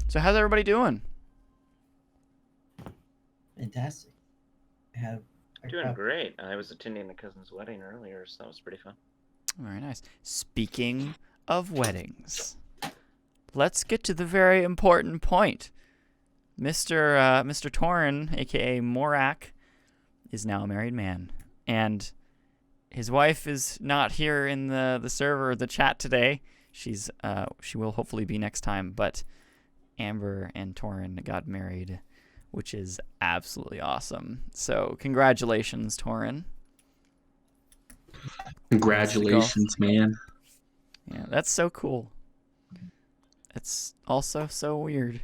So how's everybody doing? Fantastic. Doing great. I was attending a cousin's wedding earlier, so that was pretty fun. Very nice. Speaking of weddings, let's get to the very important point. Mr. Torin, aka Morak, is now a married man, and his wife is not here in the server, the chat today. She will hopefully be next time, but Amber and Torin got married, which is absolutely awesome. So congratulations, Torin. Congratulations, man. Yeah, that's so cool. It's also so weird.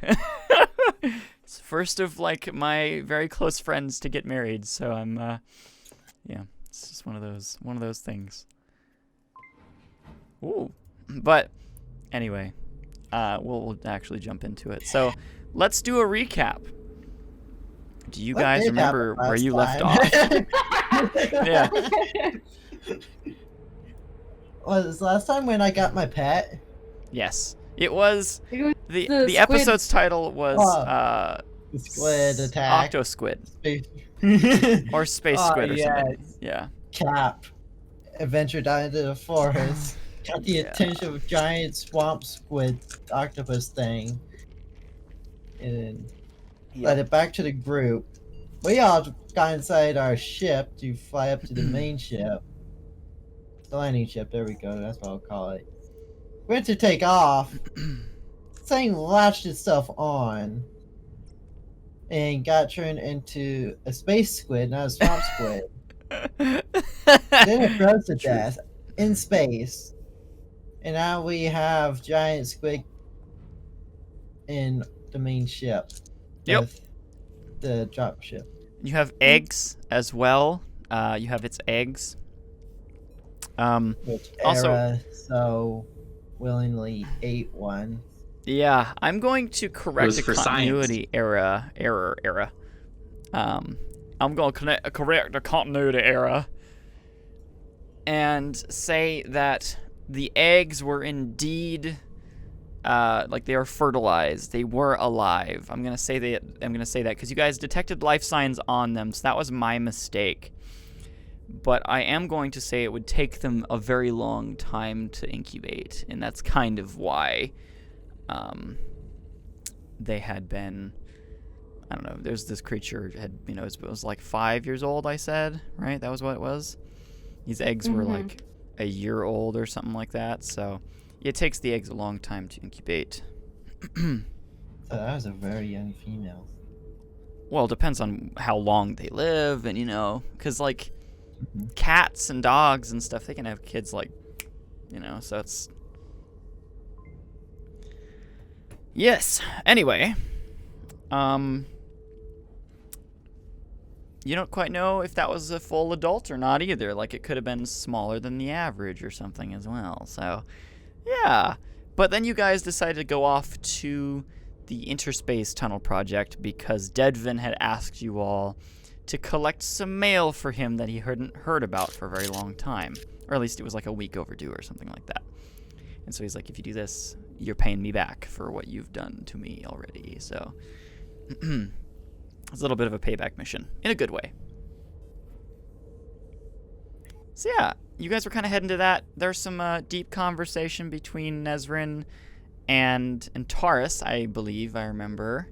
It's the first of like my very close friends to get married, so I'm yeah, it's just one of those things. Ooh. But anyway, we'll actually jump into it. So let's do a recap. Do you guys remember where you left off? Yeah. Was last time when I got my pet? Yes. It was the squid. episode's title was The squid attack. Octo Squid. Space. Or Space Squid or something. Yes. Yeah. Cap. Adventured out into the forest. Got the attention of a giant swamp squid octopus thing. And led it back to the group. We all got inside our ship to fly up to the main ship. The landing ship, there we go, that's what I'll call it. Went to take off. Thing latched itself on. And got turned into a space squid, not a swamp squid. Then it froze to death in space. And now we have giant squid in the main ship. Yep. With the drop ship. You have eggs as well. You have its eggs. Which Also- Era so willingly ate one. Yeah, I'm going to correct was a for continuity error. I'm going to correct a continuity error and say that the eggs were indeed like they were fertilized. They were alive. I'm gonna say that because you guys detected life signs on them, so that was my mistake. But I am going to say it would take them a very long time to incubate, and that's kind of why they had been. I don't know. There's this creature had it was like 5 years old. I said, right? That was what it was. These eggs were like a year old or something like that. So it takes the eggs a long time to incubate. So that was a very young female. Well, it depends on how long they live, and because like cats and dogs and stuff, they can have kids like, so it's. Yes. Anyway, you don't quite know if that was a full adult or not either. Like, it could have been smaller than the average or something as well. So, yeah. But then you guys decided to go off to the Interspace tunnel project because Dedvin had asked you all to collect some mail for him that he hadn't heard about for a very long time. Or at least it was like a week overdue or something like that. And so he's like, if you do this, you're paying me back for what you've done to me already. So it's a little bit of a payback mission in a good way. So yeah, you guys were kind of heading to that. There's some deep conversation between Nezrin and Taurus, I believe, I remember.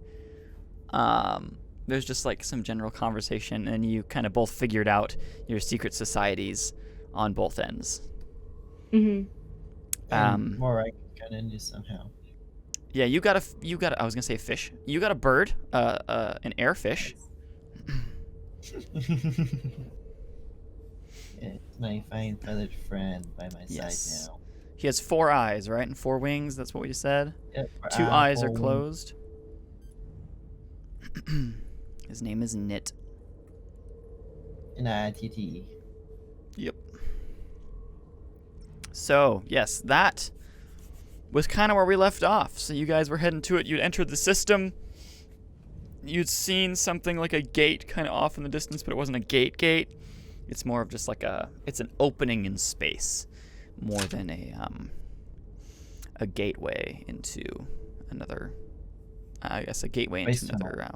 There's just like some general conversation, and you kind of both figured out your secret societies on both ends. More I got into somehow. Yeah, you got I was gonna say fish. You got a bird, an air fish. It's my fine feathered friend by my side now. He has 4 eyes, right, and 4 wings. That's what we said. Yep, 2 eyes are 4 closed. His name is Nit. N-I-T-T-E. Yep. So, yes, that was kind of where we left off. So you guys were heading to it. You'd entered the system. You'd seen something like a gate kind of off in the distance, but it wasn't a gate. It's more of just like it's an opening in space more than a gateway into another I guess, a gateway Space into another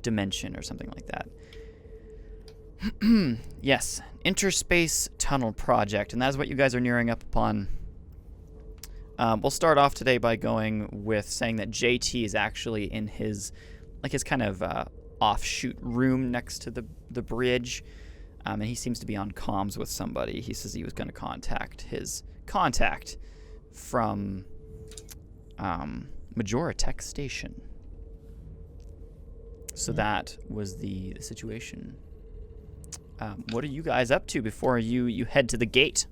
dimension or something like that. Yes, Interspace Tunnel Project, and that's what you guys are nearing up upon. We'll start off today by going with saying that JT is actually in his kind of offshoot room next to the bridge, and he seems to be on comms with somebody. He says he was going to contact his contact from Majora Tech Station. So that was the situation. What are you guys up to before you head to the gate?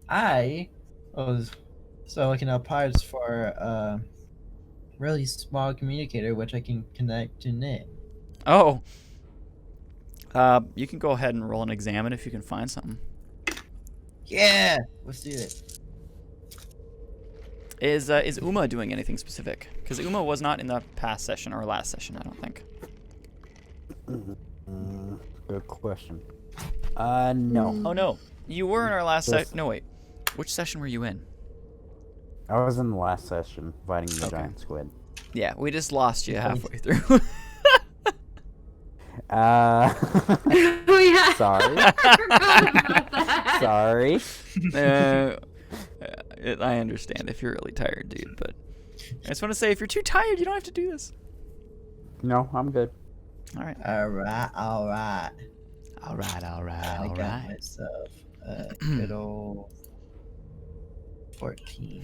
I was looking up parts for a really small communicator which I can connect to Nick. Oh. You can go ahead and roll and examine if you can find something. Yeah, let's do it. Is Uma doing anything specific? Because Uma was not in the past session or last session, I don't think. Good question. No. Oh no, you were in our last session. No wait, which session were you in? I was in the last session fighting the Okay. giant squid. Yeah, we just lost you halfway through. Oh yeah. Sorry. I forgot about that. Sorry. I understand if you're really tired, dude, but I just want to say if you're too tired, you don't have to do this. No, I'm good. All right. All right. I All got right. myself a good old 14.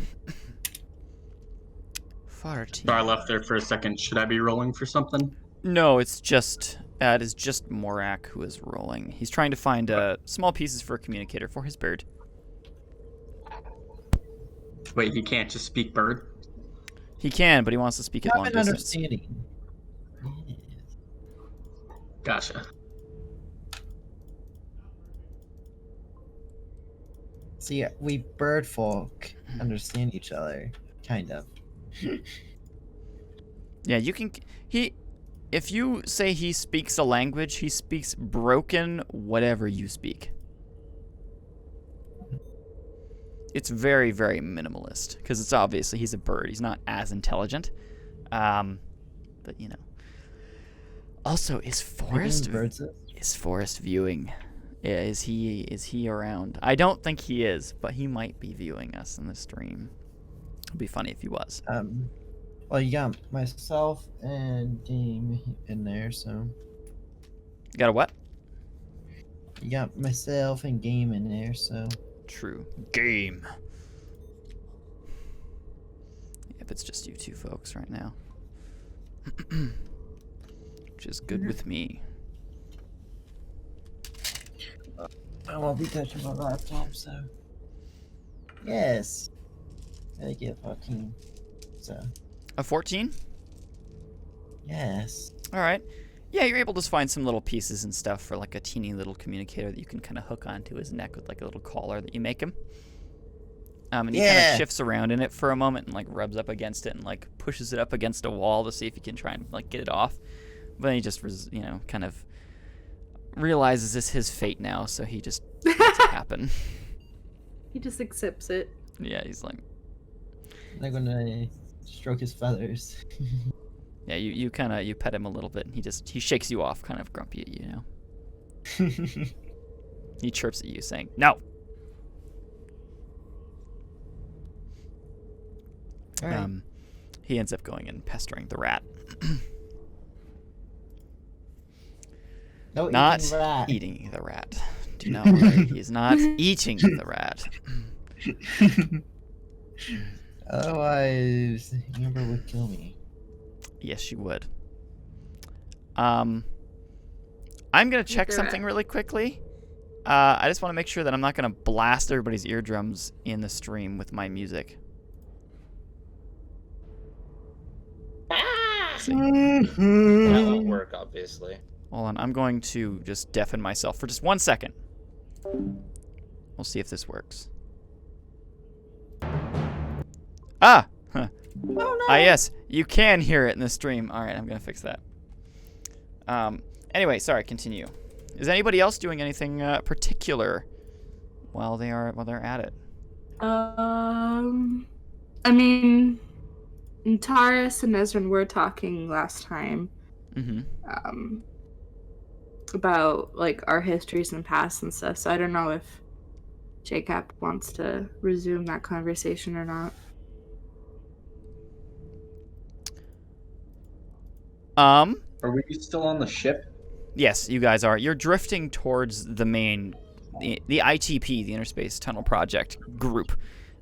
14. So I left there for a second. Should I be rolling for something? No, it is just Morak who is rolling. He's trying to find small pieces for a communicator for his bird. Wait, he can't just speak bird? He can, but he wants to speak at long Common distance. understanding. Gotcha. See, we bird folk understand each other, kind of. Yeah, you can. If you say he speaks a language, he speaks broken whatever you speak. It's very, very minimalist because it's obviously he's a bird. He's not as intelligent, but you know. Also, is Forrest viewing? Yeah, is he around? I don't think he is, but he might be viewing us in the stream. It'd be funny if he was. Well, you got myself and Game in there, so You got a what? you got myself and Game in there, so True. Game. Yep, it's just you two folks right now. Which is good with me. I won't be touching my laptop, so yes, I get 14. So A 14? yes. Alright. Yeah, you're able to find some little pieces and stuff for like a teeny little communicator that you can kind of hook onto his neck with like a little collar that you make him. And he kind Yeah. of shifts around in it for a moment and like rubs up against it and like pushes it up against a wall to see if he can try and like get it off. But then he just, kind of realizes it's his fate now, so he just lets it happen. He just accepts it. Yeah, he's like, I'm gonna stroke his feathers. yeah, you kind of, you pet him a little bit and he shakes you off, kind of grumpy at you, you know. He chirps at you saying, no. Alright. He ends up going and pestering the rat. No Not eating rat. eating the rat. Do not worry, he is not eating the rat. Otherwise, Amber would kill me. Yes, you would. I'm gonna check the something rat. really quickly. I just want to make sure that I'm not gonna blast everybody's eardrums in the stream with my music. See. That won't work, obviously. Hold on, I'm going to just deafen myself for just 1 second. We'll see if this works. Ah! Huh. Oh no! Ah, yes, you can hear it in the stream. Alright, I'm gonna fix that. Anyway, sorry, continue. Is anybody else doing anything particular while they're at it? I mean, Taurus and Ezrin were talking last time. Mm-hmm. About like our histories and past and stuff. So I don't know if JCap wants to resume that conversation or not. Are we still on the ship? Yes, you guys are. You're drifting towards the main, the ITP, the Interspace Tunnel Project group,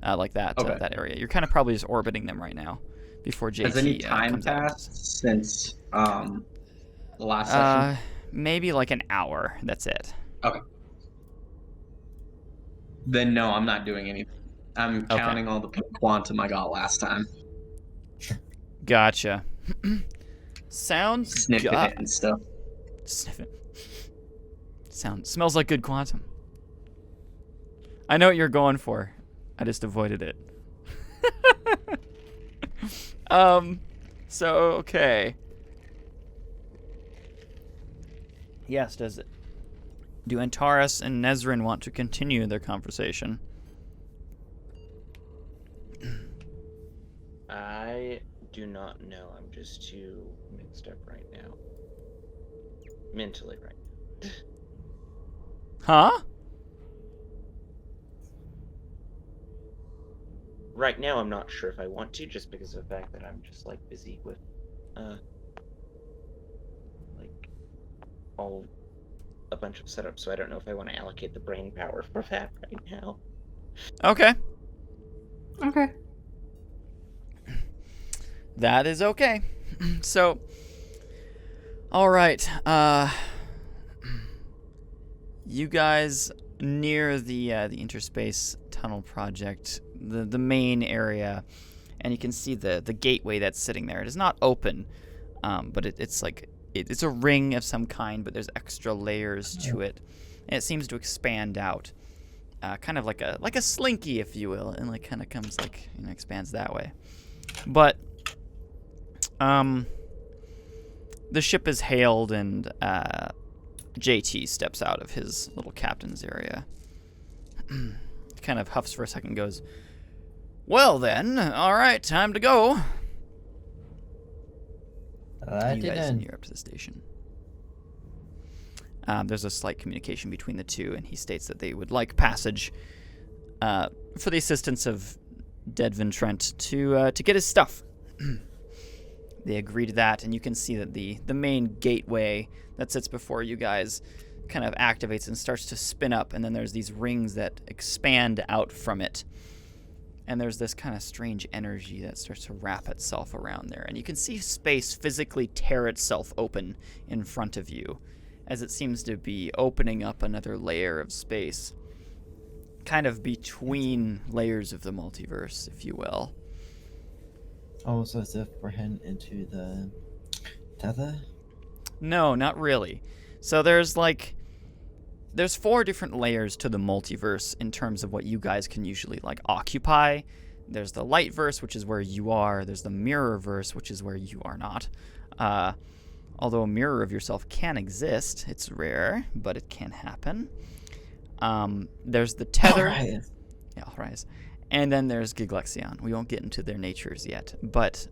like that Okay. that area. You're kind of probably just orbiting them right now, before JT Has any time comes out. passed since the last session? Maybe like an hour. That's it. Okay. Then no, I'm not doing anything. I'm Okay. counting all the quantum I got last time. Gotcha. Sounds Sniffing good. it and stuff. Sniff it. Smells like good quantum. I know what you're going for. I just avoided it. So okay. Yes, do Antares and Nezrin want to continue their conversation? I do not know. I'm just too mixed up right now. Mentally right now. Huh? Right now, I'm not sure if I want to, just because of the fact that I'm just like busy with, like, a bunch of setups. So I don't know if I want to allocate the brain power for that right now. Okay. Okay. That is okay. So, all right. You guys near the Interspace Tunnel Project, the main area, and you can see the gateway that's sitting there. It is not open, but it's like it's a ring of some kind, but there's extra layers to it, and it seems to expand out, kind of like a slinky, if you will, and like kind of comes like expands that way. But the ship is hailed, and JT steps out of his little captain's area. Kind of huffs for a second, goes, "Well then, all right, time to go." You guys near up to the station. There's a slight communication between the two, and he states that they would like passage for the assistance of Dedvin Trent to get his stuff. They agree to that, and you can see that the main gateway that sits before you guys kind of activates and starts to spin up, and then there's these rings that expand out from it. And there's this kind of strange energy that starts to wrap itself around there. And you can see space physically tear itself open in front of you as it seems to be opening up another layer of space. Kind of between layers of the multiverse, if you will. Almost as if we're heading into the tether. No, not really. So there's 4 different layers to the multiverse in terms of what you guys can usually occupy. There's the lightverse, which is where you are. There's the mirrorverse, which is where you are not. Although a mirror of yourself can exist. It's rare, but it can happen. There's the tether. Alright. Yeah, I'll rise. And then there's Giglexion. We won't get into their natures yet. But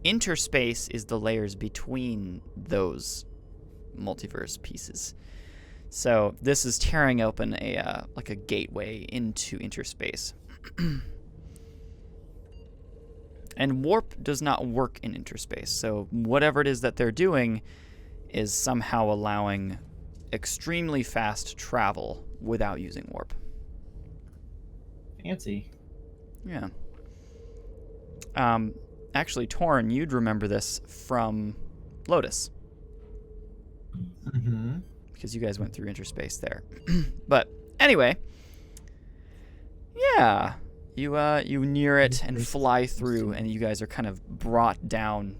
Interspace is the layers between those multiverse pieces. So this is tearing open a gateway into Interspace. And warp does not work in Interspace. So whatever it is that they're doing is somehow allowing extremely fast travel without using warp. Fancy. Yeah. Actually, Torrin, you'd remember this from Lotus. Mm-hmm. Because you guys went through Interspace there. But anyway, yeah, you near it and fly through, and you guys are kind of brought down,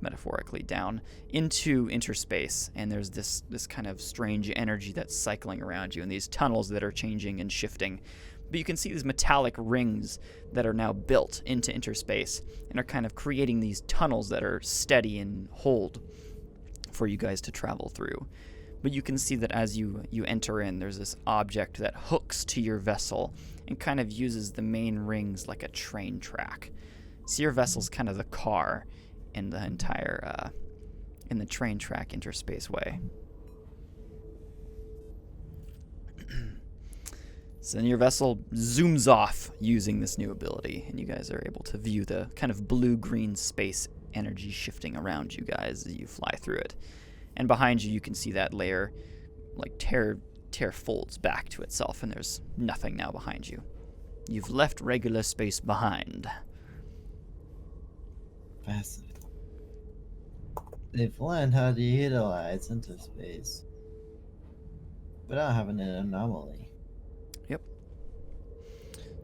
metaphorically down, into Interspace, and there's this kind of strange energy that's cycling around you, and these tunnels that are changing and shifting. But you can see these metallic rings that are now built into Interspace and are kind of creating these tunnels that are steady and hold for you guys to travel through. But you can see that as you enter in, there's this object that hooks to your vessel and kind of uses the main rings like a train track. So your vessel's kind of the car in the entire, in the train track interspace way. So then your vessel zooms off using this new ability, and you guys are able to view the kind of blue-green space energy shifting around you guys as you fly through it. And behind you, you can see that layer like tear folds back to itself, and there's nothing now behind you. You've left regular space behind. Fascinating. They've learned how to utilize Interspace without having an anomaly.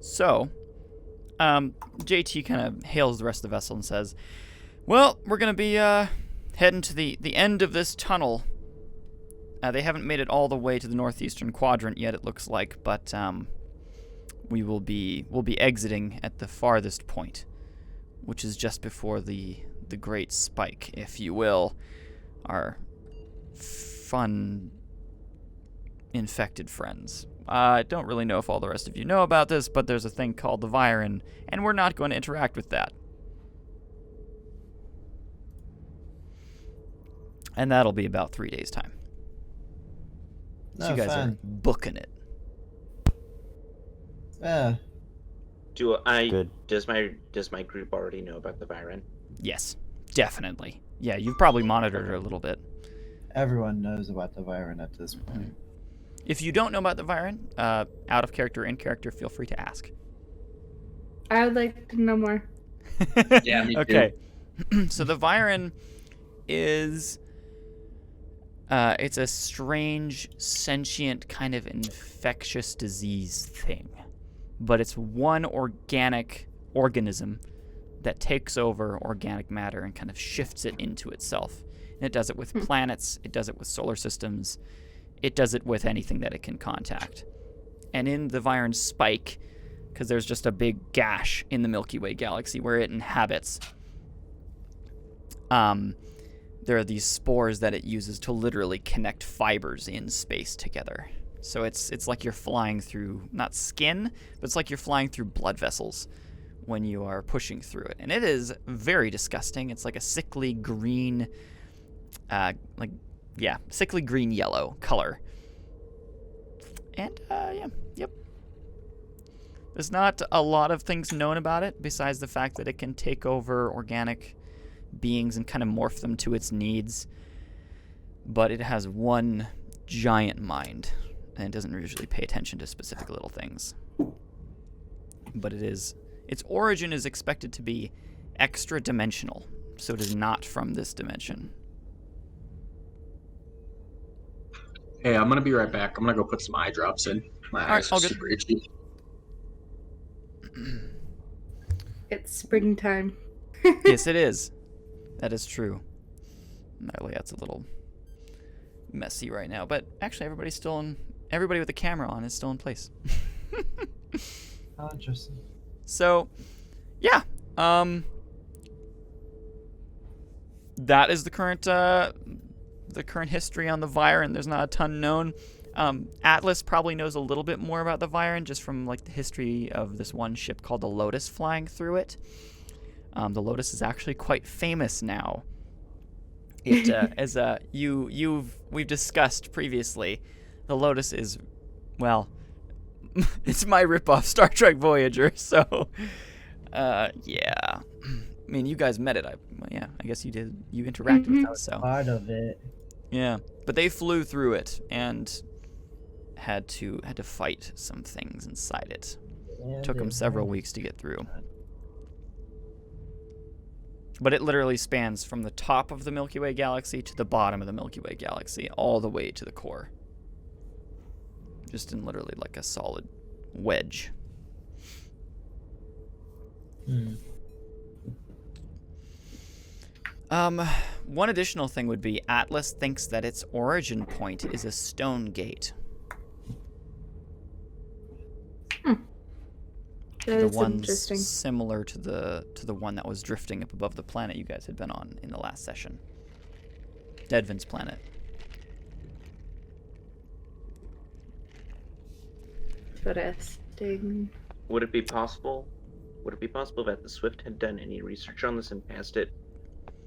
So, JT kind of hails the rest of the vessel and says, well, we're going to be heading to the end of this tunnel. They haven't made it all the way to the northeastern quadrant yet, it looks like, but we'll be exiting at the farthest point, which is just before the great spike, if you will. Our fun infected friends. I don't really know if all the rest of you know about this, but there's a thing called the Viren, and we're not going to interact with that. And that'll be about 3 days' time. So you guys are booking it. Yeah. Does my group already know about the Viren? Yes, definitely. Yeah, you've probably monitored her a little bit. Everyone knows about the Viren at this point. If you don't know about the Viren, out of character, in character, feel free to ask. I would like to know more. Yeah, me too. Okay. So the Viren is... it's a strange, sentient, kind of infectious disease thing. But it's one organic organism that takes over organic matter and kind of shifts it into itself. And it does it with planets, it does it with solar systems, it does it with anything that it can contact. And in the Viren spike, because there's just a big gash in the Milky Way galaxy where it inhabits, there are these spores that it uses to literally connect fibers in space together. So it's like you're flying through, not skin, but it's like you're flying through blood vessels when you are pushing through it. And it is very disgusting. It's like a sickly green, sickly green-yellow color. And, yep. There's not a lot of things known about it besides the fact that it can take over organic beings and kind of morph them to its needs. But it has one giant mind, and it doesn't usually pay attention to specific little things. But its origin is expected to be extra-dimensional, so it is not from this dimension. Hey, I'm gonna be right back. I'm gonna go put some eye drops in. My eyes are super itchy. It's springtime. Yes, it is. That is true. My layout's a little messy right now, but actually everybody with the camera on is still in place. Oh, interesting. So, yeah. That is the current history on the Viren. There's not a ton known. Atlas probably knows a little bit more about the Viren just from like the history of this one ship called the Lotus flying through it. The Lotus is actually quite famous now. It as we've discussed previously, the Lotus is, well, it's my ripoff Star Trek Voyager. So, yeah. I mean, you guys met it. I guess you did. You interacted with it. So Part of it. yeah, but they flew through it and had to fight some things inside it. Yeah, Took them they several were. weeks to get through. But it literally spans from the top of the Milky Way galaxy to the bottom of the Milky Way galaxy, all the way to the core. Just in literally like a solid wedge. One additional thing would be Atlas thinks that its origin point is a stone gate. The That's one's interesting. similar to the one that was drifting up above the planet you guys had been on in the last session. Deadvin's planet. Interesting. Would it be possible? Would it be possible that the Swift had done any research on this and passed it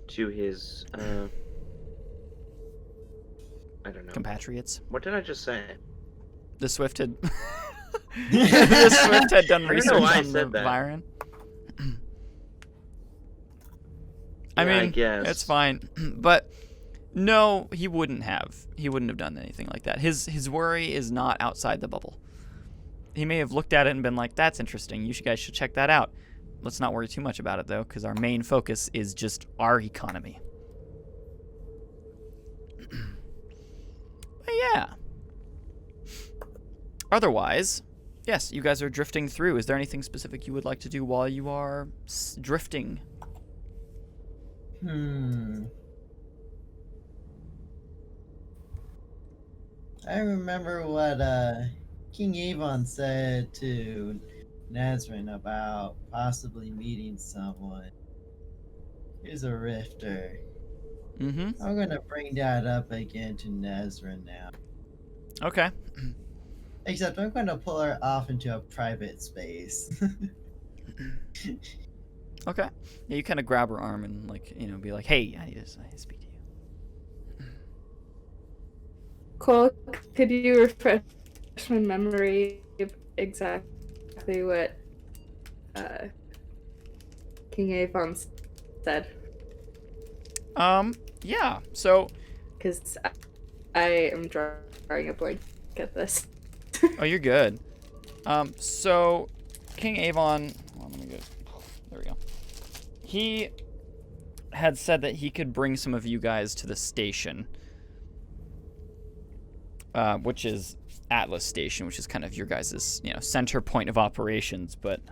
to his I don't know. Compatriots. What did I just say? The Swift had the Swift had done I don't know research why I on the said that. Byron. Yeah, I mean, guess. it's fine, but no, he wouldn't have. He wouldn't have done anything like that. His worry is not outside the bubble. He may have looked at it and been like, "That's interesting. Guys should check that out." Let's not worry too much about it though, because our main focus is just our economy. But yeah. Otherwise, yes, you guys are drifting through. Is there anything specific you would like to do while you are drifting? I remember what King Avon said to Nazrin about possibly meeting someone. Here's a rifter. Mm-hmm. I'm gonna bring that up again to Nazrin now. Okay. Except I'm gonna pull her off into a private space. Okay. Yeah, you kind of grab her arm and, like, be like, "Hey, I need to speak to you." Cole, could you refresh my memory of exactly what King Avon said? Yeah. So, Because I am drawing a blank at this. oh, you're good. So King Avon, well, let me go. There we go. He had said that he could bring some of you guys to the station, which is Atlas Station, which is kind of your guys' center point of operations. But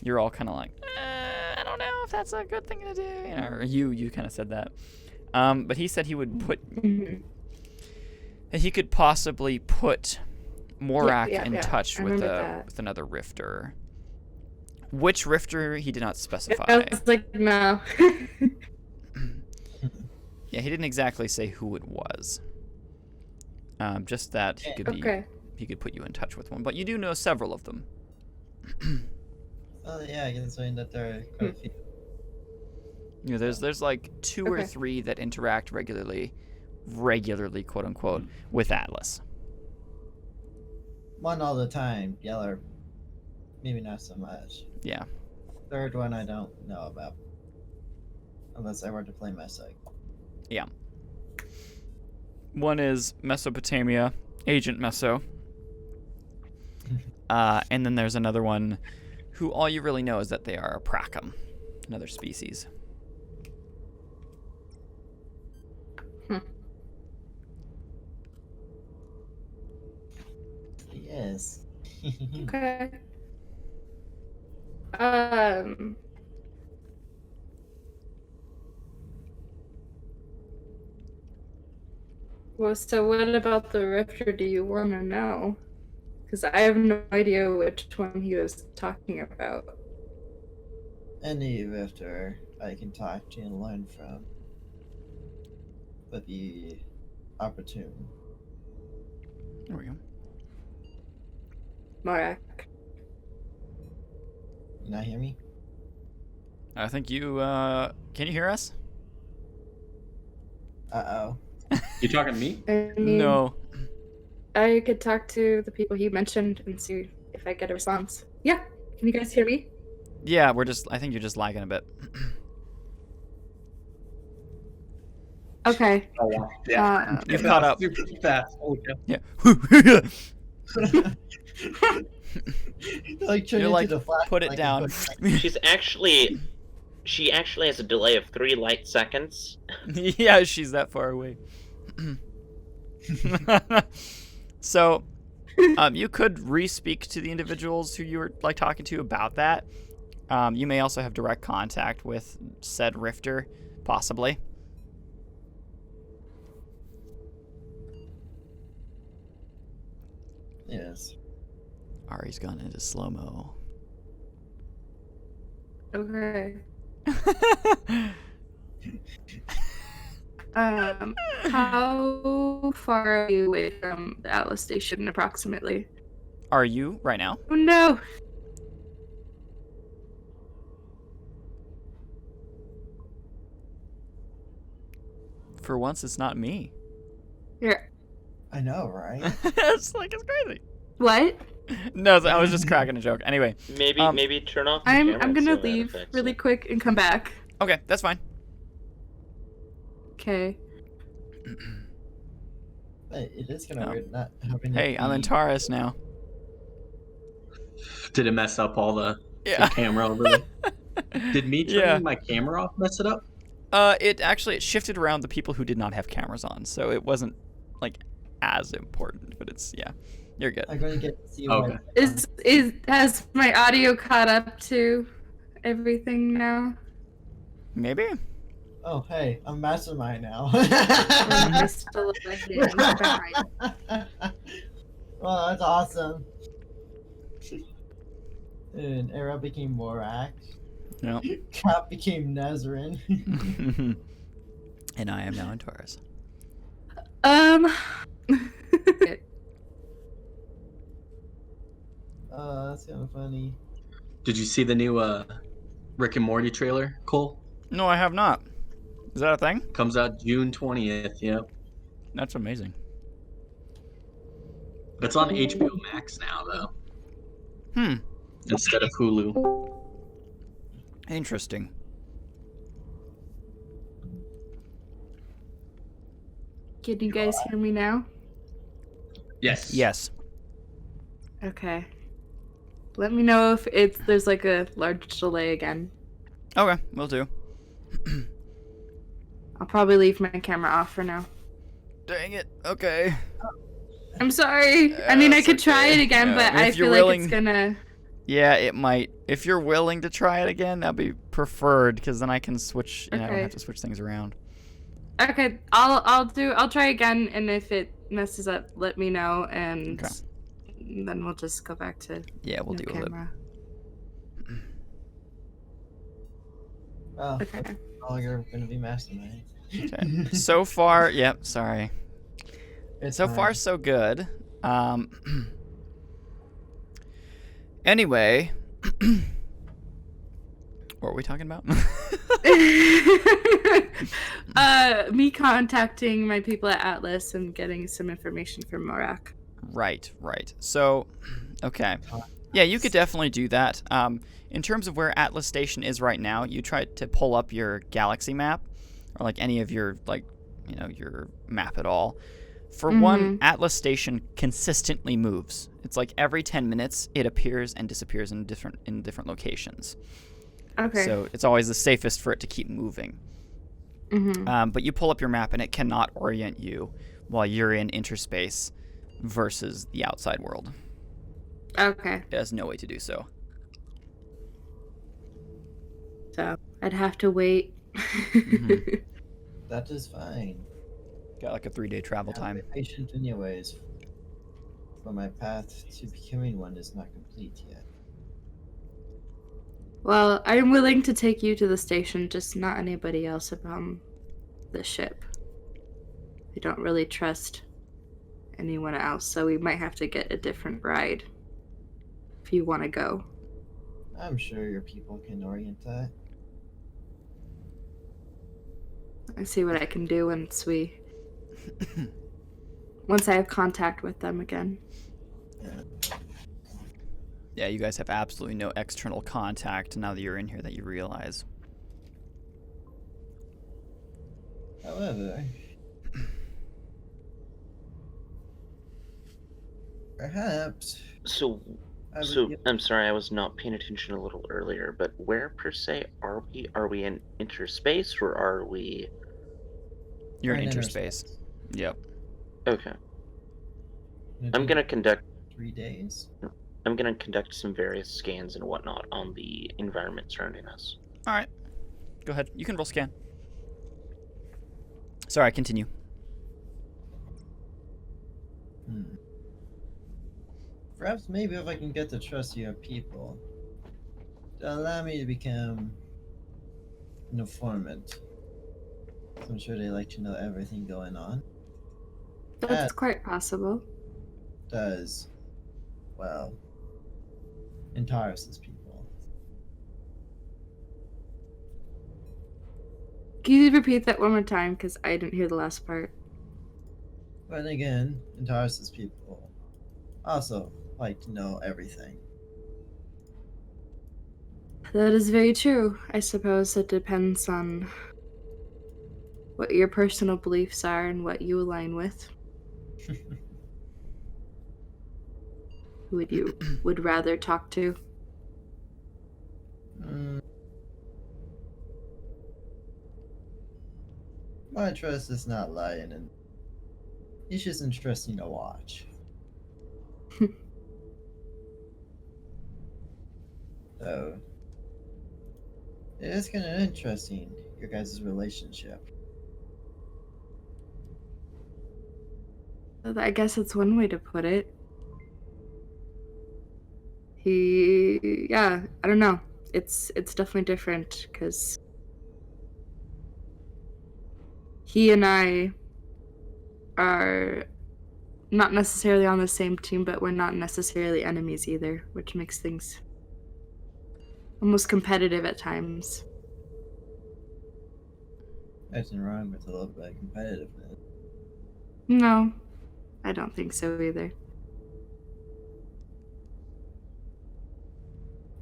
you're all kind of like, I don't know if that's a good thing to do. Or you kind of said that. But he said he would put, that he could possibly put Morak in touch with another rifter. Which rifter he did not specify. I was like, no. Yeah, he didn't exactly say who it was. Just that he could he could put you in touch with one, but you do know several of them. Oh yeah, I can say that there are quite a few. There's like 2 or 3 that interact regularly, quote unquote, with Atlas. One all the time, the other maybe not so much. Yeah. Third one I don't know about. Unless I were to play my side. Yeah. One is Mesopotamia, Agent Meso. And then there's another one who all you really know is that they are a Pracum, another species. Yes. Okay. Well, so what about the Rifter do you want to know? Because I have no idea which one he was talking about. Any rifter I can talk to and learn from would be opportune. There we go. Morak. You not hear me? I think you, can you hear us? Uh-oh. You talking to me? I mean, No. I could talk to the people he mentioned and see if I get a response. Yeah. Can you guys hear me? Yeah, I think you're just lagging a bit. Okay. Oh, yeah. You've caught up. Super fast. Oh, yeah. Yeah. Like turn You're into like, the flash. put it like down. She actually has a delay of 3 light seconds. Yeah, she's that far away. So, you could re-speak to the individuals who you were like talking to about that. You may also have direct contact with said Rifter, possibly. Yes. Ari's gone into slow-mo. Okay. How far are you away from the Atlas station approximately? Are you right now? Oh no. For once, it's not me. Here. I know, right? It's crazy. What? No, I was just cracking a joke. Anyway, Maybe turn off the I'm camera and gonna see how that leave affects really it. quick and come back. okay, that's fine. Okay. But it is kind of Oh. weird not having. Hey, it I'm in be- Taurus now. Did it mess up all the Yeah. camera over there? Did me turning Yeah. my camera off mess it up? It shifted around the people who did not have cameras on, so it wasn't as important. But it's you're good. I'm going to get to see Okay. what. Has my audio caught up to everything now? Maybe. Oh, hey, I'm mastermind now. Or am I still lagging behind? Well, that's awesome. And Era became Morak. No. Cap became Nazarene. And I am now in Taurus. That's kind of funny. Did you see the new Rick and Morty trailer, Cole? No, I have not. Is that a thing? Comes out June 20th, yep. That's amazing. It's on HBO Max now, though, Hmm. instead of Hulu. Interesting. Can you guys hear me now? Yes. Yes. Okay. Let me know if there's a large delay again. Okay, will do. I'll probably leave my camera off for now. Dang it. Okay. I'm sorry. I mean, I That's could try okay. it again, Yeah, but if I you're feel like willing- it's gonna. Yeah, it might. If you're willing to try it again, that'd be preferred, because then I can switch. I don't Okay. have to switch things around. Okay, I'll try again, and if it messes up, let me know, and Okay. then we'll just go back to Yeah, we'll no deal with it. camera. Oh, Okay. oh, you're going to be mastermind. Okay. So far, yep. Sorry. It's So fine. far, so good. Anyway, what were we talking about? Me contacting my people at Atlas and getting some information from Morak. Right. So, okay. Yeah, you could definitely do that. In terms of where Atlas Station is right now, you try to pull up your galaxy map, or any of your your map at all. For one, Atlas Station consistently moves. It's every 10 minutes it appears and disappears in different locations. Okay. So it's always the safest for it to keep moving. But you pull up your map and it cannot orient you while you're in Interspace versus the outside world. Okay. It has no way to do so. So I'd have to wait. That is fine. Got a 3-day travel I'm time. patient anyways. But my path to becoming one is not complete yet. Well, I'm willing to take you to the station, just not anybody else on the ship. I don't really trust anyone else, so we might have to get a different ride if you want to go. I'm sure your people can orient that. I see what I can do once I have contact with them again. Yeah, you guys have absolutely no external contact now that you're in here that you realize. However, perhaps. So I would So give- I'm sorry, I was not paying attention a little earlier, but where per se are we? Are we in Interspace or are we? You're in Right, Interspace. Yep. Okay, do I'm gonna conduct. 3 days. I'm gonna conduct some various scans and whatnot on the environment surrounding us. All right. Go ahead. You can roll scan. Sorry, continue. Perhaps maybe if I can get to trust your people, to allow me to become an informant. I'm sure they like to know everything going on. That's quite possible. Does well, Antares' people. Can you repeat that one more time? Because I didn't hear the last part. But again, Antares' people also like to know everything. That is very true. I suppose it depends on what your personal beliefs are and what you align with. Who would you would rather talk to? My trust is not lying, and it's just interesting to watch. So, it is kind of interesting, your guys' relationship. I guess that's one way to put it. Yeah, I don't know. It's definitely different because he and I are not necessarily on the same team, but we're not necessarily enemies either, which makes things almost competitive at times. Nothing wrong with a little bit of competitiveness. No, I don't think so either.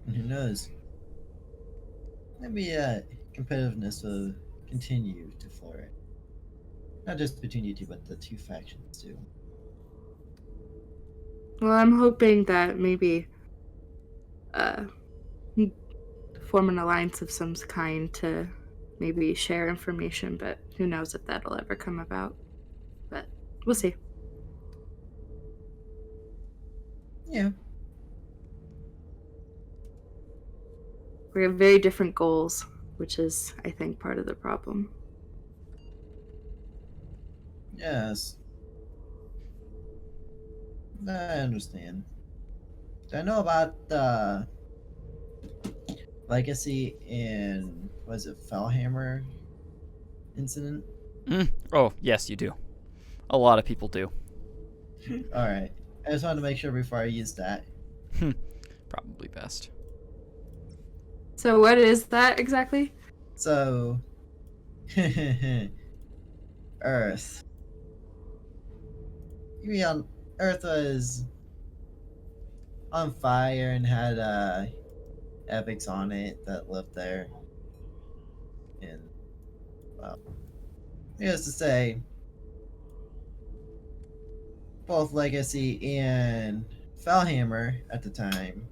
And who knows? Maybe competitiveness will continue to flourish. Not just between you two, but the two factions too. Well, I'm hoping that maybe uh, form an alliance of some kind to maybe share information, but who knows if that'll ever come about. But we'll see. Yeah. We have very different goals, which is, I think, part of the problem. Yes. I understand. I know about the legacy in was it Fellhammer incident? Oh, yes, you do. A lot of people do. Alright. I just wanted to make sure before I use that. Probably best. So what is that exactly? So Earth. Earth was on fire and had epics on it that lived there. And well, needless to say, both Legacy and Fellhammer at the time,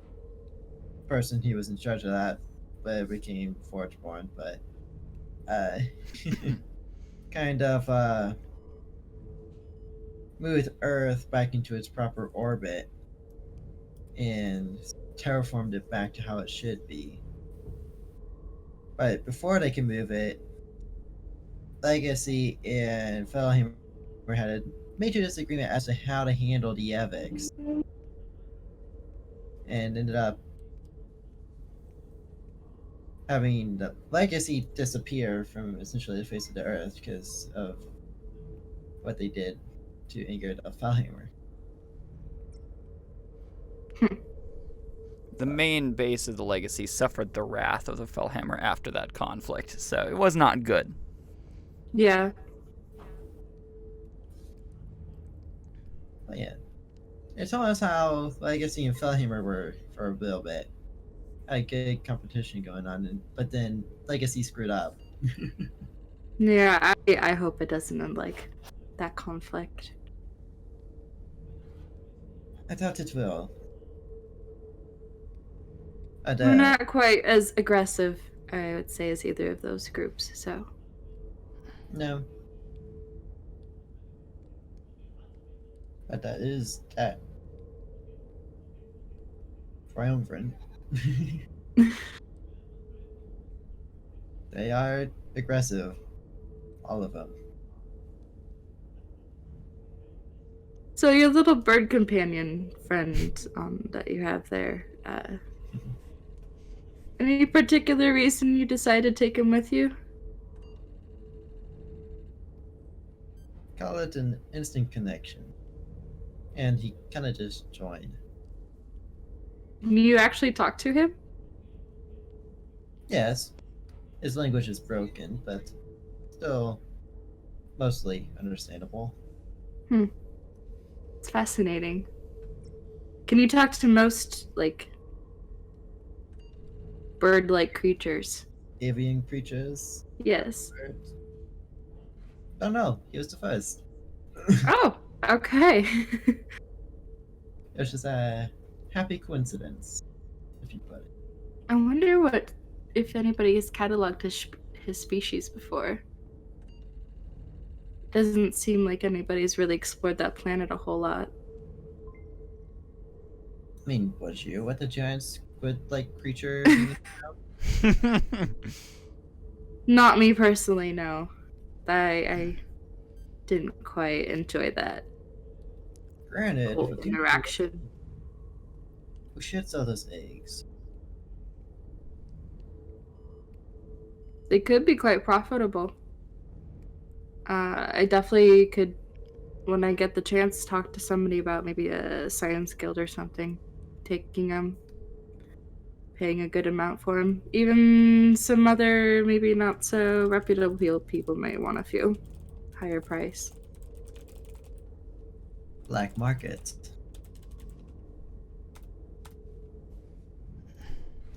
person he was in charge of that, but it became Forgeborn, but kind of moved Earth back into its proper orbit and terraformed it back to how it should be. But before they can move it, Legacy and Fellhammer had a major disagreement as to how to handle the evics, and ended up having the Legacy disappear from essentially the face of the earth because of what they did to anger the Fellhammer. The main base of the legacy suffered the wrath of the Fellhammer after that conflict, so it was not good. Yeah. But yeah, it's almost how Legacy and Fellhammer were for a little bit. Had good competition going on, but then Legacy screwed up. Yeah, I hope it doesn't end like that conflict. I doubt it will. But, We're not quite as aggressive, I would say, as either of those groups, so. no. But that is that. Triumvirate. They are aggressive. All of them. So your little bird companion friend that you have there, any particular reason you decided to take him with you? Call it an instant connection. And he kind of just joined. Can you actually talk to him? Yes, his language is broken, but still mostly understandable. It's fascinating. Can you talk to most, like, bird-like creatures? Avian creatures. Yes. Birds. Oh no, he was the first. Oh, okay. It was just a happy coincidence, if you put it. I wonder what if anybody has cataloged his species before. Doesn't seem like anybody's really explored that planet a whole lot. I mean, was you what the giant squid-like creature? Not me personally, no. I didn't quite enjoy that Granted, whole if you interaction. who shits all those eggs? They could be quite profitable. I definitely could, when I get the chance, talk to somebody about maybe a science guild or something. Taking them, paying a good amount for them. Even some other, maybe not so reputable people might want a few higher price. Black market.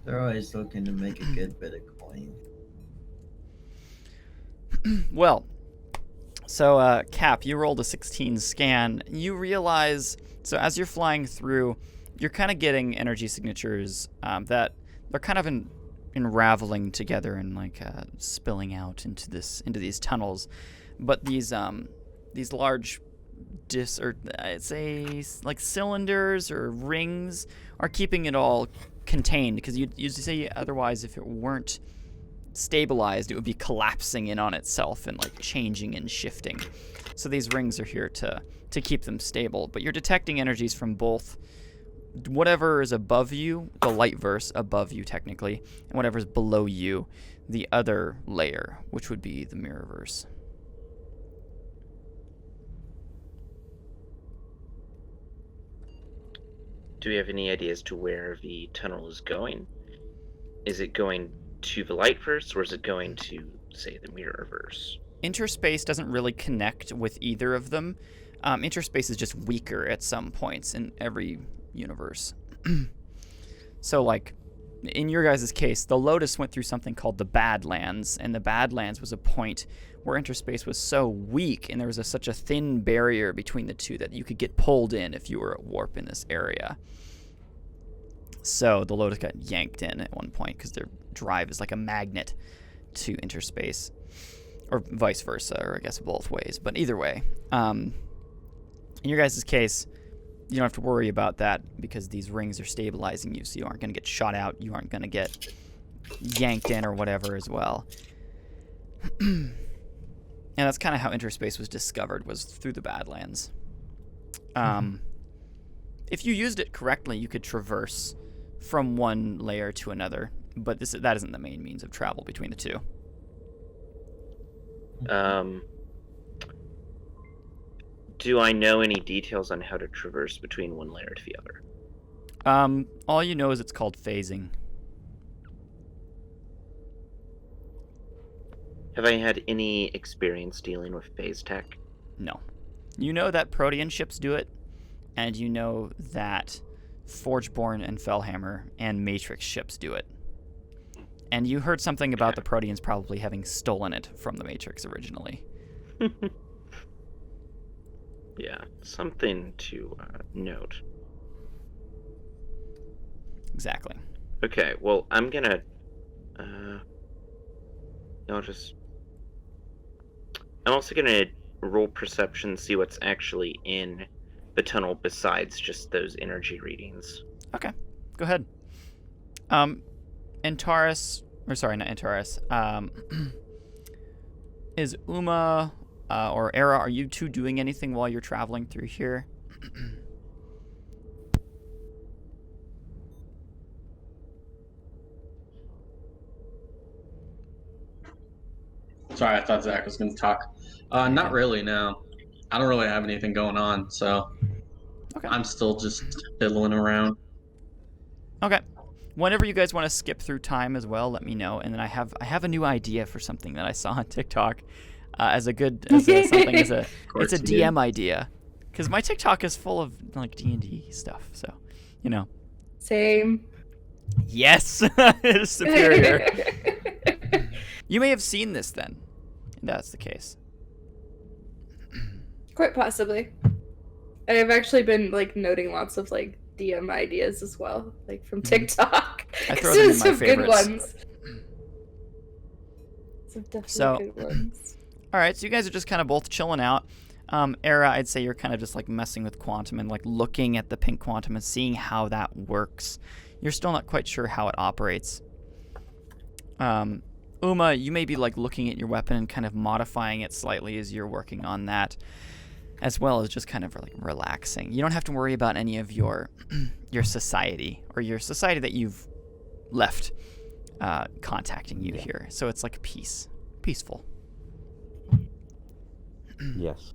They're always looking to make a good bit of coin. Well, so Cap, you rolled a 16 scan. You realize, so as you're flying through, you're kind of getting energy signatures that they're kind of unraveling together and like spilling out into these tunnels. But these large I'd say like cylinders or rings are keeping it all contained, because you'd say otherwise if it weren't stabilized, it would be collapsing in on itself and like changing and shifting. So these rings are here to keep them stable. But you're detecting energies from both whatever is above you, the light verse above you technically, and whatever's below you, the other layer, which would be the mirror verse. Do we have any idea as to where the tunnel is going? Is it going to the light verse, or is it going to, say, the mirror verse? Interspace doesn't really connect with either of them. Interspace is just weaker at some points in every universe. So, like, in your guys' case, the Lotus went through something called the Badlands, and the Badlands was a point where Interspace was so weak, and there was such a thin barrier between the two that you could get pulled in if you were at warp in this area. So the Lotus got yanked in at one point because their drive is like a magnet to Interspace, or vice versa, or I guess both ways. But either way, in your guys' case, you don't have to worry about that because these rings are stabilizing you, so you aren't going to get shot out, you aren't going to get yanked in or whatever as well. And that's kind of how Interspace was discovered, was through the Badlands. If you used it correctly, you could traverse from one layer to another, but that isn't the main means of travel between the two. Do I know any details on how to traverse between one layer to the other? All you know is it's called phasing. Have I had any experience dealing with phase tech? No. You know that Protean ships do it, and you know that Forgeborn and Fellhammer and Matrix ships do it. And you heard something about the Proteans probably having stolen it from the Matrix originally. Yeah, something to note. Exactly. Okay, well, I'm gonna... I'm also gonna roll perception, see what's actually in the tunnel besides just those energy readings. Okay, go ahead. Antares, or sorry, not Antares. Is Uma or Era, are you two doing anything while you're traveling through here? Sorry, I thought Zach was going to talk. Not really, no. I don't really have anything going on, so Okay. I'm still just fiddling around. Okay. Whenever you guys want to skip through time as well, let me know. And then I have a new idea for something that I saw on TikTok it's a DM idea, because my TikTok is full of like D&D stuff. So, you know. Same. Yes, it is superior. You may have seen this then, if that's the case. Quite possibly. I've actually been like noting lots of like DM ideas as well, like from TikTok. I throw them in my some favorites. good ones. Some definitely So, good ones. All right, so you guys are just kind of both chilling out. Era, I'd say you're kind of just like messing with quantum and like looking at the pink quantum and seeing how that works. You're still not quite sure how it operates. Uma, you may be like looking at your weapon and kind of modifying it slightly as you're working on that, as well as just kind of like relaxing. You don't have to worry about any of your society or your society that you've left contacting you here. So it's like peaceful. Yes.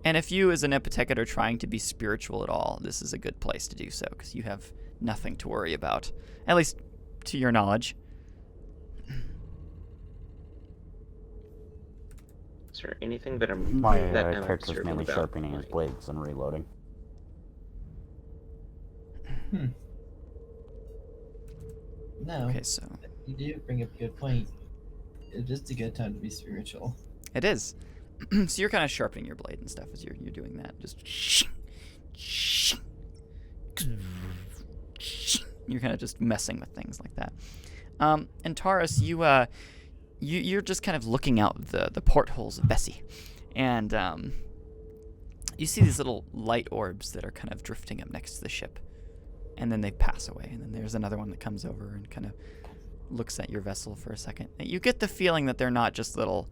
And if you as an epithecate are trying to be spiritual at all, this is a good place to do so, because you have nothing to worry about, at least to your knowledge. Is there anything that My I'm character's observing mainly about sharpening his blades and reloading. No, Okay, so you do bring up a good point. It is a good time to be spiritual. it is. So you're kind of sharpening your blade and stuff as you're doing that. Just you're kind of just messing with things like that. And Taurus, you're just kind of looking out the portholes of Bessie, and you see these little light orbs that are kind of drifting up next to the ship, and then they pass away, and then there's another one that comes over and kind of looks at your vessel for a second. And you get the feeling that they're not just little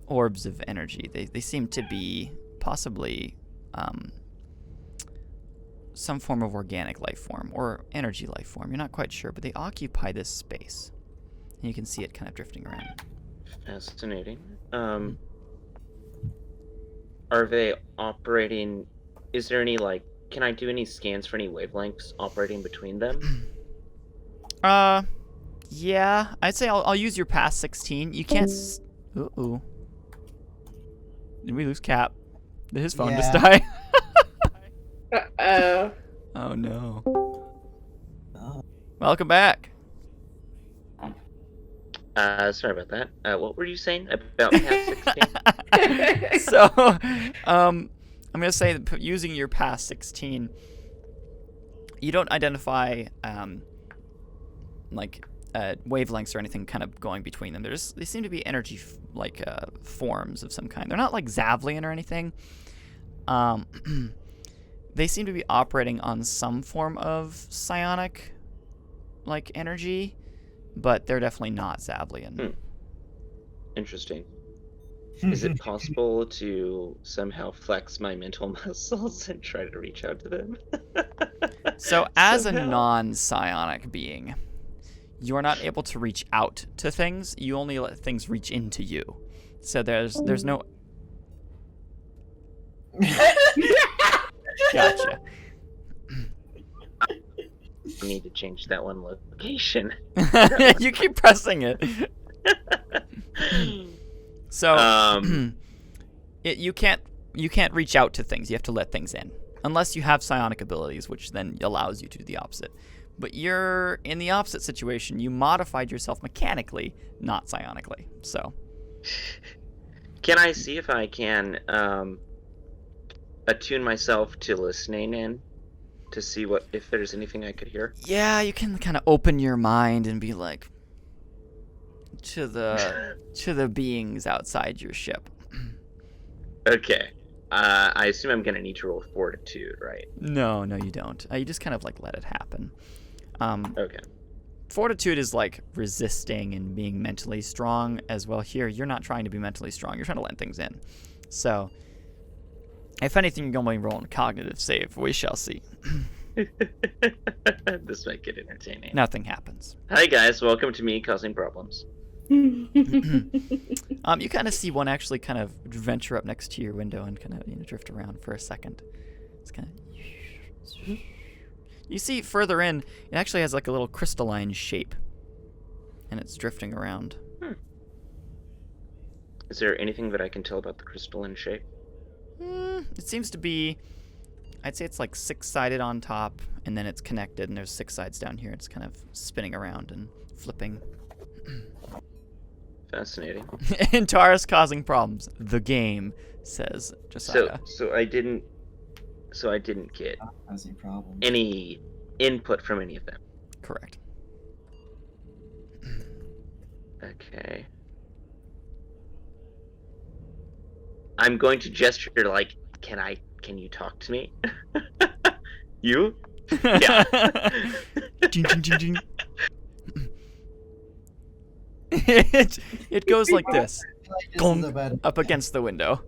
orbs of energy. They seem to be possibly some form of organic life form or energy life form. You're not quite sure, but they occupy this space. And you can see it kind of drifting around. Fascinating. Are they operating? Is there any like? Can I do any scans for any wavelengths operating between them? Yeah. I'd say I'll use your past 16. You can't. Uh-oh. Did we lose Cap? Did his phone just die? Uh-oh. Oh no. Welcome back. Sorry about that. What were you saying about past 16? So, I'm gonna say that using your past 16, you don't identify wavelengths or anything kind of going between them. They seem to be energy forms of some kind. They're not like Zavlian or anything. They seem to be operating on some form of psionic like energy, but they're definitely not Zavlian. Interesting. Is it possible to somehow flex my mental muscles and try to reach out to them? So as a non-psionic being, you're not able to reach out to things. You only let things reach into you. So there's no... Gotcha. I need to change that one location. You keep pressing it. So you can't reach out to things. You have to let things in, unless you have psionic abilities, which then allows you to do the opposite. But you're in the opposite situation. You modified yourself mechanically, not psionically. So can I see if I can attune myself to listening in to see if there's anything I could hear? Yeah, you can kind of open your mind and be like to the beings outside your ship. Okay. I assume I'm gonna need to roll fortitude, right? No, you don't. You just kind of like let it happen. Okay. Fortitude is like resisting and being mentally strong as well. Here, you're not trying to be mentally strong. You're trying to let things in. So, if anything, you're going to be rolling cognitive save. We shall see. This might get entertaining. Nothing happens. Hi guys, welcome to me causing problems. You kind of see one actually kind of venture up next to your window and kind of drift around for a second. It's kind of... You see further in, it actually has like a little crystalline shape. And it's drifting around. Is there anything that I can tell about the crystalline shape? It seems to be, I'd say it's like 6-sided on top, and then it's connected, and there's 6 sides down here. It's kind of spinning around and flipping. Fascinating. And Tara's causing problems. The game, says Josiah. So I didn't get Causing problems. any input from any of them. Correct. Okay. I'm going to gesture like, can you talk to me? You? Yeah. Ding, ding, ding, ding. It goes like this. Gong, up against the window.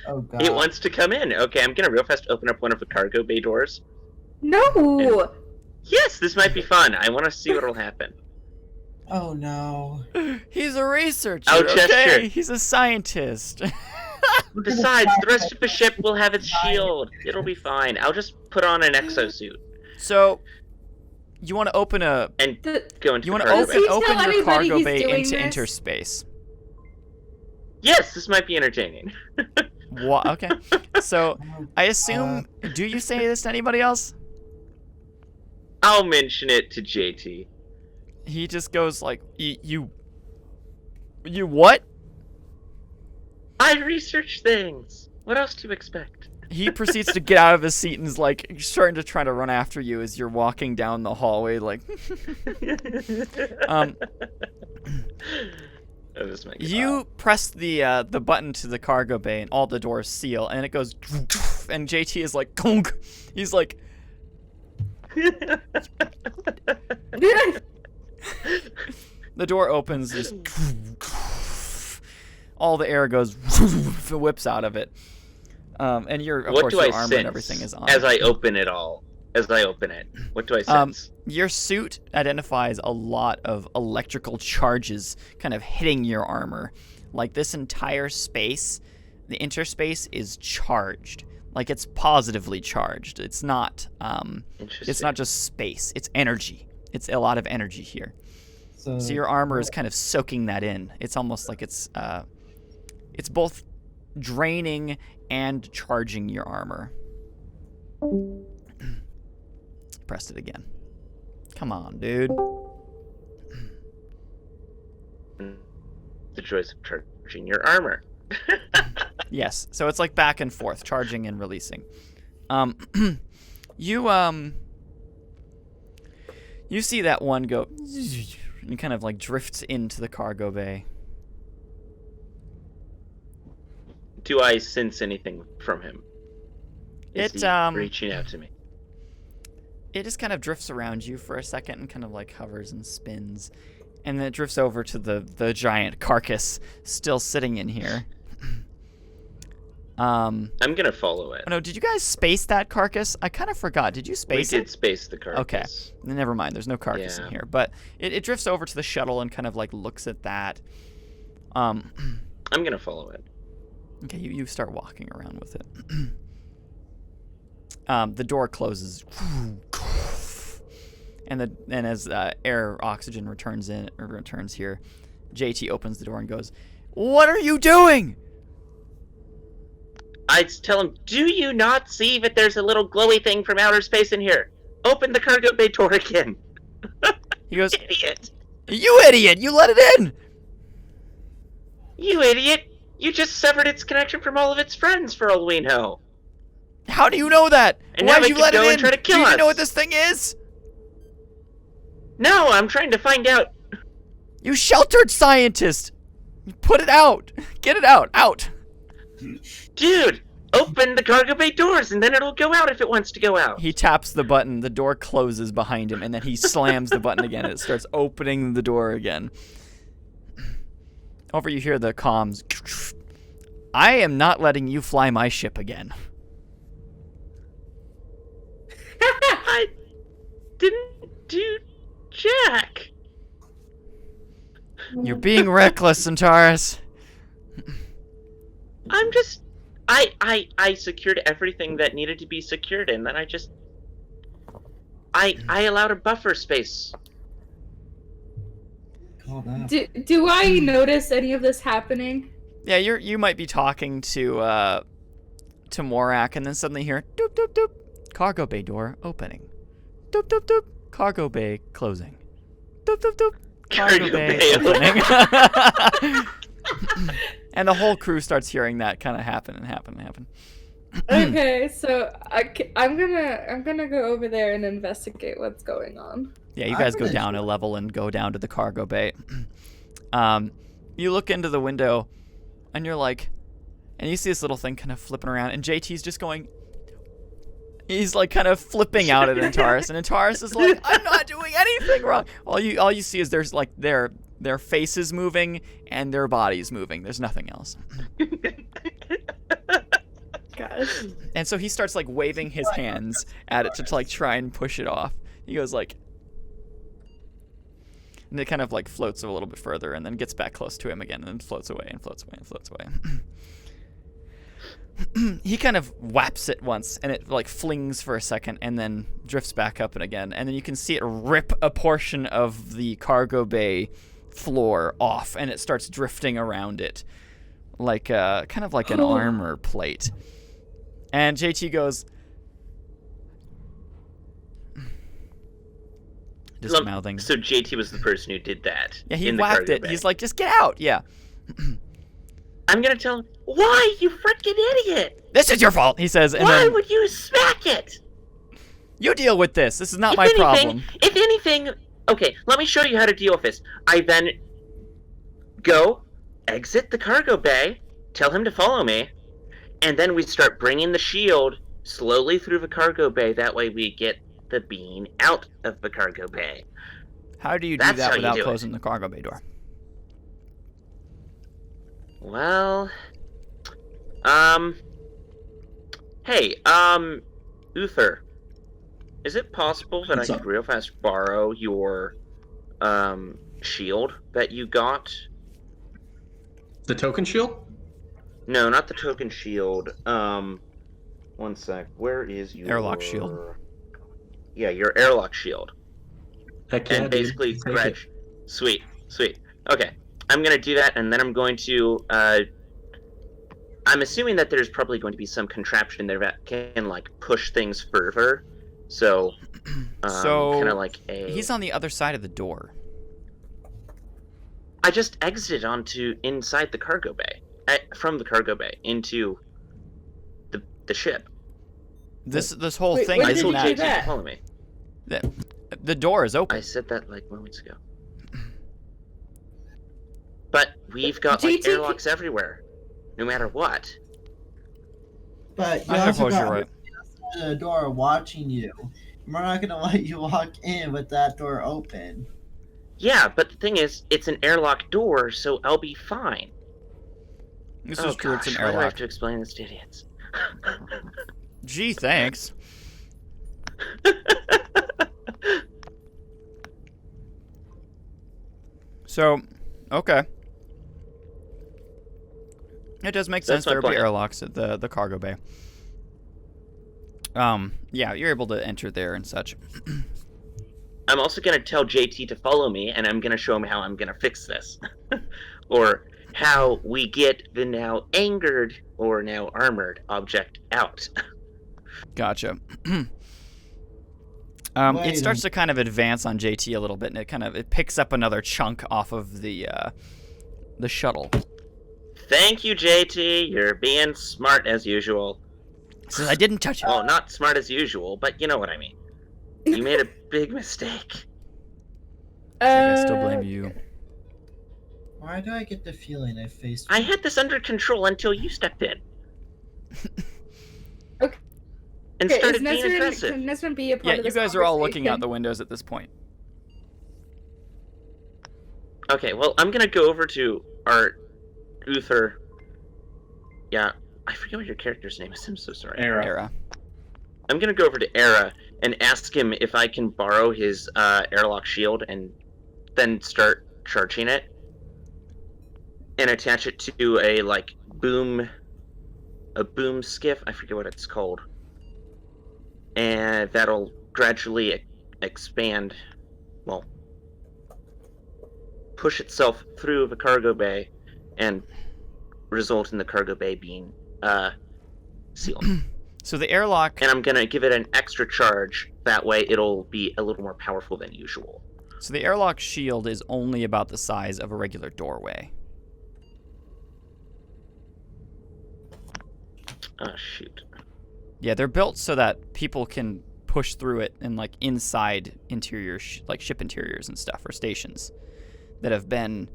Oh god. It wants to come in. Okay, I'm gonna real fast open up one of the cargo bay doors. No! Yes, this might be fun. I want to see what'll happen. Oh no. He's a researcher, I'll okay? gesture. He's a scientist. Besides, the rest of the ship will have its shield. It'll be fine. I'll just put on an exosuit So, you want to open a... and go into You the want to cargo Does bay. he open tell your everybody cargo he's bay doing into this? Interspace. Yes, this might be entertaining. Okay. So, I assume... do you say this to anybody else? I'll mention it to JT. He just goes like, You what? I research things. What else do you expect? He proceeds to get out of his seat and is like starting to try to run after you as you're walking down the hallway like Oh, this might get you hot. press the button to the cargo bay and all the doors seal and it goes and JT is like gong. He's like the door opens just all the air goes whips out of it. And of What course do your I armor sense and everything is on. as I open it all? As I open it, what do I sense? Your suit identifies a lot of electrical charges kind of hitting your armor. Like this entire space, the interspace is charged. Like it's positively charged. It's not just space. It's energy. It's a lot of energy here. So your armor is kind of soaking that in. It's almost like it's both draining and charging your armor. Pressed it again. Come on, dude. The choice of charging your armor. Yes. So it's like back and forth, charging and releasing. You see that one go and kind of like drifts into the cargo bay. Do I sense anything from him? Is he reaching out to me? It just kind of drifts around you for a second and kind of like hovers and spins. And then it drifts over to the giant carcass still sitting in here. I'm gonna follow it. Oh no, did you guys space that carcass? I kind of forgot. Did you space We it? did space the carcass. Okay. Never mind. There's no carcass in here. But it drifts over to the shuttle and kind of like looks at that. I'm gonna follow it. Okay, you start walking around with it. The door closes. And as air oxygen returns here, JT opens the door and goes, "What are you doing?" I tell him, do you not see that there's a little glowy thing from outer space in here? Open the cargo bay door again. He goes, Idiot. "You idiot! You let it in!" You idiot! You just severed its connection from all of its friends for all we know. How do you know that? And now Why'd they you could let go it and in? try to Do kill you even know us. what this thing is? No, I'm trying to find out. You sheltered scientist! Put it out! Get it out! Out! Dude, open the cargo bay doors and then it'll go out if it wants to go out. He taps the button, the door closes behind him, and then he slams the button again, and it starts opening the door again. Over you hear the comms. "I am not letting you fly my ship again." I didn't do jack. You're being reckless, Centaurus. I'm just I secured everything that needed to be secured, and then I allowed a buffer space. Do I notice any of this happening? Yeah, you might be talking to Morak, and then suddenly hear doop doop doop, cargo bay door opening, doop doop doop, cargo bay closing, doop doop doop, cargo bay opening. And the whole crew starts hearing that kind of happen. Okay, so I'm gonna go over there and investigate what's going on. Yeah, you guys go down a level and go down to the cargo bay. You look into the window, and you're like, and you see this little thing kind of flipping around, and JT's just going. He's like kind of flipping out at Antares, and Antares is like, "I'm not doing anything wrong." All you see is there's like their faces moving and their bodies moving. There's nothing else. Gosh. And so he starts like waving his hands at it to like try and push it off. He goes like, and it kind of like floats a little bit further, and then gets back close to him again, and then floats away and floats away and floats away. He kind of whaps it once, and it like flings for a second, and then drifts back up and again, and then you can see it rip a portion of the cargo bay floor off, and it starts drifting around it, like kind of like an armor plate. And JT goes, just mouthing. So JT was the person who did that. Yeah, he whacked it. Bay. He's like, just get out. Yeah. I'm gonna tell him, why, you freaking idiot? This is your fault, he says. And why then, would you smack it? You deal with this. This is not my problem. If anything, okay, let me show you how to deal with this. I then go, exit the cargo bay, tell him to follow me, and then we start bringing the shield slowly through the cargo bay. That way we get the bean out of the cargo bay. How do you do that without closing the cargo bay door? Well, hey, Uther, is it possible that I could real fast borrow your, shield that you got? The token shield? No, not the token shield. One sec. Where is your... Airlock shield. Yeah, your airlock shield. Heck yeah, and basically scratch. Sweet. Okay. I'm gonna do that, and then I'm going to, I'm assuming that there's probably going to be some contraption in there that can, like, push things further. So, kind of like a... He's on the other side of the door. I just exited inside the cargo bay. From the cargo bay into the ship. This whole thing is told not... JT to follow me. The door is open. I said that, like, moments ago. But we've got like airlocks everywhere, no matter what. But you I also suppose got you're right. the door watching you. We're not gonna let you walk in with that door open. Yeah, but the thing is, it's an airlock door, so I'll be fine. This is true. It's an Why do I have airlock. to explain this to idiots? Gee, thanks. So, okay. It does make sense. There will be airlocks at the cargo bay. Yeah, you're able to enter there and such. I'm also going to tell JT to follow me, and I'm going to show him how I'm going to fix this. Or how we get the now angered or now armored object out. Gotcha. It starts to kind of advance on JT a little bit, and it picks up another chunk off of the shuttle. Thank you, JT. You're being smart as usual. Says I didn't touch it. Well, not smart as usual, but you know what I mean. You made a big mistake. I still blame you. Why do I get the feeling I faced? I had this under control until you stepped in. Okay. And started being Can aggressive. Nesrin be a part Yeah, of you this guys are all looking out conversation? the windows at this point. Okay, well, I'm gonna go over to our Uther. Yeah, I forget what your character's name is. I'm so sorry. Era. I'm gonna go over to Era and ask him if I can borrow his airlock shield and then start charging it and attach it to a like boom a boom skiff. I forget what it's called. And that'll gradually expand, well, push itself through the cargo bay and result in the cargo bay being sealed. So the airlock... And I'm going to give it an extra charge. That way it'll be a little more powerful than usual. So the airlock shield is only about the size of a regular doorway. Oh, shoot. Yeah, they're built so that people can push through it and like inside interior, like ship interiors and stuff, or stations that have been...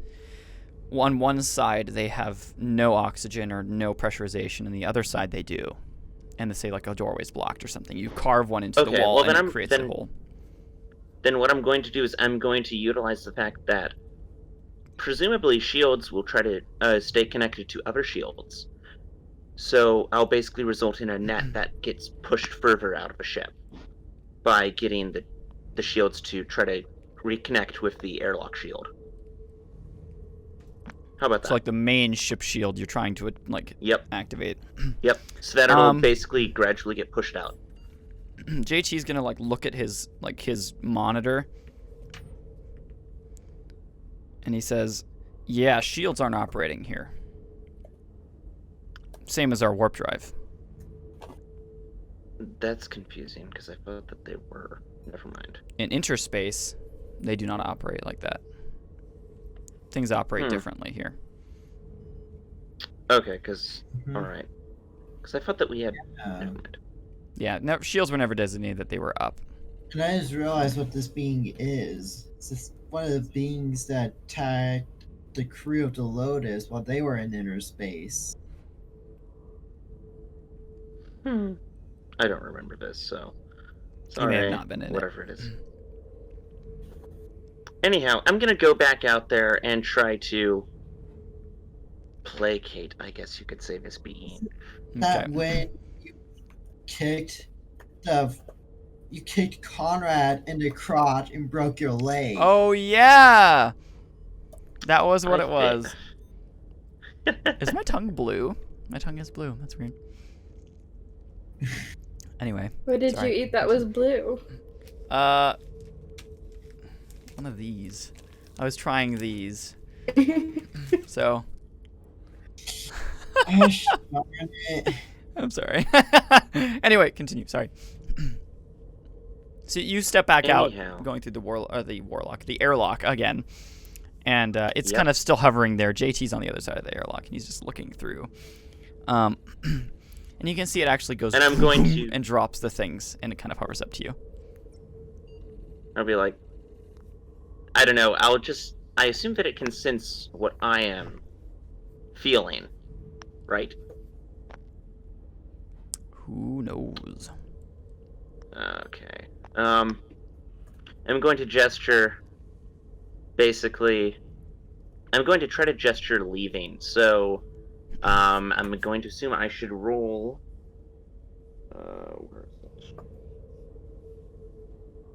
On one side, they have no oxygen or no pressurization, and the other side they do. And they say like a doorway's blocked or something. You carve one into the wall and it creates a hole. Then what I'm going to do is I'm going to utilize the fact that presumably shields will try to stay connected to other shields. So I'll basically result in a net that gets pushed further out of a ship by getting the shields to try to reconnect with the airlock shield. How about that? So like the main ship shield you're trying to like Yep. activate. Yep. So that it'll basically gradually get pushed out. JT's gonna like look at his monitor, and he says, "Yeah, shields aren't operating here. Same as our warp drive." That's confusing because I thought that they were. Never mind. In Interspace, they do not operate like that. Things operate differently here. Okay, because all right, because I thought that we had. Never mind. Yeah, shields were never designated that they were up. And I just realized what this being is. It's just one of the beings that attacked the crew of the Lotus while they were in inner space. I don't remember this, so He may have not been in whatever it is. Anyhow, I'm gonna go back out there and try to placate, I guess you could say, this being. That when you kicked Conrad in the crotch and broke your leg. Oh yeah, that was what it was. Is my tongue blue? My tongue is blue. That's weird. Anyway. What did you eat that was blue? One of these. I was trying these. So. I'm sorry. Anyway, continue. Sorry. So you step back out, going through the airlock again, and it's kind of still hovering there. JT's on the other side of the airlock, and he's just looking through. And you can see it actually goes and I'm going to and drops the things, and it kind of hovers up to you. I'll be like, I don't know. I assume that it can sense what I am feeling, right? Who knows? Okay. I'm going to gesture. Basically, I'm going to try to gesture leaving. So, I'm going to assume I should roll. Where is this?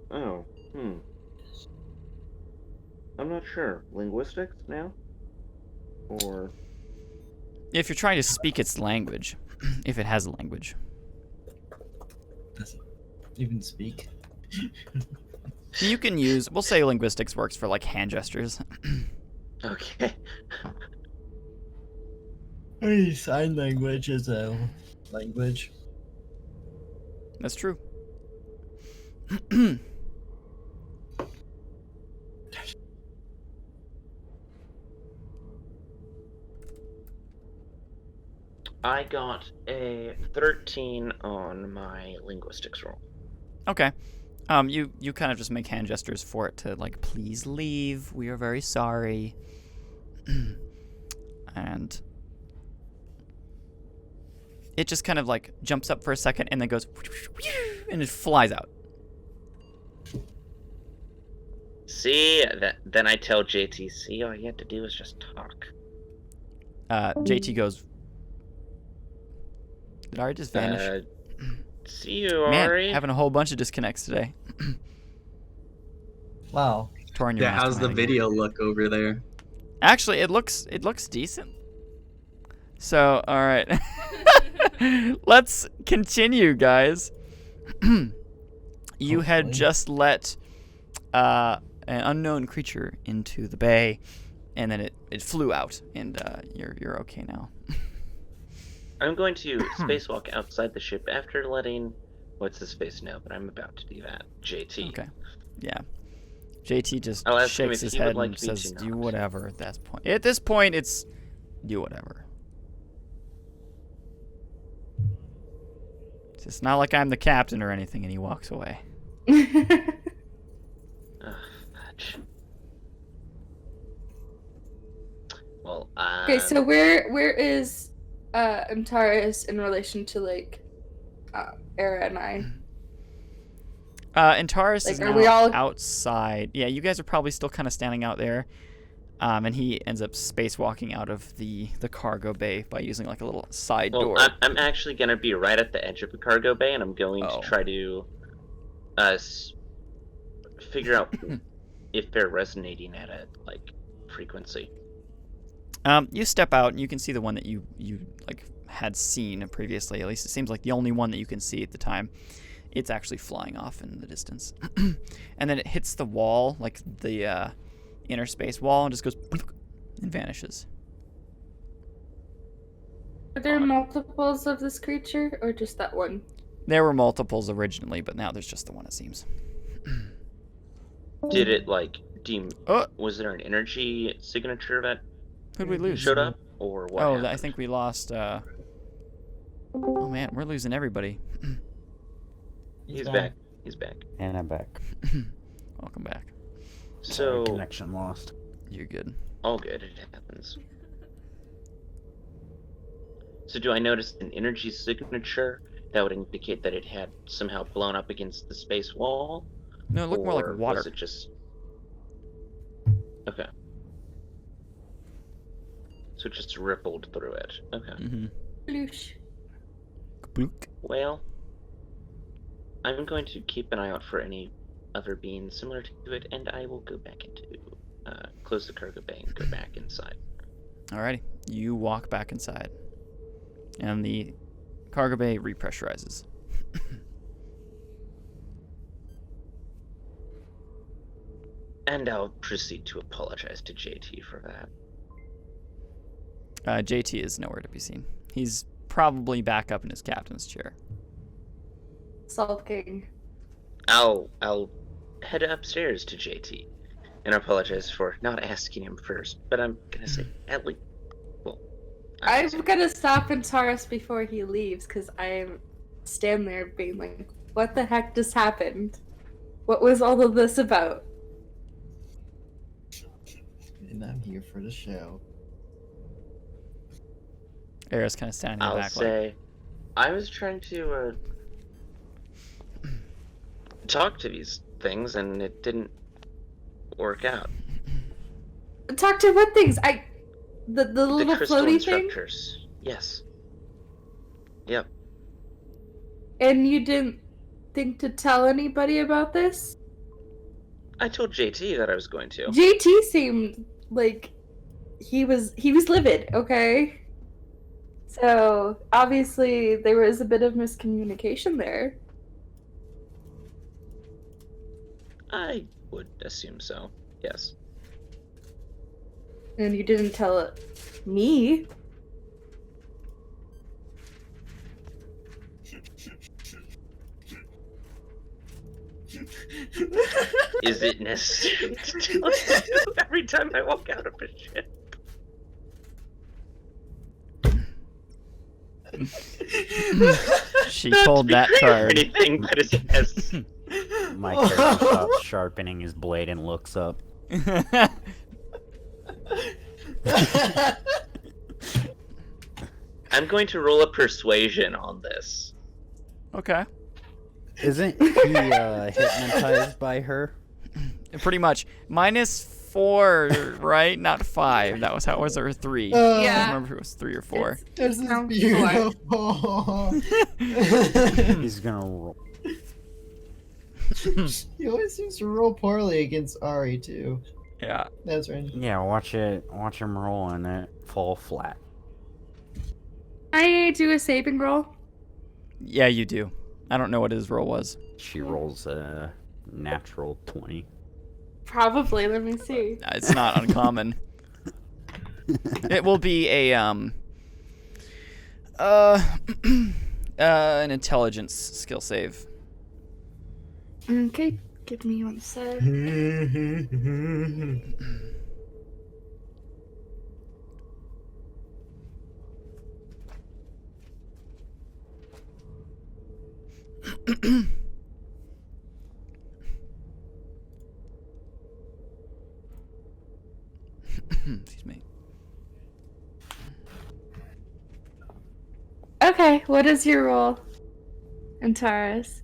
Oh, I'm not sure. Linguistics now? Or... If you're trying to speak its language, if it has a language. Does it even speak? You can use, we'll say linguistics works for like hand gestures. Okay. Sign language is a language. That's true. I got a 13 on my linguistics roll. Okay. You kind of just make hand gestures for it to like, please leave. We are very sorry. And it just kind of like jumps up for a second and then goes and it flies out. See, then I tell JT, see, all you have to do is just talk. JT goes, did Ari just vanish? See you, Ari. Man, having a whole bunch of disconnects today. Wow. Yeah, how's the video look over there? Actually, it looks decent. So, all right. Let's continue, guys. You had Hopefully. just let an unknown creature into the bay, and then it flew out, and you're okay now. I'm going to spacewalk outside the ship after letting what's his face know that I'm about to do that. JT. Okay. Yeah. JT just I'll ask him shakes if his he would head like and me says, to "Do not." whatever." At that point, at this point, it's do whatever. It's not like I'm the captain or anything, and he walks away. Ugh, fudge. Well, Okay, so where is Antares in relation to like Era and I? Antares Like, is are now we all- outside. Yeah, you guys are probably still kind of standing out there. And he ends up spacewalking out of the cargo bay by using like a little side well, door. I'm actually going to be right at the edge of the cargo bay, and I'm going Oh. to try to figure out if they're resonating at a like frequency. You step out and you can see the one that you like had seen previously. At least it seems like the only one that you can see at the time. It's actually flying off in the distance, and then it hits the wall, like the Interspace wall, and just goes and vanishes. Are there multiples of this creature, or just that one? There were multiples originally, but now there's just the one, it seems. Did it like deem? Oh, Was there an energy signature that who'd we lose? showed up, or what? Oh, happened? I think we lost. Oh man, we're losing everybody. He's back. He's back. And I'm back. Welcome back. So Connection lost. You're good. all good. It happens. So do I notice an energy signature that would indicate that it had somehow blown up against the space wall? No, it looked more Or like water. Was it just okay? So it just rippled through it. Okay. Mm-hmm. Ploosh. Blook. Well, I'm going to keep an eye out for any other beings similar to it, and I will go back into close the cargo bay and go back inside. Alrighty, you walk back inside, and the cargo bay repressurizes. And I'll proceed to apologize to JT for that. JT is nowhere to be seen. He's probably back up in his captain's chair. Sulking. I'll head upstairs to JT and apologize for not asking him first, but I'm gonna say at least. Well, I'm gonna stop Antares before he leaves, because I stand there being like, what the heck just happened? What was all of this about? And I'm here for the show. Era's kind of standing in the I'll back say I was trying to talk to these things, and it didn't work out. Talk to what things? The The little crystal floaty thing? structures. Yes. Yep. And you didn't think to tell anybody about this? I told JT that I was going to. JT seemed like he was livid, okay? So obviously there was a bit of miscommunication there. I would assume so. Yes. And you didn't tell me. Is it necessary to tell you every time I walk out of a ship? She Not to pulled be that crude or card. anything, but it's yes. My character stops sharpening his blade and looks up. I'm going to roll a persuasion on this. Okay. Isn't he hypnotized by her? Pretty much. -4, right? Not 5. That was how it was, or 3. I Oh, don't Yeah. remember if it was 3 or 4. This is Sounds beautiful. He's gonna roll. He always seems to roll poorly against Ari too. Yeah. That's right. Yeah, watch him roll and it fall flat. I do a saving roll? Yeah, you do. I don't know what his roll was. She rolls a natural 20. Probably. Let me see. It's not uncommon. It will be a an intelligence skill save. Okay, give me 1 sec. Excuse me. Okay, what is your roll? Antares.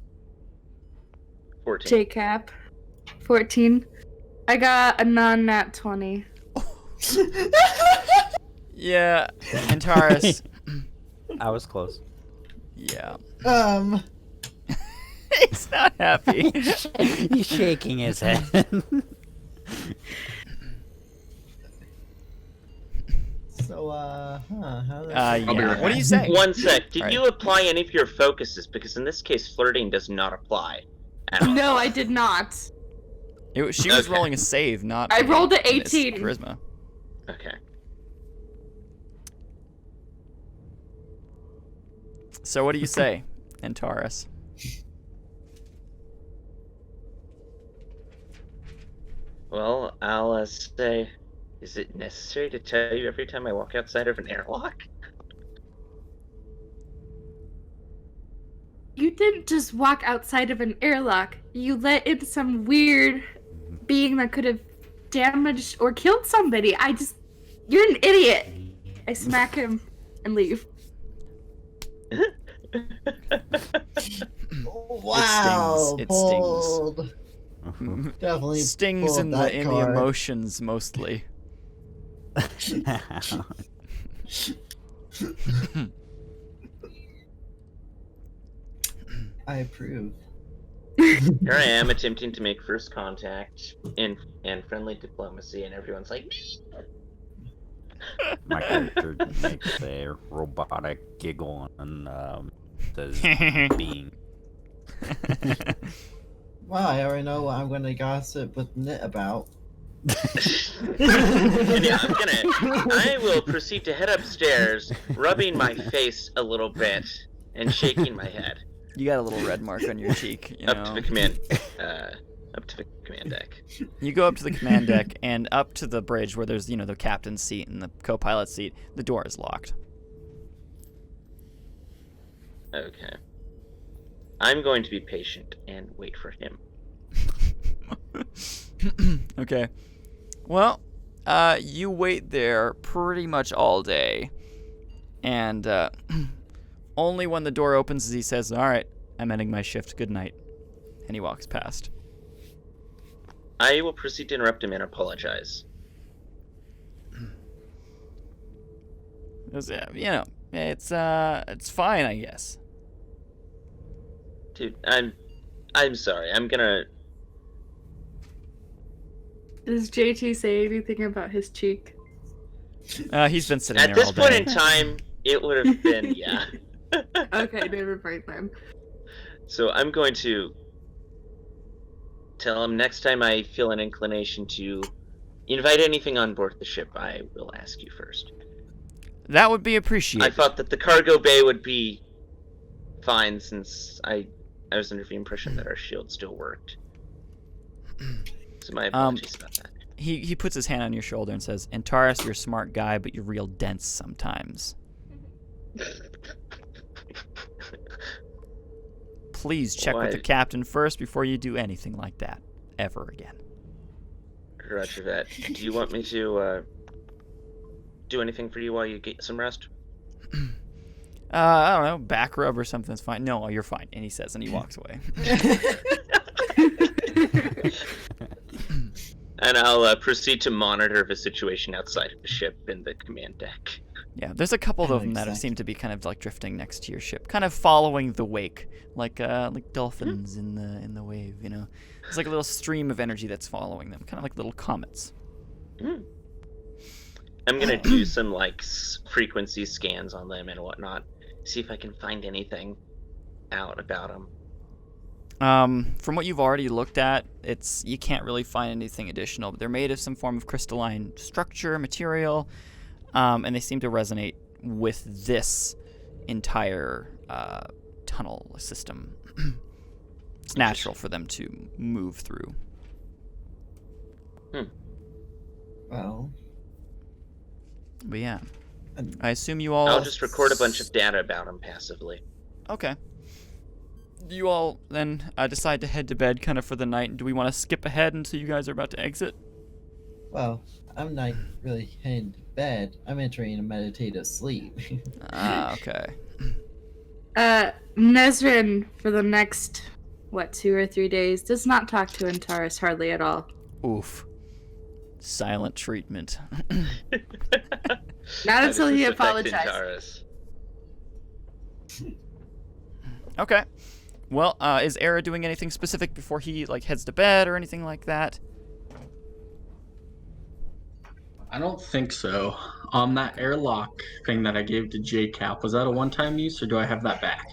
14. JCap. 14. I got a non-nat 20. Yeah, Antares. I was close. Yeah. He's not happy. He's shaking his head. So, how Yeah. What do you say? 1 sec. Did Alright. you apply any of your focuses? Because in this case, flirting does not apply. At all. No, I did not. She was Okay. rolling a save, not. I rolled a it's 18. Charisma. Okay. So what do you say, Antares? Well, I'll say, is it necessary to tell you every time I walk outside of an airlock? You didn't just walk outside of an airlock. You let in some weird being that could have damaged or killed somebody. You're an idiot. I smack him and leave. Wow, It stings. bold. Definitely Stings pulled in the that card. emotions mostly. I approve. Here I am attempting to make first contact and friendly diplomacy, and everyone's like, My character makes a robotic giggle and says, "Being." Wow, I already know what I'm going to gossip with Nit about. and yeah, I will proceed to head upstairs, rubbing my face a little bit and shaking my head. You got a little red mark on your cheek, you Up know. to the command deck. You go up to the command deck and up to the bridge where there's, the captain's seat and the co-pilot seat. The door is locked. Okay. I'm going to be patient and wait for him. Okay. Well, you wait there pretty much all day. And only when the door opens does he says, "All right, I'm ending my shift. Good night." And he walks past. I will proceed to interrupt him and apologize. It's fine, I guess. Dude, I'm sorry. I'm gonna. Does JT say anything about his cheek? He's been sitting At there all this point day. in time, it would have been yeah. Okay, never mind then. So I'm going to tell him next time I feel an inclination to invite anything on board the ship, I will ask you first. That would be I appreciated. thought that the cargo bay would be fine since I was under the impression that our shield still worked. So my apologies about that. He puts his hand on your shoulder and says, "Antares, you're a smart guy, but you're real dense sometimes. Please check with the Why? captain first before you do anything like that ever again." Roger that. Do you want me to do anything for you while you get some rest? I don't know, back rub or something's fine. No, you're fine. And he says, and he walks away. And I'll proceed to monitor the situation outside of the ship in the command deck. Yeah, there's a couple of them that Makes seem to be kind of like drifting next to your ship, kind of following the wake, like dolphins in the wave. It's like a little stream of energy that's following them, kind of like little comets. I'm gonna do some like frequency scans on them and whatnot. See if I can find anything out about them. From what you've already looked at, you can't really find anything additional. But they're made of some form of crystalline structure, material, and they seem to resonate with this entire tunnel system. It's natural for them to move through. Well, but yeah, I assume you all. I'll just record a bunch of data about them passively. Okay. You all then decide to head to bed kind of for the night. Do we want to skip ahead until you guys are about to exit? well, I'm not really heading to bed. I'm entering a meditative sleep. Okay. Nezrin, for the next, 2 or 3 days, does not talk to Antares hardly at all. Oof. Silent treatment. Not until he apologizes. Okay. Well, is Era doing anything specific before he heads to bed or anything like that? I don't think so. That airlock thing that I gave to JCap, was that a one-time use, or do I have that back?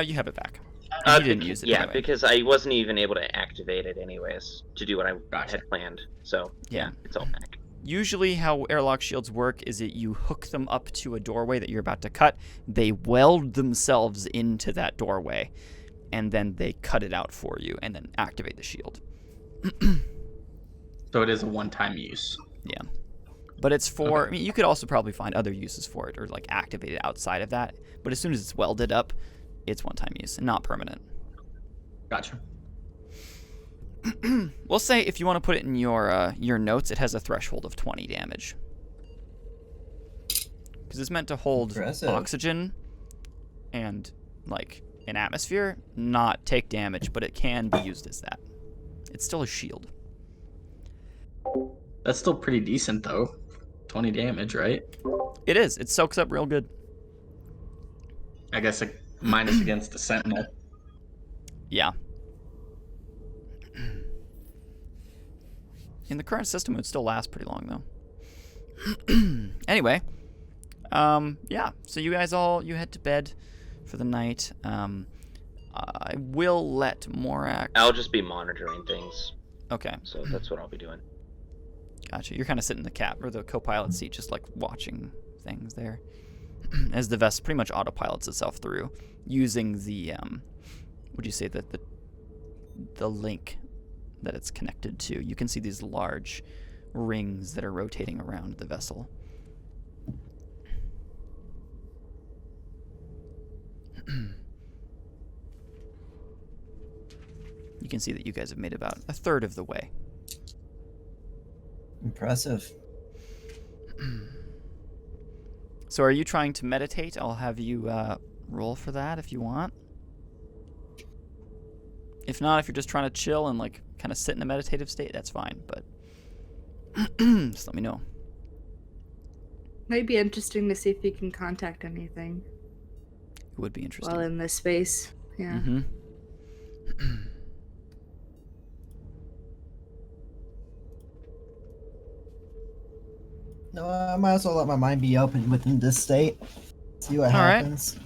You have it back. And he didn't use it anyway. Because I wasn't even able to activate it anyways to do what I had planned. So Yeah. it's all back. Usually how airlock shields work is that you hook them up to a doorway that you're about to cut. They weld themselves into that doorway, and then they cut it out for you and then activate the shield. So it is a one-time use. Yeah. But it's for, Okay. I mean, you could also probably find other uses for it or activate it outside of that. But as soon as it's welded up, it's one-time use and not permanent. Gotcha. We'll say if you want to put it in your notes, it has a threshold of 20 damage. Because it's meant to hold Impressive. oxygen and, an atmosphere, not take damage, but it can be used as that. It's still a shield. That's still pretty decent, though. 20 damage, right? It is. It soaks up real good. I guess a minus against the Sentinel. Yeah. In the current system, it would still last pretty long, though. Anyway, yeah. So you guys you head to bed for the night. I will let Morak. I'll just be monitoring things. Okay. So that's what I'll be doing. Gotcha. You're kind of sitting in the co-pilot seat, just watching things there, as the vessel pretty much autopilots itself through using the would you say that the link that it's connected to. You can see these large rings that are rotating around the vessel. You can see that you guys have made about a third of the way. Impressive. So are you trying to meditate? I'll have you roll for that if you want. If not, if you're just trying to chill and kind of sit in a meditative state, that's fine. But just let me know. Might be interesting to see if you can contact anything It would be interesting. while in this space. Yeah. Mm-hmm. No, I might as well let my mind be open within this state. See what All right. happens.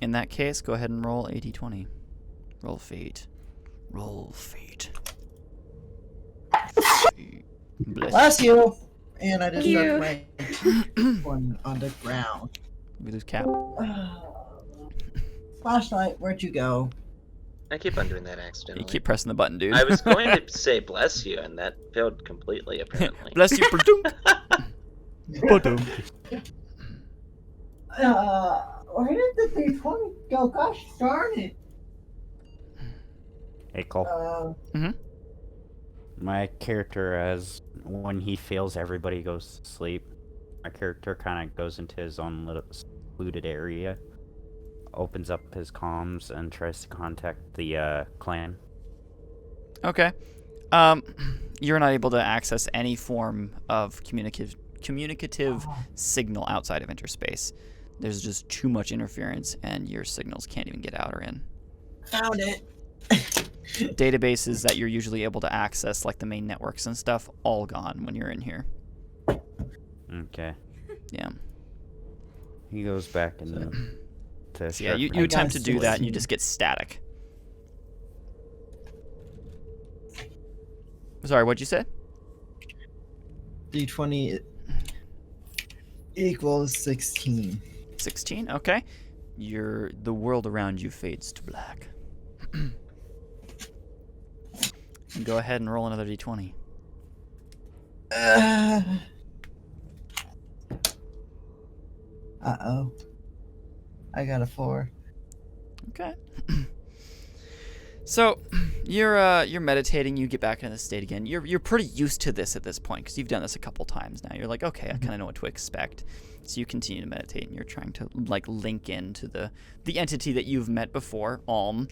In that case, go ahead and roll a d20. Roll fate. Roll fate. Bless you! And I just Thank stuck my one on the ground. We lose Cap. Flashlight, where'd you go? I keep on doing that You accidentally. keep pressing the button, dude. I was going to say bless you, and that failed completely, apparently. Bless you. Ba-dum. Where did the 320 go? Gosh darn it. Hey, Cole. My character, when he feels everybody goes to sleep, my character kind of goes into his own little secluded area, opens up his comms, and tries to contact the clan. Okay. You're not able to access any form of communicative signal outside of Interspace. There's just too much interference, and your signals can't even get out or in. Found it. Databases that you're usually able to access, like the main networks and stuff, all gone when you're in here. Okay. Yeah. He goes back and to So yeah, you I attempt to got do that, and you 16. just get static. Sorry, what'd you say? D20 equals 16. 16. Okay. The world around you fades to black. And go ahead and roll another d20. Uh-oh. I got a 4. Okay. So you're meditating. You get back into the state again. You're pretty used to this at this point because you've done this a couple times now. You're like, okay, I kind of know what to expect. So you continue to meditate, and you're trying to like link into the entity that you've met before, Alm,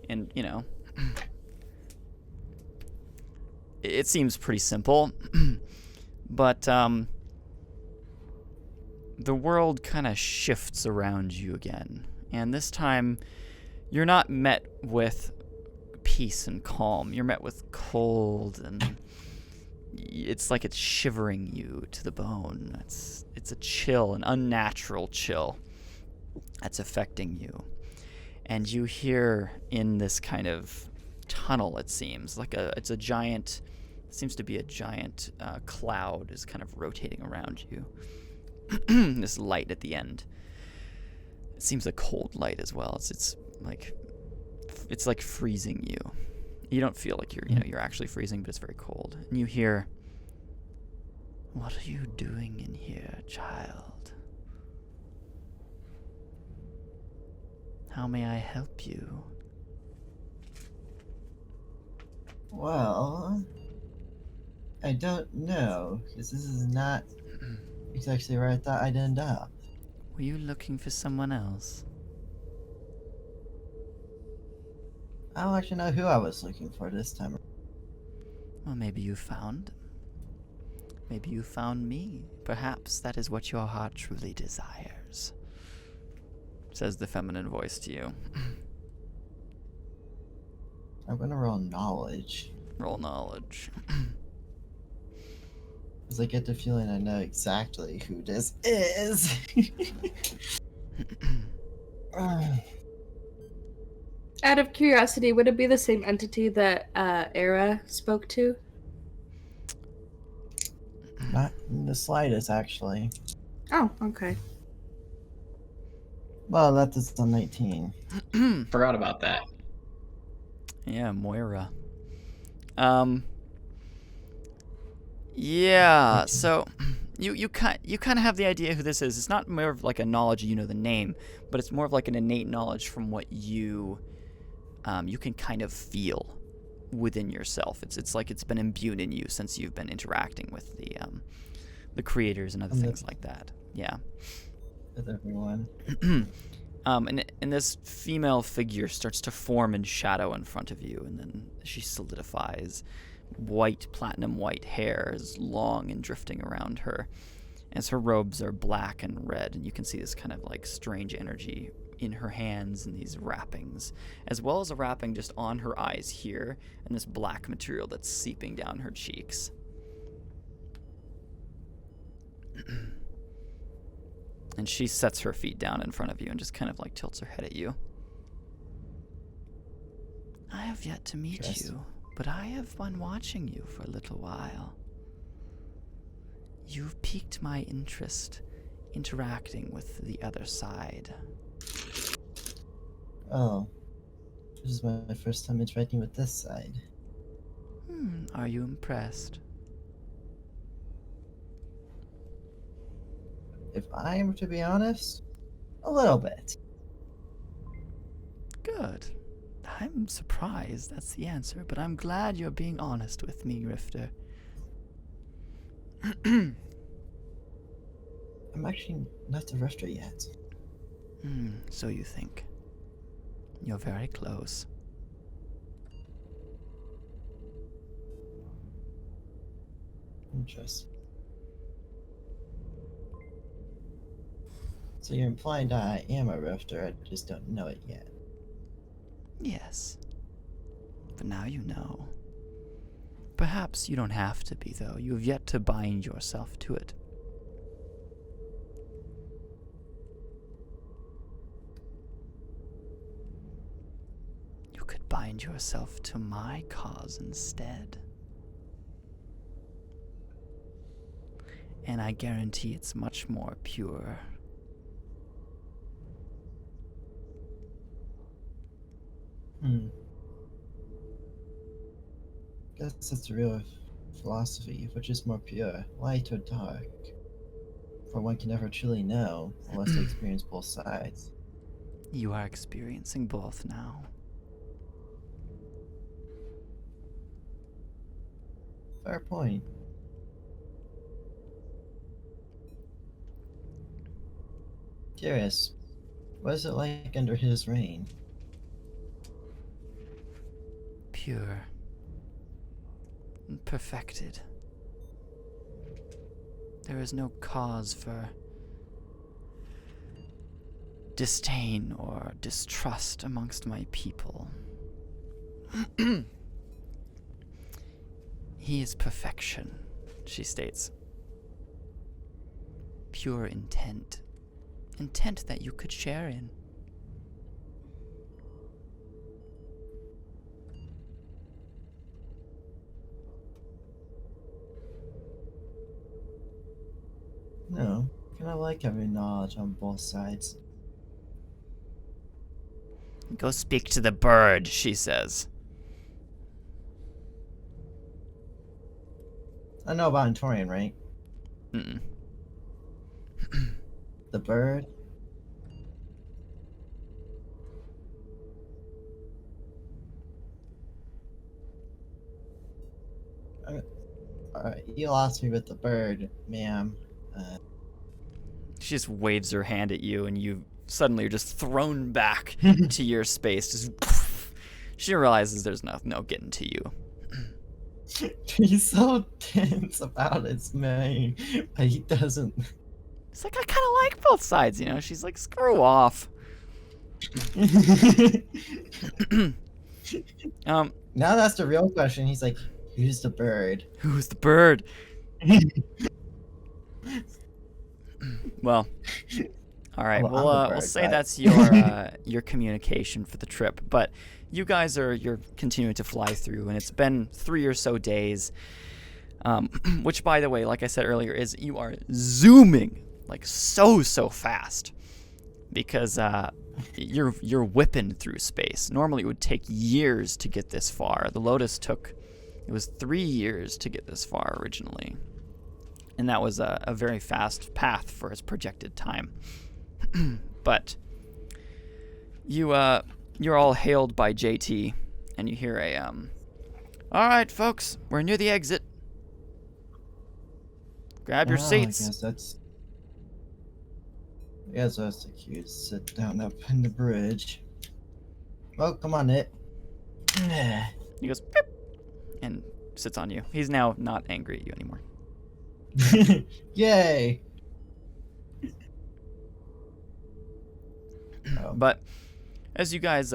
and it seems pretty simple, but the world kind of shifts around you again, and this time you're not met with peace and calm. You're met with cold, and it's like it's shivering you to the bone. It's a chill, an unnatural chill that's affecting you. And you hear in this kind of tunnel, it seems like seems to be a giant cloud is kind of rotating around you. This light at the end. It seems a cold light as well. It's like freezing you. You don't feel like you're actually freezing, but it's very cold. And you hear, "What are you doing in here, child? How may I help you?" Well, I don't know, because this is not exactly where I thought I'd end up. Were you looking for someone else? I don't actually know who I was looking for this time. Well, maybe you found them. Maybe you found me. Perhaps that is what your heart truly desires, says the feminine voice to you. I'm gonna roll knowledge, Roll knowledge. because I get the feeling I know exactly who this is. Out of curiosity, would it be the same entity that Era spoke to? Not in the slightest, actually. Oh, okay. Well, that is on 19. Forgot about that. Yeah, Moira. Yeah, so you kind of have the idea who this is. It's not more of like a knowledge, the name, but it's more of like an innate knowledge from what you can kind of feel within yourself. It's like it's been imbued in you since you've been interacting with the creators and other things like that. Yeah. With everyone. And this female figure starts to form in shadow in front of you, and then she solidifies. Platinum white hair is long and drifting around her, as her robes are black and red, and you can see this kind of like strange energy in her hands and these wrappings, as well as a wrapping just on her eyes here, and this black material that's seeping down her cheeks. And she sets her feet down in front of you and just kind of like tilts her head at you. I have yet to meet you, but I have been watching you for a little while. You've piqued my interest interacting with the other side. Oh. This is my first time interacting with this side. Are you impressed? If I am to be honest, a little bit. Good. I'm surprised that's the answer, but I'm glad you're being honest with me, Rifter. I'm actually not the rifter yet. So you think. You're very close. Interesting. So you're implying that I am a rifter, I just don't know it yet. Yes. But now you know. Perhaps you don't have to be, though. You have yet to bind yourself to it. bind yourself to my cause instead. And I guarantee it's much more pure. Guess that's the real philosophy, which is more pure, light or dark. For one can never truly know unless they experience both sides. You are experiencing both now. Fair point. Curious, what is it like under his reign? Pure. And perfected. There is no cause for disdain or distrust amongst my people. He is perfection, she states. Pure intent. Intent that you could share in. No, kind of like having knowledge on both sides. Go speak to the bird, she says. I know about Antorian, right? Mm-mm. The bird? Alright, you lost me with the bird, ma'am. She just waves her hand at you, and you suddenly are just thrown back to your space. Just she realizes there's no getting to you. He's so tense about his name, but he doesn't. It's like, I kind of like both sides, you know? She's like, screw off. Now that's the real question. He's like, who's the bird? Who's the bird? Well, all right. Well, I'm the We'll bird, say right? that's your communication for the trip. But you guys you're continuing to fly through, and it's been 3 or so days. Which, by the way, like I said earlier, is you are zooming like so fast because you're whipping through space. Normally, it would take years to get this far. The Lotus it was 3 years to get this far originally. And that was a very fast path for its projected time. But you're all hailed by JT, and you hear all right, folks, we're near the exit. Grab your seats. I guess that's the cue to sit down up in the bridge. Well, come on, it. He goes, beep, and sits on you. He's now not angry at you anymore. Yay! But as you guys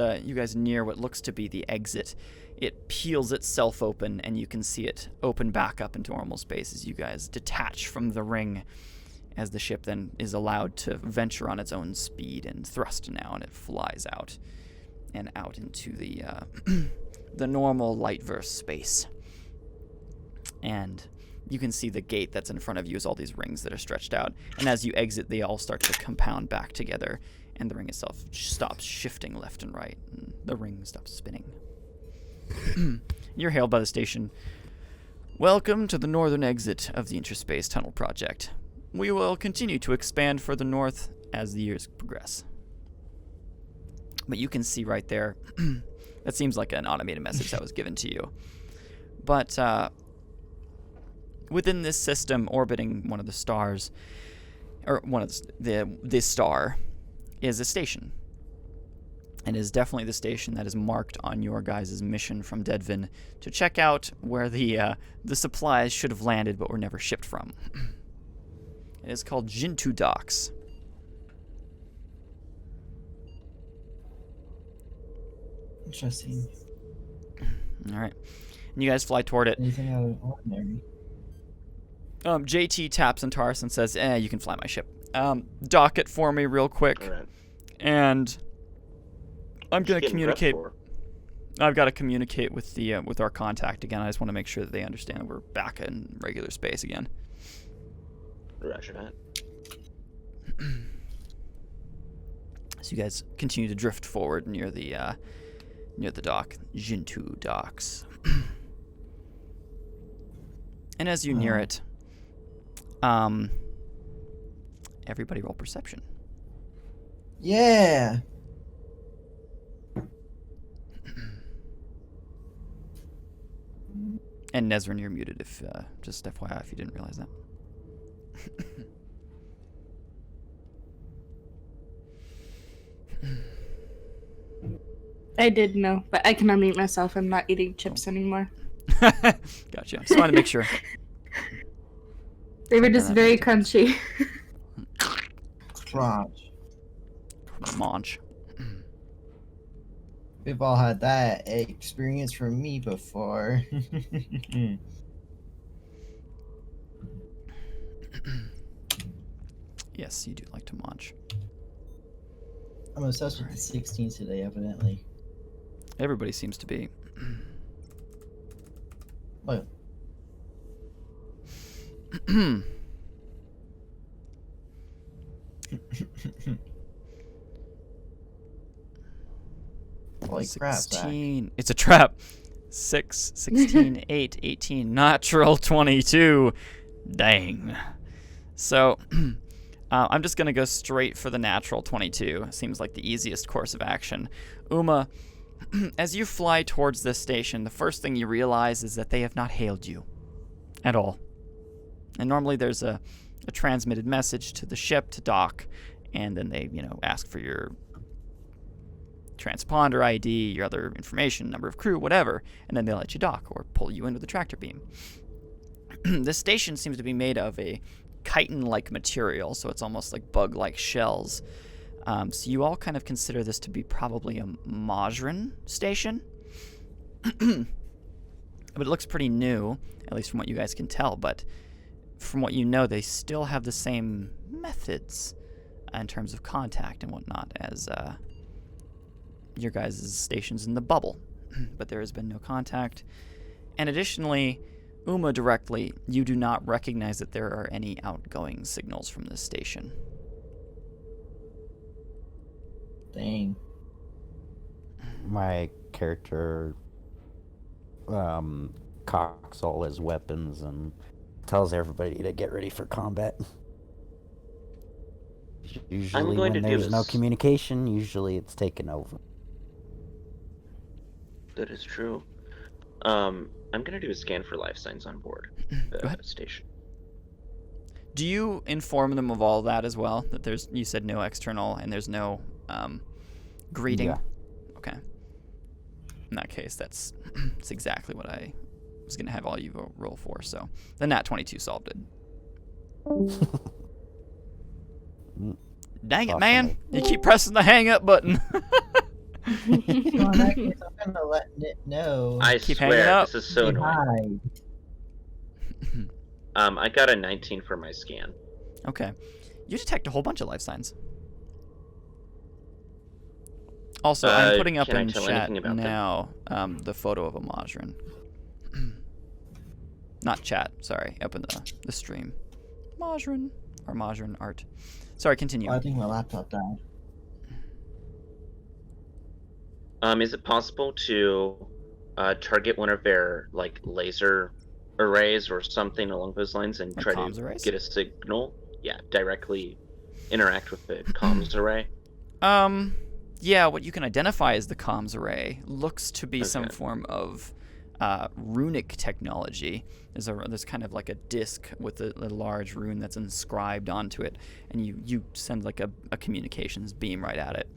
near what looks to be the exit, it peels itself open, and you can see it open back up into normal space as you guys detach from the ring, as the ship then is allowed to venture on its own speed and thrust now, and it flies out and out into the the normal lightverse space. And you can see the gate that's in front of you is all these rings that are stretched out. And as you exit, they all start to compound back together, and the ring itself stops shifting left and right, and the ring stops spinning. You're hailed by the station. Welcome to the northern exit of the Interspace Tunnel Project. We will continue to expand further north as the years progress. But you can see right there, that seems like an automated message that was given to you. But within this system, orbiting one of the stars, or one of this star, is a station. And is definitely the station that is marked on your guys' mission from Deadvin to check out where the supplies should have landed but were never shipped from. It is called Jintuu Docks. Interesting. All right. And you guys fly toward it. Anything out of the ordinary? JT taps on Taurus and says, you can fly my ship. Dock it for me real quick. All right. And I'm going to Getting prepped communicate. for. I've got to communicate with the with our contact again. I just want to make sure that they understand that we're back in regular space again. Roger that. So you guys continue to drift forward near the dock, Jintuu Docks. And as you near it, everybody roll perception. Yeah. And Nezrin, you're muted. If just FYI, if you didn't realize that. I did know, but I can unmute myself. I'm not eating chips anymore. Gotcha. Just wanted to make sure. They were just very crunchy. Crunch. Munch. We've all had that experience from me before. Yes, you do like to munch. I'm obsessed with the 16s today, evidently. Everybody seems to be. What? Holy crap, Zach. 16. It's a trap. 6, 16, 8, 18. Natural 22. Dang. So, I'm just going to go straight for the natural 22. Seems like the easiest course of action. Uma, as you fly towards this station, the first thing you realize is that they have not hailed you at all. And normally there's a transmitted message to the ship to dock, and then they, ask for your transponder ID, your other information, number of crew, whatever, and then they let you dock or pull you into the tractor beam. This station seems to be made of a chitin-like material, so it's almost like bug-like shells. So you all kind of consider this to be probably a Majran station. But it looks pretty new, at least from what you guys can tell, but from what you know, they still have the same methods in terms of contact and whatnot as your guys' stations in the bubble. But there has been no contact. And additionally, Uma directly, you do not recognize that there are any outgoing signals from this station. Dang. My character cocks all his weapons and tells everybody to get ready for combat. Usually when there's no communication, usually it's taken over. That is true. I'm gonna do a scan for life signs on board the station. Do you inform them of all that as well? That you said no external and there's no greeting? Yeah. Okay. In that case, that's exactly what I was going to have all you roll for. So the nat 22 solved it. Dang it, man. You keep pressing the hang up button. Well, in that case, I'm kind of letting it know. I Keep hanging swear, up. this is so annoying. I got a 19 for my scan. Okay. You detect a whole bunch of life signs. Also, I'm putting up in chat now the photo of a Majran. Not chat, sorry. Up in the stream. Majran. Or Majran art. Sorry, continue. Oh, I think my laptop died. Is it possible to target one of their laser arrays or something along those lines and try to get a signal? Yeah, directly interact with the comms array. Yeah, what you can identify as the comms array looks to be some form of runic technology. There's kind of like a disc with a large rune that's inscribed onto it, and you send like a communications beam right at it.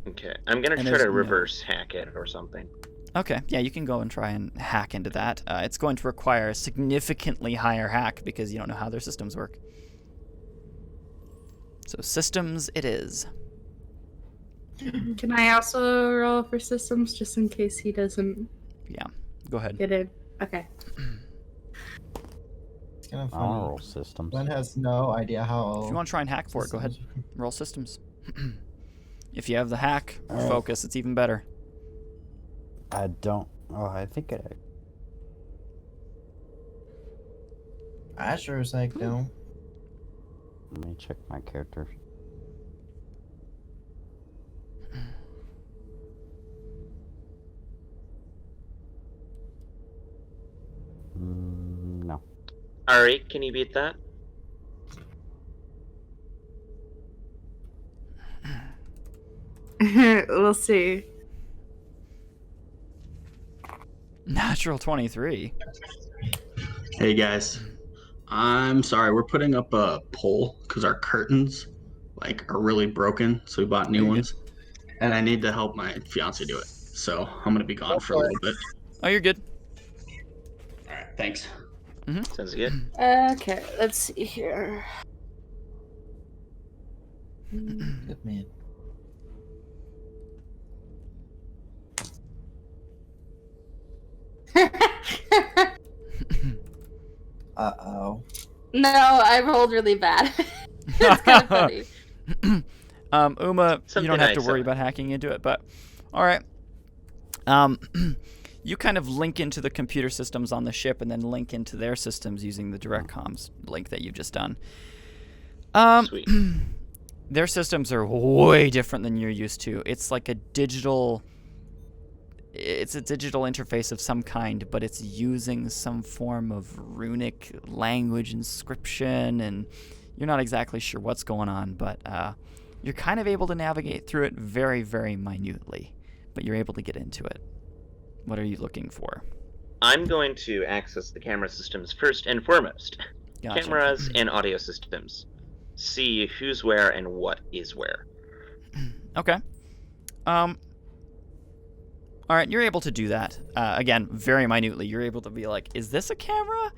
Okay, I'm gonna try to reverse hack it or something. Okay, yeah, you can go and try and hack into that. It's going to require a significantly higher hack because you don't know how their systems work. So systems it is. Can I also roll for systems just in case he doesn't? Yeah, go ahead. Get it. Okay. It's kind of funny. I'll roll systems. Glenn has no idea how. If you want to try and hack for it, go ahead. Roll systems. If you have the hack or focus, it's even better. I don't. Oh, I think it. I sure as heck don't. Let me check my character. No. Ari, can you beat that? We'll see. Natural 23. Hey guys, I'm sorry. We're putting up a poll because our curtains are really broken, so we bought new You're good. ones, and I need to help my fiance do it. So I'm gonna be gone for a little bit. Oh, you're good. All right, thanks. Sounds good. Okay, let's see here. Good man. Uh-oh. No, I rolled really bad. It's kind of funny. Uma, you Something don't have I to worry saw. about hacking into it, but all right. You kind of link into the computer systems on the ship and then link into their systems using the direct comms link that you've just done. Sweet. Their systems are way different than you're used to. It's like a digital interface of some kind, but it's using some form of runic language inscription, and you're not exactly sure what's going on, but you're kind of able to navigate through it very, very minutely, but you're able to get into it. What are you looking for? I'm going to access the camera systems first and foremost. Gotcha. Cameras and audio systems. See who's where and what is where. Okay. All right, you're able to do that. Again, very minutely. You're able to be like, is this a camera?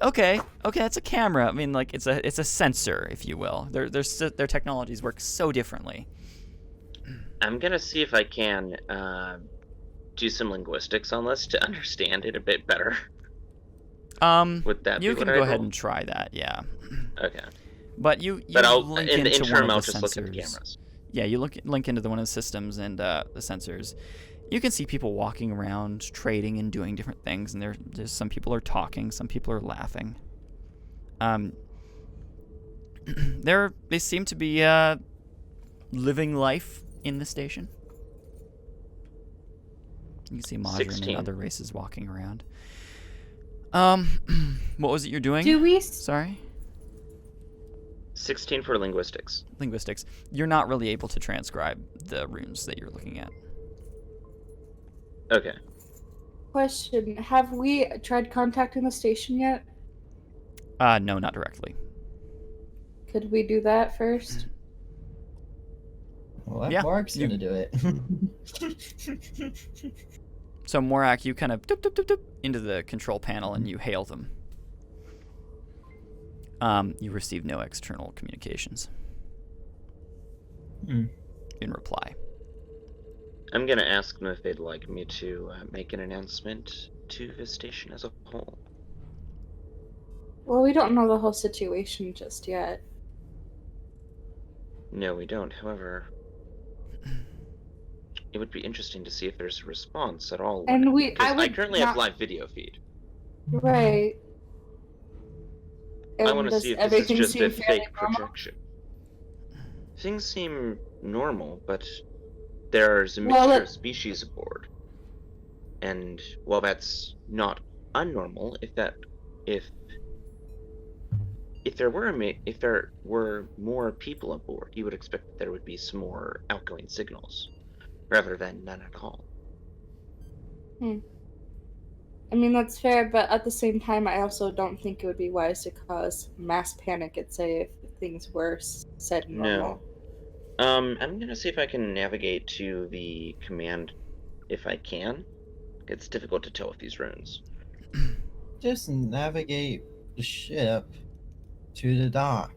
Okay, it's a camera. I mean, like, it's a sensor, if you will. Their technologies work so differently. I'm gonna see if I can do some linguistics on this to understand it a bit better. Would that You be can what go I'd ahead roll? and try that, yeah. Okay. But you But I'll link in the into interim one I'll of the just look at the sensors. cameras. Yeah, you link into one of the systems and the sensors. You can see people walking around, trading and doing different things, and there's some people are talking, some people are laughing. They seem to be living life in the station. You can see Majin 16. and other races walking around. What was it you're doing? Do we? Sorry? 16 for linguistics. Linguistics. You're not really able to transcribe the runes that you're looking at. Okay. Question: have we tried contacting the station yet? No, not directly. Could we do that first? Well, Yeah, Mark's you- gonna do it. So Morak, you kind of doop, doop, doop, doop into the control panel and you hail them. You receive no external communications in reply. I'm gonna ask them if they'd like me to make an announcement to the station as a whole. Well, we don't know the whole situation just yet. No, we don't. However, it would be interesting to see if there's a response at all. And because I would currently not- have live video feed. Right. I want to does see if this is everything just a seem fairly fake normal? projection. Things seem normal, but there's a Well, mixture of species aboard. And while that's not unnormal, if there were more people aboard, you would expect that there would be some more outgoing signals, rather than none at all. I mean, that's fair, but at the same time, I also don't think it would be wise to cause mass panic, I'd say, if things were said normal. No. I'm gonna see if I can navigate to the command, if I can. It's difficult to tell with these runes. Just navigate the ship to the dock.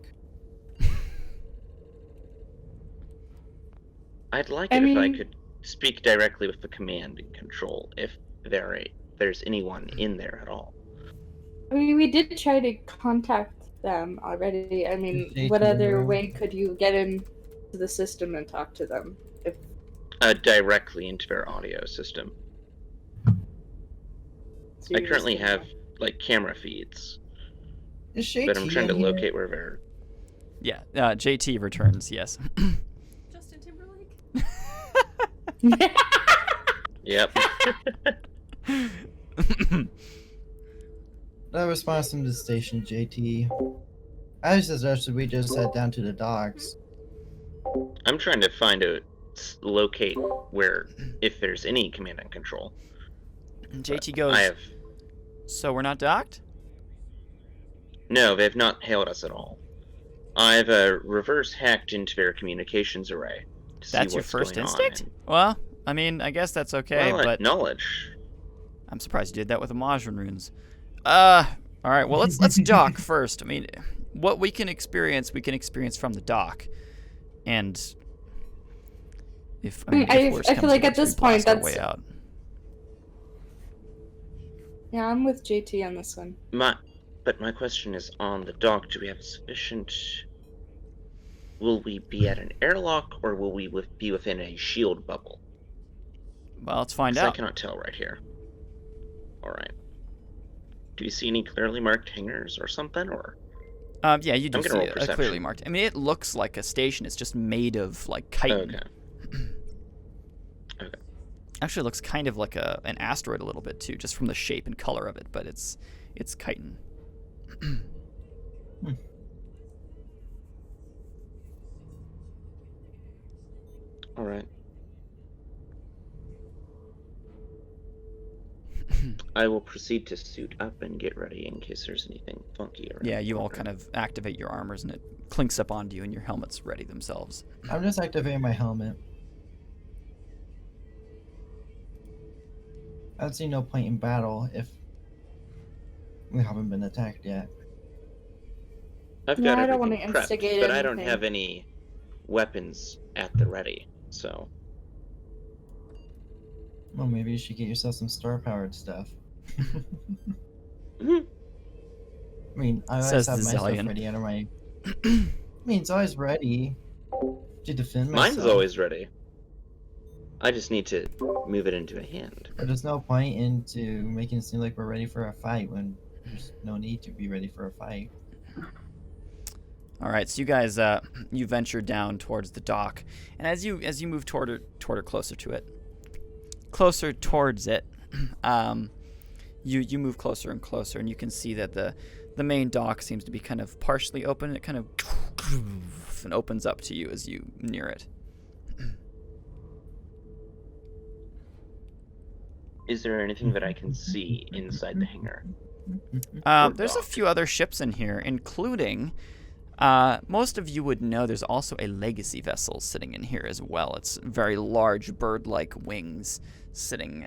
I'd like I it if I mean- could speak directly with the command and control, if there's anyone in there at all. I mean, we did try to contact them already. I mean, Take what them other around. way could you get into the system and talk to them? directly into their audio system. So I you're currently just have like camera feeds, Is JT but I'm trying to in here? locate where they're. Yeah, JT returns, yes. Justin Timberlake. Yep. That response from the station, JT. I suggested we just head down to the docks. I'm trying to locate where, if there's any command and control. JT goes, I have. so we're not docked? No, they've not hailed us at all. I've reverse hacked into their communications array to That's see your what's first going instinct? on. Well, I mean, I guess that's okay, Well, but knowledge. I'm surprised you did that with the Majin runes. Alright, well, let's dock first. I mean, what we can experience from the dock. And if worse I comes feel like to at worse, we this point, blast our that's way out. Yeah, I'm with JT on this one. But my question is, on the dock, do we have sufficient... Will we be at an airlock, or will we be within a shield bubble? Well, let's find 'Cause I out. cannot tell right here. Alright. Do you see any clearly marked hangars or something, or...? Yeah, you do I'm see gonna roll a perception. clearly marked. I mean, it looks like a station. It's just made of, like, chitin. Okay. Okay. Actually, it looks kind of like an asteroid a little bit, too, just from the shape and color of it, but it's chitin. Alright. I will proceed to suit up and get ready in case there's anything funky around. Yeah, you all kind of activate your armors, and it clinks up onto you, and your helmets ready themselves. I'm just activating my helmet. I don't see no point in battle if we haven't been attacked yet. I've No, got I don't wanna everything prepped, instigate but I don't anything. have any weapons at the ready, so... Well, maybe you should get yourself some star-powered stuff. Mhm. I mean, I always Says have the my stuff Zellion. ready under my... I mean, it's always ready to defend myself. Mine's always ready. I just need to move it into a hand. But there's no point into making it seem like we're ready for a fight when there's no need to be ready for a fight. All right, so you guys, you venture down towards the dock, and as you move toward it, closer towards it, you move closer and closer, and you can see that the main dock seems to be kind of partially open. It kind of and opens up to you as you near it. Is there anything that I can see inside the hangar? There's a dock. few other ships in here, including. Most of you would know there's also a legacy vessel sitting in here as well. It's very large bird-like wings sitting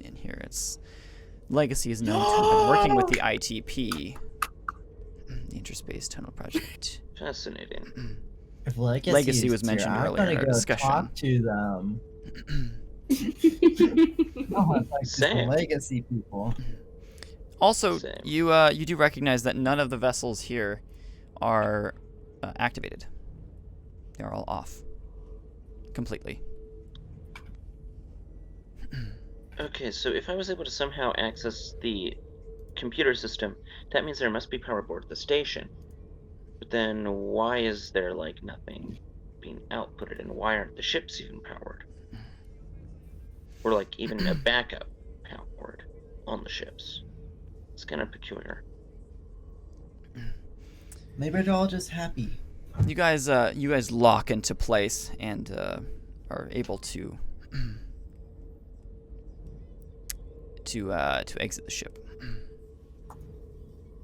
in here. It's Legacy is known to have been working with the ITP, the Interspace Tunnel Project. Fascinating. If Legacy, Legacy is was mentioned here, earlier I'm in gonna our go discussion. talk to them. I want to talk to some Same. Legacy people. Also, Same. you do recognize that none of the vessels here are activated. They're all off completely. Okay, so if I was able to somehow access the computer system, that means there must be power aboard the station. But then why is there, like, nothing being outputted, and why aren't the ships even powered? Or, like, even a backup powered on the ships. It's kind of peculiar. Maybe they're all just happy. You guys lock into place and are able to exit the ship.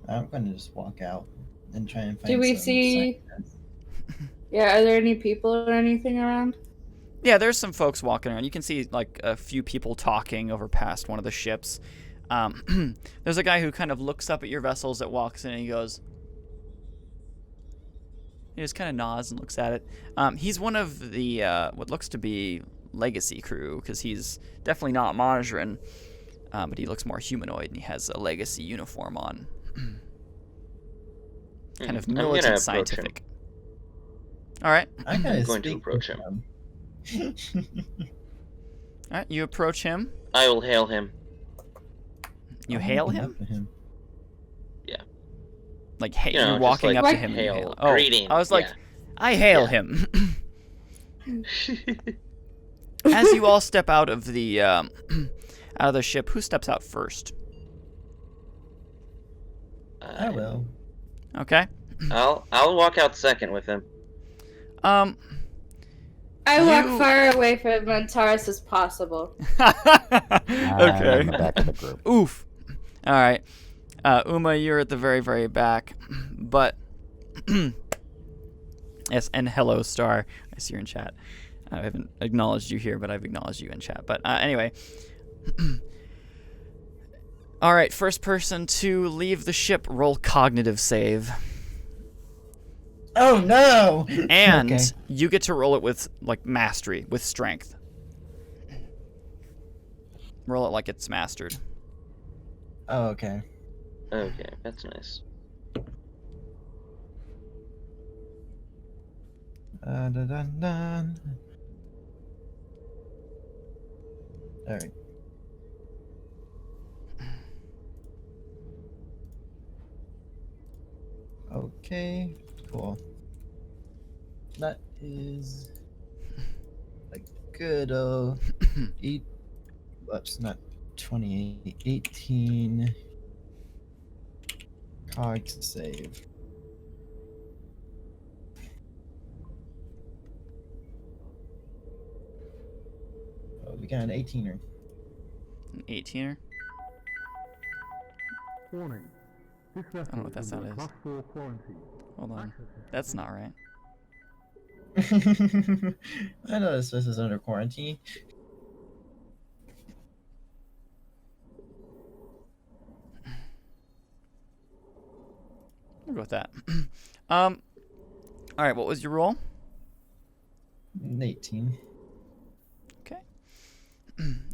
I'm gonna just walk out and try and find. Do we some see- scientists. Yeah, are there any people or anything around? Yeah, there's some folks walking around. You can see like a few people talking over past one of the ships. There's a guy who kind of looks up at your vessels that walks in and he goes. He just kind of nods and looks at it. He's one of the what looks to be Legacy crew because he's definitely not Majin, but he looks more humanoid and he has a Legacy uniform on. Kind of I'm gonna militant approach scientific. All right. I'm gonna I'm going to speak approach with him. them. All right, you approach him. I will hail him. You I'm hail walking him? up to him. Like, hey, You know, you're just walking like up to Like him and you hail, hail. Oh, greeting, I was like, yeah. I hail Yeah. him. As you all step out of the ship, who steps out first? I will. Okay. I'll walk out second with him. I You- walk far away from Montaris as possible. I'm in Okay. the back of the group. Oof. All right. Uma, you're at the very, very back. But yes, and hello, Star. I see you're in chat. I haven't acknowledged you here, but I've acknowledged you in chat. But anyway. All right, first person to leave the ship, roll cognitive save. Oh no! And Okay. you get to roll it with, like, mastery, with strength. Roll it like it's mastered. Oh, okay. Okay, that's nice. Dun, dun, dun. All right. Okay, cool. That is a good eight. Whoops, not 28. 18. Cog save. Oh, we got an 18er. An 18er? Warning. This I don't know what that sound is. Class 4 quarantine. Hold on. That's not right. I noticed this is under quarantine. We'll go with that. All right, what was your roll? 18. Okay.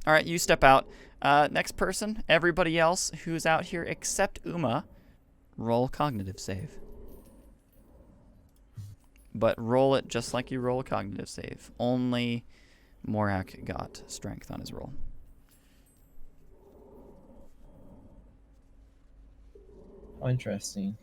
All right, you step out. Next person, everybody else who's out here except Uma, roll cognitive save. But roll it just like you roll a cognitive save. Only Morak got strength on his roll. Oh, interesting.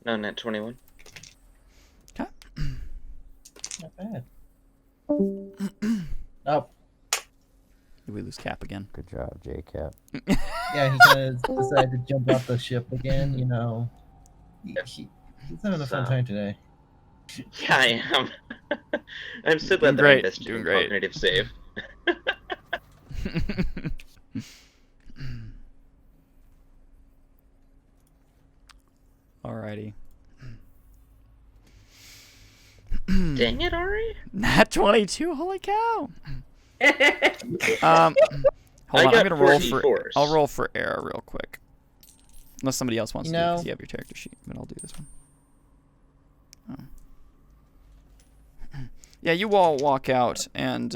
No, net 21. Okay. Not bad. Oh, Did we lose Cap again? Good job, J-Cap. yeah, he kind of decided to jump off the ship again, you know. He's having a fun So- time today. Yeah, I am. I'm so Doing glad that I great, invested doing in great. cognitive save. Alrighty. Dang it, Ari! Nat 22, holy cow. Hold I on, I'm got gonna roll 4d4s. for. I'll roll for error real quick. Unless somebody else wants You to, know- because you have your character sheet, but I'll do this one. Oh. Yeah, you all walk out, and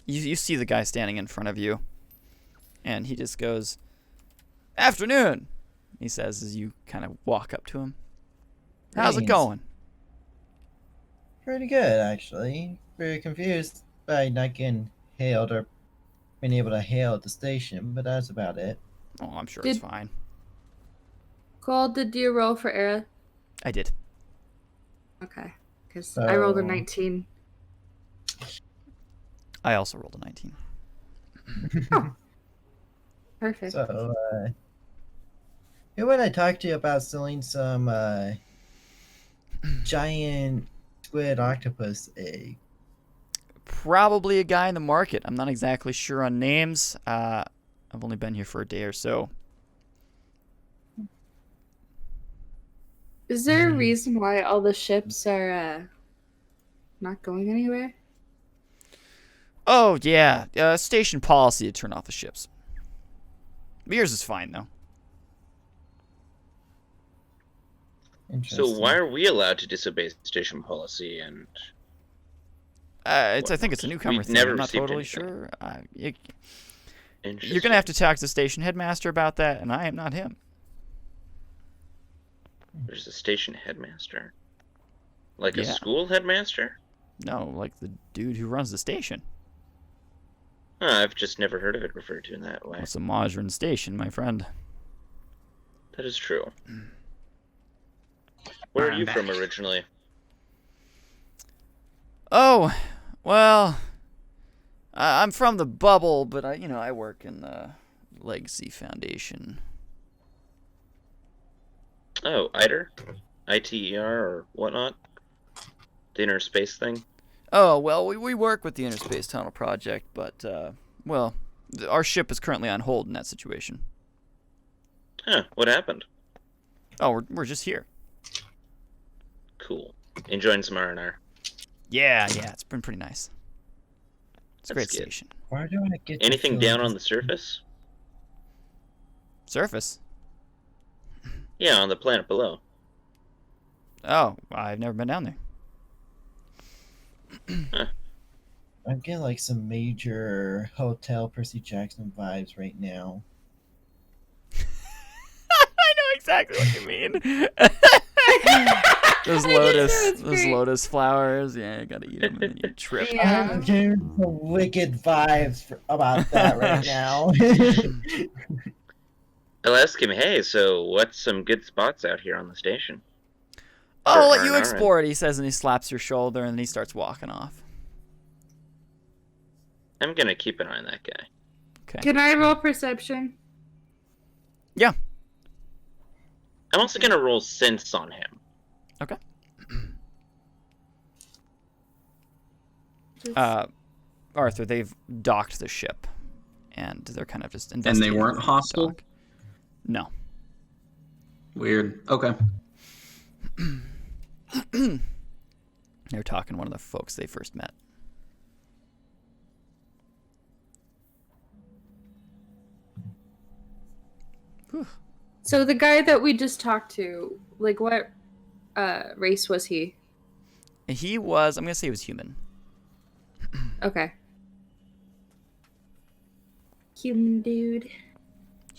you see the guy standing in front of you, and he just goes, "Afternoon," he says as you kind of walk up to him. How's it Greetings. going? Pretty good, actually. Very confused by not getting hailed or being able to hail at the station, but that's about it. Oh, I'm sure it's Did- fine. Cole, did you roll for Era? I did. Okay. Because I rolled a So- 19. I also rolled a 19. Perfect. So, who would I talk to about selling some giant squid octopus egg? Probably a guy in the market. I'm not exactly sure on names. I've only been here for a day or so. Is there a reason why all the ships are not going anywhere? Oh, yeah. Station policy to turn off the ships. Yours is fine, though. So Interesting. why are we allowed to disobey station policy? And I think it's a newcomer We've thing. never I'm not received totally anything. sure. You're going Interesting. to have to talk to the station headmaster about that, and I am not him. There's a station headmaster, like a Yeah. school headmaster. No, like the dude who runs the station. I've just never heard of it referred to in that way. It's a modern station, my friend. That is true. Where are I'm you back. from originally? Oh, well, I'm from the bubble, but I work in the Legacy Foundation. Oh, ITER? ITER or whatnot? The Interspace thing? Oh, well, we work with the Interspace Tunnel Project, but, our ship is currently on hold in that situation. Huh, what happened? Oh, we're just here. Cool. Enjoying some R&R. Yeah, it's been pretty nice. It's a great That's good. station. Why do I get the Anything feeling down on this- the surface? Surface? Yeah, on the planet below. Oh, I've never been down there. I'm getting like some major Hotel Percy Jackson vibes right now. I know exactly what you mean. those lotus flowers. Yeah, you gotta eat them and then you trip. Yeah. I'm getting some wicked vibes about that right now. I'll ask him, hey, so what's some good spots out here on the station? I'll let you R&R. explore it, he says, and he slaps your shoulder, and then he starts walking off. I'm gonna keep an eye on that guy. Okay. Can I roll perception? Yeah. I'm also gonna roll sense on him. Okay. Just- Arthur, they've docked the ship, and they're kind of just they investigating. weren't the hostile? dock. No. Weird. Okay. They're talking to one of the folks they first met. Whew. So the guy that we just talked to, like, what race was he? He was, I'm going to say he was human. Okay. Human dude.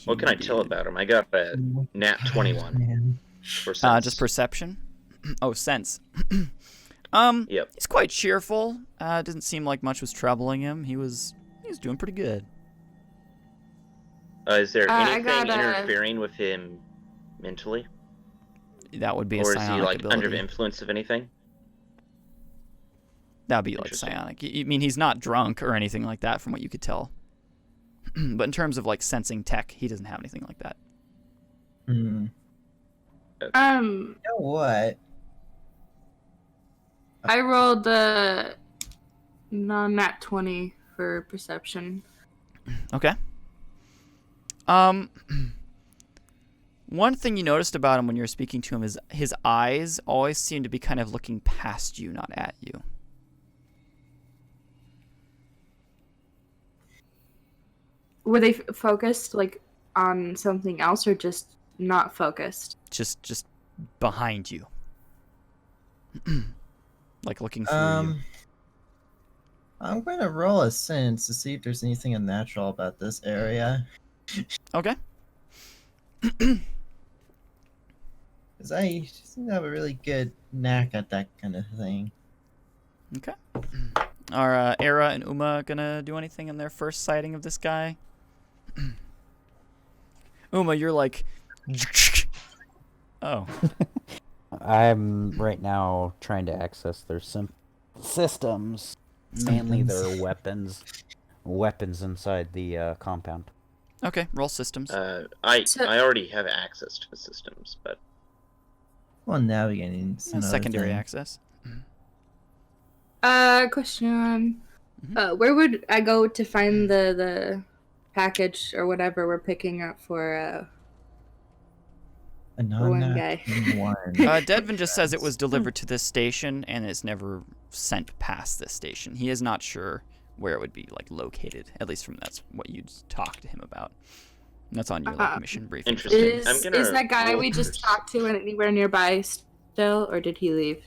What can I tell about him? I got a nat 21 Man. for sense. Just perception? Oh, sense. Yep. He's quite cheerful. Doesn't seem like much was troubling him. He was doing pretty good. Is there I anything got a- interfering with him mentally? That would be a Or is psionic he, like, ability. under the influence of anything? That would be like Interesting. psionic. I mean, he's not drunk or anything like that from what you could tell. But in terms of like sensing tech, he doesn't have anything like that. Hmm. You know what? I rolled the non-nat 20 for perception. Okay. One thing you noticed about him when you were speaking to him is his eyes always seem to be kind of looking past you, not at you. Were they focused, like, on something else or just not focused? Just behind you. Like looking through you. I'm going to roll a sense to see if there's anything unnatural about this area. Okay. Because I seem to have a really good knack at that kind of thing. Okay. Are Era and Uma gonna do anything in their first sighting of this guy? Uma, you're like... Oh. I'm right now trying to access their systems, mainly their weapons inside the compound. Okay, roll systems. So- I already have access to the systems, but Well, navigating some other Secondary thing. access. Question. Where would I go to find the package or whatever we're picking up for A one non-nat guy? 1. Devin just says it was delivered to this station and it's never sent past this station. He is not sure where it would be like located. At least from that's what you'd talk to him about. And that's on your like mission briefing. Interesting. Is that guy we just talked to anywhere nearby still, or did he leave?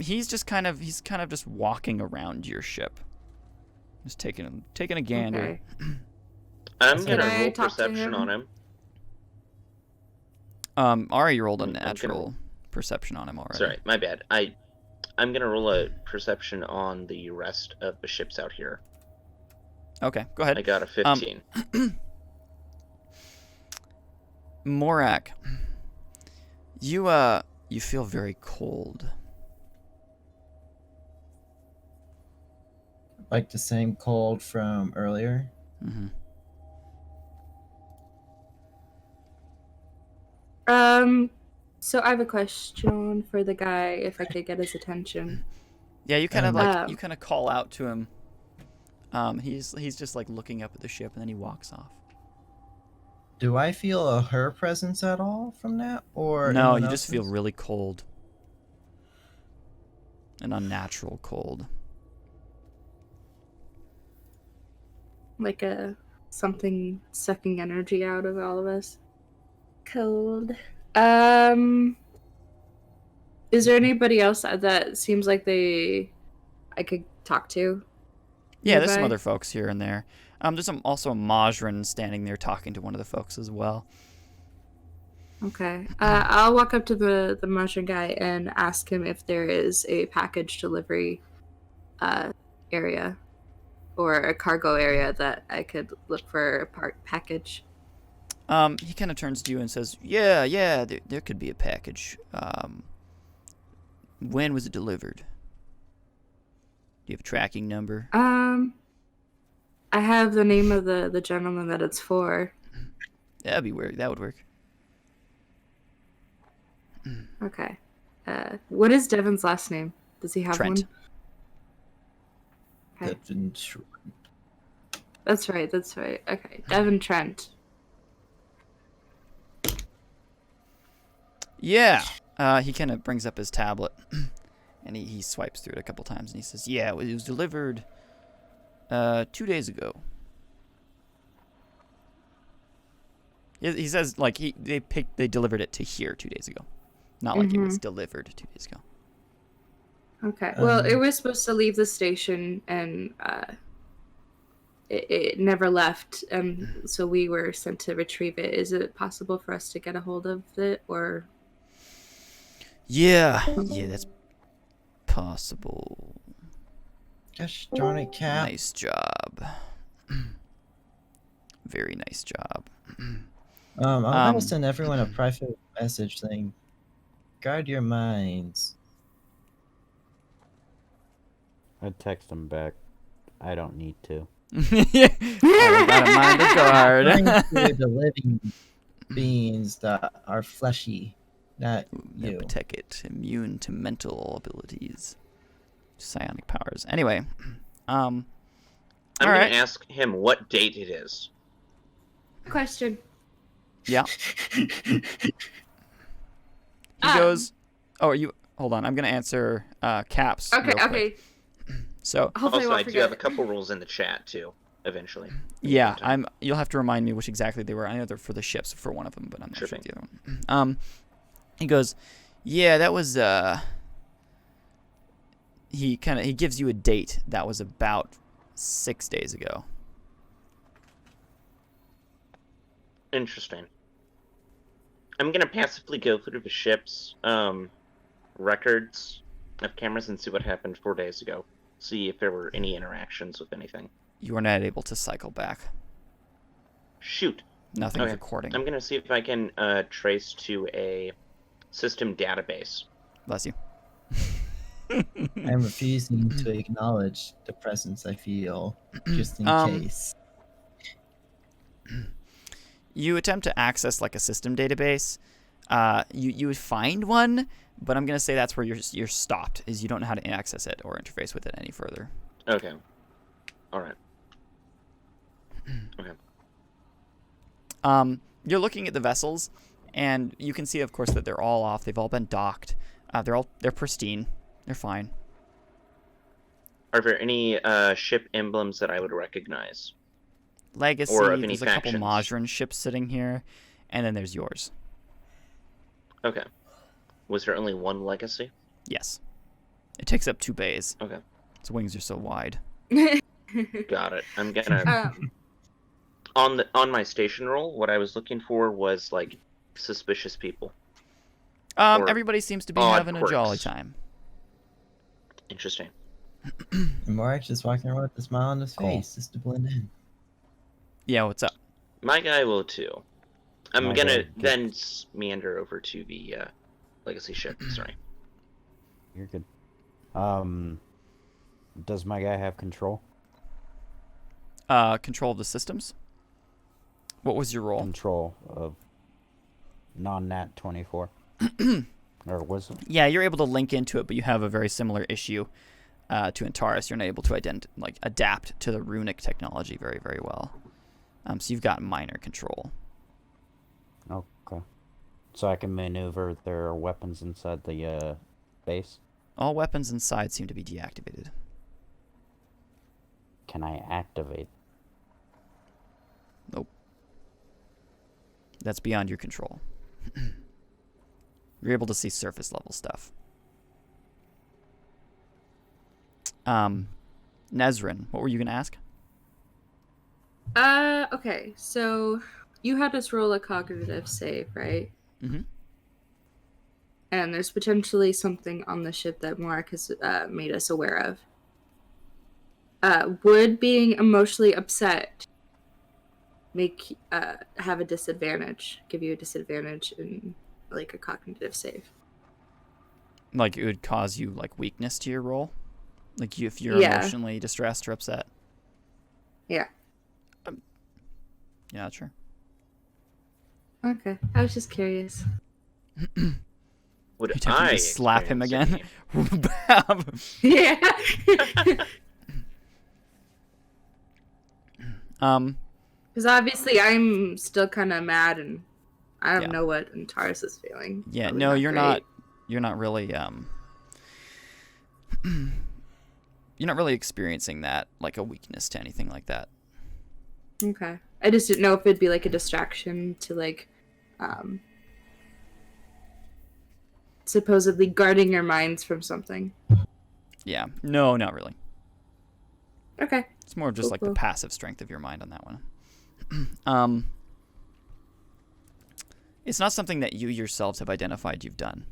He's kind of just walking around your ship, just taking a gander. Okay. I'm Can gonna I roll talk to perception him? on him. Already rolled a I'm gonna- natural perception on him already. Sorry, my bad. I'm gonna roll a perception on the rest of the ships out here. Okay, go ahead. I got a 15. Morak, you feel very cold. Like the same cold from earlier. Mm-hmm. So I have a question for the guy, if I could get his attention. Yeah, you kind of Um, call out to him. He's just like looking up at the ship and then he walks off. Do I feel her presence at all from that, or No, anyone you just feel else's? really cold. An unnatural cold. Like something sucking energy out of all of us. Cold. Is there anybody else that seems like I could talk to? Yeah, there's some nearby? other folks here and there. There's also a Majran standing there talking to one of the folks as well. Okay. I'll walk up to the Martian guy and ask him if there is a package delivery area or a cargo area that I could look for a package. He kind of turns to you and says, "Yeah, there could be a package. When was it delivered? Do you have a tracking number?" I have the name of the gentleman that it's for. That'd be weird. That would work. Okay. What is Devin's last name? Does he have Trent. one? Okay. Devin Tr- That's right. Okay. Devin Trent. Yeah. He kind of brings up his tablet, and he swipes through it a couple times, and he says, "Yeah, it was delivered 2 days ago." He says like they delivered it to here 2 days ago, not like it was delivered 2 days ago. Okay. Well, it was supposed to leave the station, and it never left, and so we were sent to retrieve it. Is it possible for us to get a hold of it, or? Yeah, that's possible. Gosh darn it, Cap. Nice job. Very nice job. I'm gonna send everyone a private message saying, "Guard your minds." I'd text him back. I don't need to. I got a mind to guard. Mind to the living beings that are fleshy, not you. Protect, immune to mental abilities, psionic powers. Anyway, I'm all gonna right. ask him what date it is. Question. Yeah. He goes. Oh, you hold on. I'm gonna answer Caps. Okay. real quick. Okay. So Hopefully, I Also, won't I do forget. have a couple rules in the chat too. Eventually. yeah, You'll have to remind me which exactly they were. I know they're for the ships for one of them, but I'm not Sure sure thing. the other one. He goes, yeah, that was He gives you a date that was about 6 days ago. Interesting. I'm gonna passively go through the ship's records of cameras and see what happened 4 days ago. See if there were any interactions with anything. You are not able to cycle back. Shoot. Nothing's Okay. recording. I'm gonna see if I can trace to a system database. Bless you. I'm refusing to acknowledge the presence I feel, just in case. You attempt to access like a system database. You would find one, but I'm gonna say that's where you're stopped. Is you don't know how to access it or interface with it any further. Okay. All right. Okay. You're looking at the vessels, and you can see, of course, that they're all off. They've all been docked. They're pristine. They're fine. Are there any ship emblems that I would recognize? Legacy, Or of any there's a couple factions? Majran ships sitting here, and then there's yours. Okay. Was there only one legacy? Yes. It takes up 2 bays. Okay. Its wings are so wide. Got it. I'm gonna on my station roll. What I was looking for was like suspicious people. Or Everybody seems to be odd having a jolly quirks. time. Interesting. And Morak's just walking around with a smile on his Cool. face just to blend in. Yeah, what's up? My guy will too. I'm My gonna guy then meander over to the legacy ship. Sorry. You're good. Does my guy have control? Control of the systems? What was your role? Control of non-nat 24. Or was it? Yeah, you're able to link into it, but you have a very similar issue to Antares. You're not able to adapt to the runic technology very, very well. So you've got minor control. Okay. So I can maneuver their weapons inside the base? All weapons inside seem to be deactivated. Can I activate? Nope. That's beyond your control. You're able to see surface level stuff. Nezrin, what were you going to ask? Okay, so you had us roll a cognitive save, right? Mm-hmm. And there's potentially something on the ship that Morak has made us aware of. Would being emotionally upset make have a disadvantage? Give you a disadvantage in like a cognitive save? Like it would cause you like weakness to your roll? Like if you're Yeah. emotionally distressed or upset? Yeah. Yeah, sure. Okay, I was just curious. Would You tempted I to slap him experience again? any- Yeah. Because obviously I'm still kind of mad, and I don't Yeah. know what Antares is feeling. Yeah, Probably no, you're great. not. You're not really. You're not really experiencing that like a weakness to anything like that. Okay. I just didn't know if it'd be like a distraction to like, supposedly guarding your minds from something. Yeah, no, not really. Okay. It's more of just Cool, like cool. the passive strength of your mind on that one. It's not something that you yourselves have identified you've done.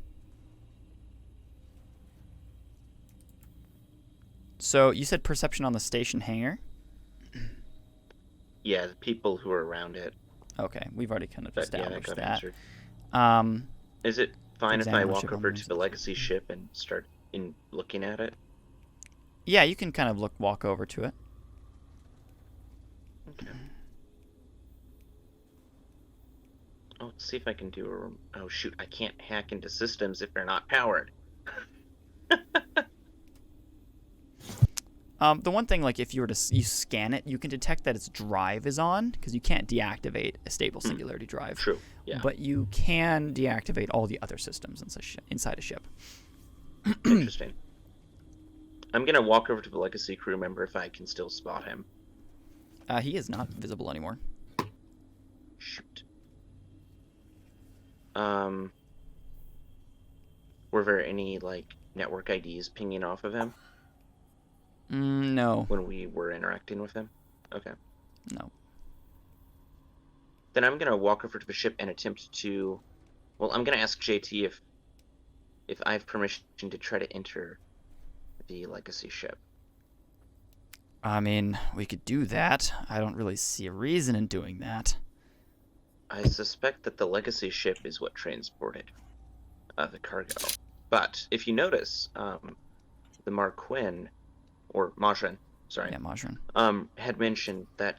So you said perception on the station hangar? Yeah, the people who are around it. Okay, we've already kind of But yeah, that established got that. answered. Is it fine if I Examine the walk ship over on to the legacy ship and start looking at it? Yeah, you can kind of walk over to it. Okay. Oh, let's see if I can do a... Oh, shoot, I can't hack into systems if they're not powered. The one thing, like, if you were to you scan it, you can detect that its drive is on, because you can't deactivate a stable singularity drive. True, yeah. But you can deactivate all the other systems inside a ship. Interesting. I'm gonna walk over to the legacy crew member if I can still spot him. He is not visible anymore. Shoot. Were there any, like, network IDs pinging off of him No. when we were interacting with him? Okay. No. Then I'm gonna walk over to the ship and attempt to... Well, I'm gonna ask JT if I have permission to try to enter the legacy ship. I mean, we could do that. I don't really see a reason in doing that. I suspect that the legacy ship is what transported the cargo. But if you notice, the Marquin, or Majran, sorry, Yeah, Majran. had mentioned that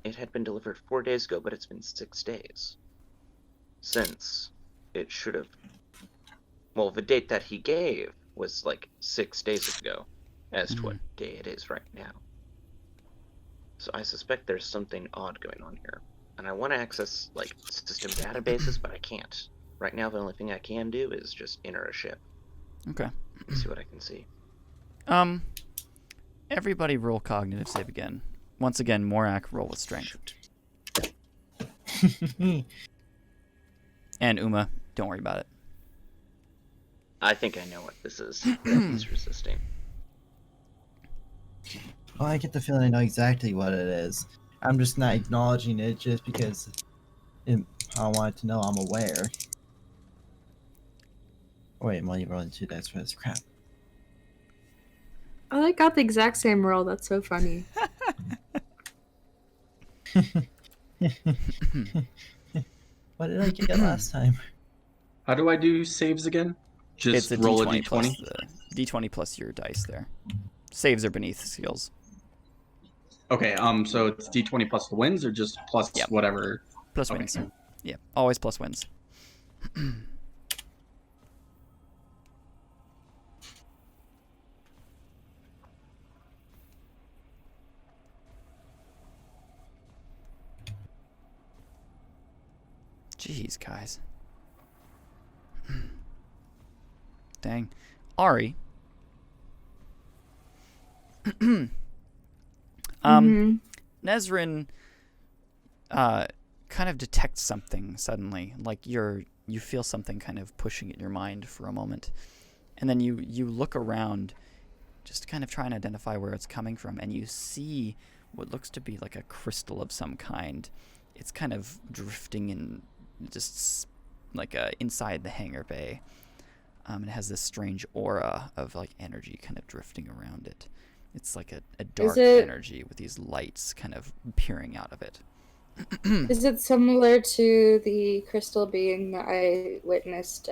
it had been delivered 4 days ago, but it's been 6 days since it should have. Well, the date that he gave was like 6 days ago, as to what day it is right now. So I suspect there's something odd going on here. And I want to access, like, system databases, but I can't. Right now, the only thing I can do is just enter a ship. Okay. And see what I can see. Everybody roll cognitive save again. Once again, Morak, roll with strength. And Uma, don't worry about it. I think I know what this is that he's resisting. Well, I get the feeling I know exactly what it is. I'm just not acknowledging it just because I want to know I'm aware. Wait, I'm only rolling 2 dice for this crap. Oh, I got the exact same roll. That's so funny. What did I get last time? How do I do saves again? Just It's a roll d20 a plus d20? the d20 plus your dice there. Saves are beneath skills. Okay, so it's d20 plus the wins or just plus Yep. whatever? Plus Okay. wins. Yeah, always plus wins. Jeez, guys. Dang. Ari. Nezrin kind of detects something suddenly. Like you feel something kind of pushing at your mind for a moment. And then you look around, just kind of trying to identify where it's coming from, and you see what looks to be like a crystal of some kind. It's kind of drifting in just like inside the hangar bay. It has this strange aura of like energy kind of drifting around it. It's like a dark energy with these lights kind of peering out of it. Is it similar to the crystal being that I witnessed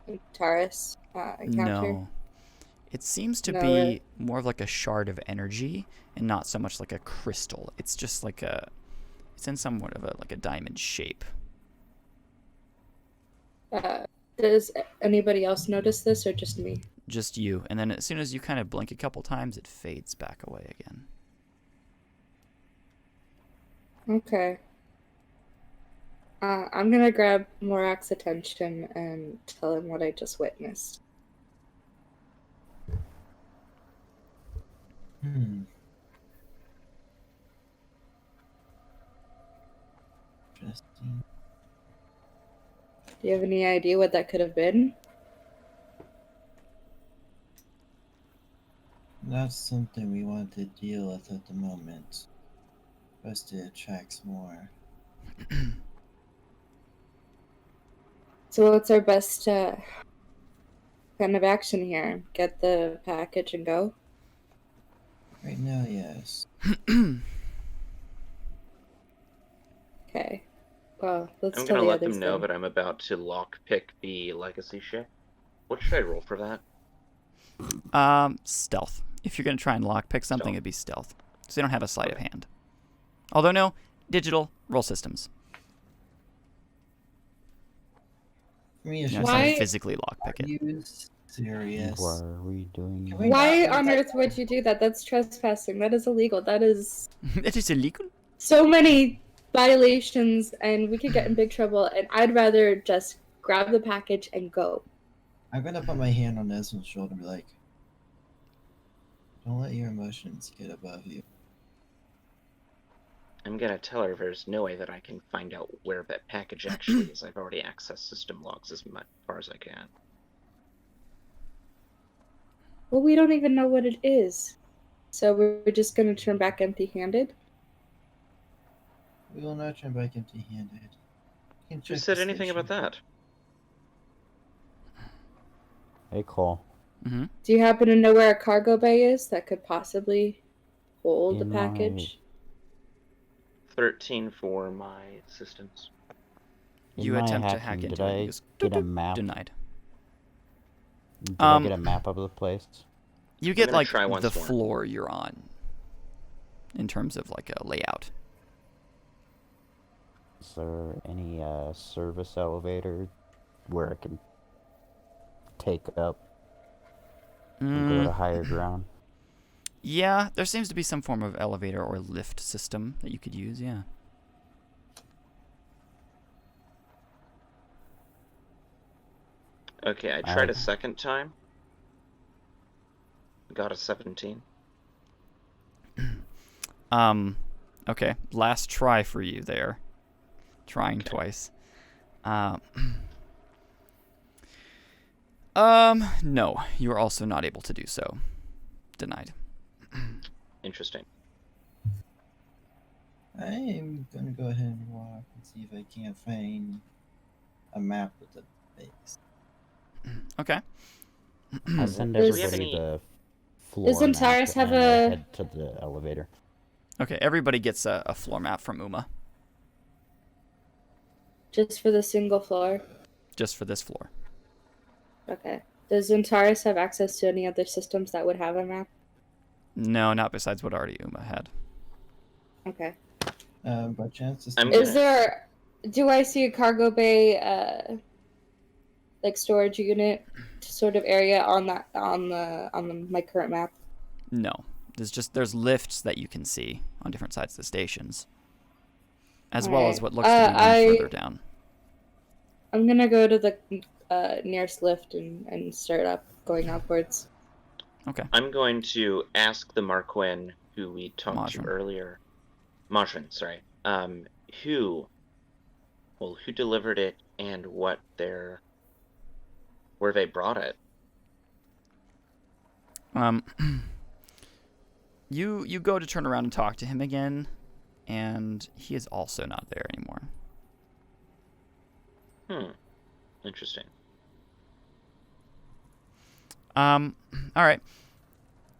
in Taurus encounter? No. It seems to No, be more of like a shard of energy and not so much like a crystal. It's just like it's in somewhat of like a diamond shape. Does anybody else notice this or just me? Just you. And then as soon as you kind of blink a couple times, it fades back away again. Okay. I'm gonna grab Morak's attention and tell him what I just witnessed. Interesting. Do you have any idea what that could have been? That's something we want to deal with at the moment. First, it attracts more. So what's our best kind of action here? Get the package and go? Right now, yes. Okay. Well, let's I'm tell gonna the let them others know then. that I'm about to lockpick the legacy ship. What should I roll for that? Stealth. If you're going to try and lockpick something, Stealth. it'd be stealth. So you don't have a sleight of hand. Although, no, digital, roll systems. For me, You it's know, just try Why- to physically lockpick it. you serious. What are we doing? Can we Why not- on earth would you do that? That's trespassing. That is illegal. That is That is illegal. so many violations, and we could get in big trouble. And I'd rather just grab the package and go. I'm gonna put my hand on Nesmond's shoulder and be like, don't let your emotions get above you. I'm gonna tell her there's no way that I can find out where that package actually is. I've already accessed system logs as far as I can. Well, we don't even know what it is. So we're just going to turn back empty-handed? We will not turn back empty-handed. Who said anything about that? Hey, Cole. Mm-hmm. Do you happen to know where a cargo bay is that could possibly hold the In package? 13 for my assistance. In You my attempt to hacking, hack into did it. I You just get a map? denied. Did I get a map of the place? You get gonna like try the once more. floor you're on in terms of like a layout. Is there any service elevator where I can take up and go to higher ground? Yeah, there seems to be some form of elevator or lift system that you could use, yeah. Okay, I tried a second time. Got a 17. Okay, last try for you there. Trying twice. No, you are also not able to do so. Denied. Interesting. I'm gonna go ahead and walk and see if I can't find a map with the base. Okay. I'll send Does- everybody any- the floor Does Antares map have and a- head to the elevator. Okay, everybody gets a floor map from Uma, Just for the single floor. just for this floor. Okay. Does Antares have access to any other systems that would have a map? No, not besides what already Uma had. Okay. By chance, this I'm is- Is there? Do I see a cargo bay, like storage unit sort of area on my current map? No, there's lifts that you can see on different sides of the stations, as well as Alright. what looks to be one further down. I'm gonna go to the nearest lift and start up going upwards. Okay. I'm going to ask the Marquin who we talked to Majin. earlier. Majin, sorry. Who delivered it and where they brought it? You go to turn around and talk to him again, and he is also not there anymore. Interesting. All right.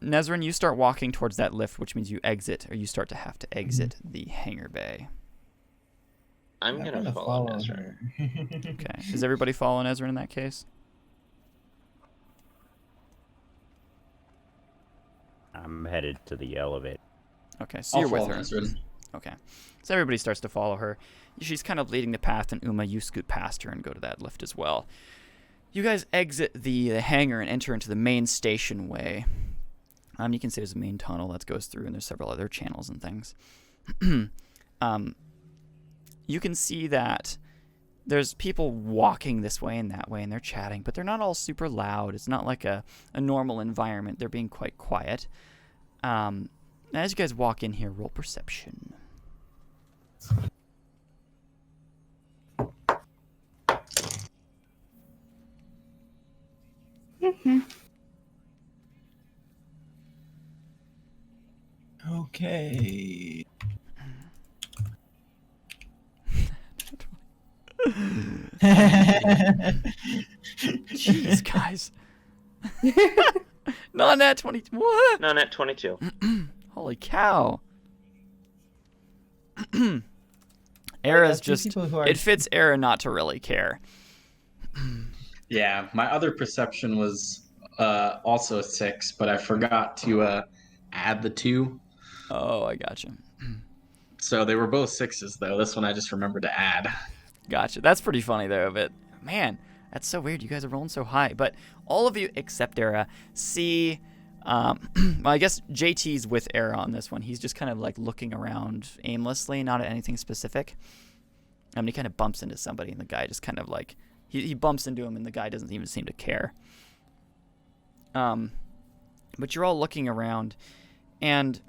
Nezrin, you start walking towards that lift, which means you exit, or you start to have to exit the hangar bay. I'm gonna follow Ezra. her. Okay. Is everybody following Ezra in that case? I'm headed to the elevator. Okay, so I'll you're with follow her. Ezra. Okay. So everybody starts to follow her. She's kind of leading the path, and Uma, you scoot past her and go to that lift as well. You guys exit the hangar and enter into the main station way. You can see there's a main tunnel that goes through, and there's several other channels and things. You can see that there's people walking this way and that way, and they're chatting, but they're not all super loud. It's not like a normal environment. They're being quite quiet. As you guys walk in here, roll perception. Okay. Jeez, guys. Not nat 20. What? No, net 22. Holy cow. Era's Two just. people who are- It fits Era not to really care. Yeah, my other perception was also a 6, but I forgot to add the 2. Oh, I gotcha. So they were both 6s, though. This one I just remembered to add. Gotcha. That's pretty funny, though, but man, that's so weird. You guys are rolling so high. But all of you except Era see. Well, I guess JT's with Era on this one. He's just kind of like looking around aimlessly, not at anything specific. And he kind of bumps into somebody, and the guy just kind of like. He bumps into him, and the guy doesn't even seem to care. But you're all looking around, and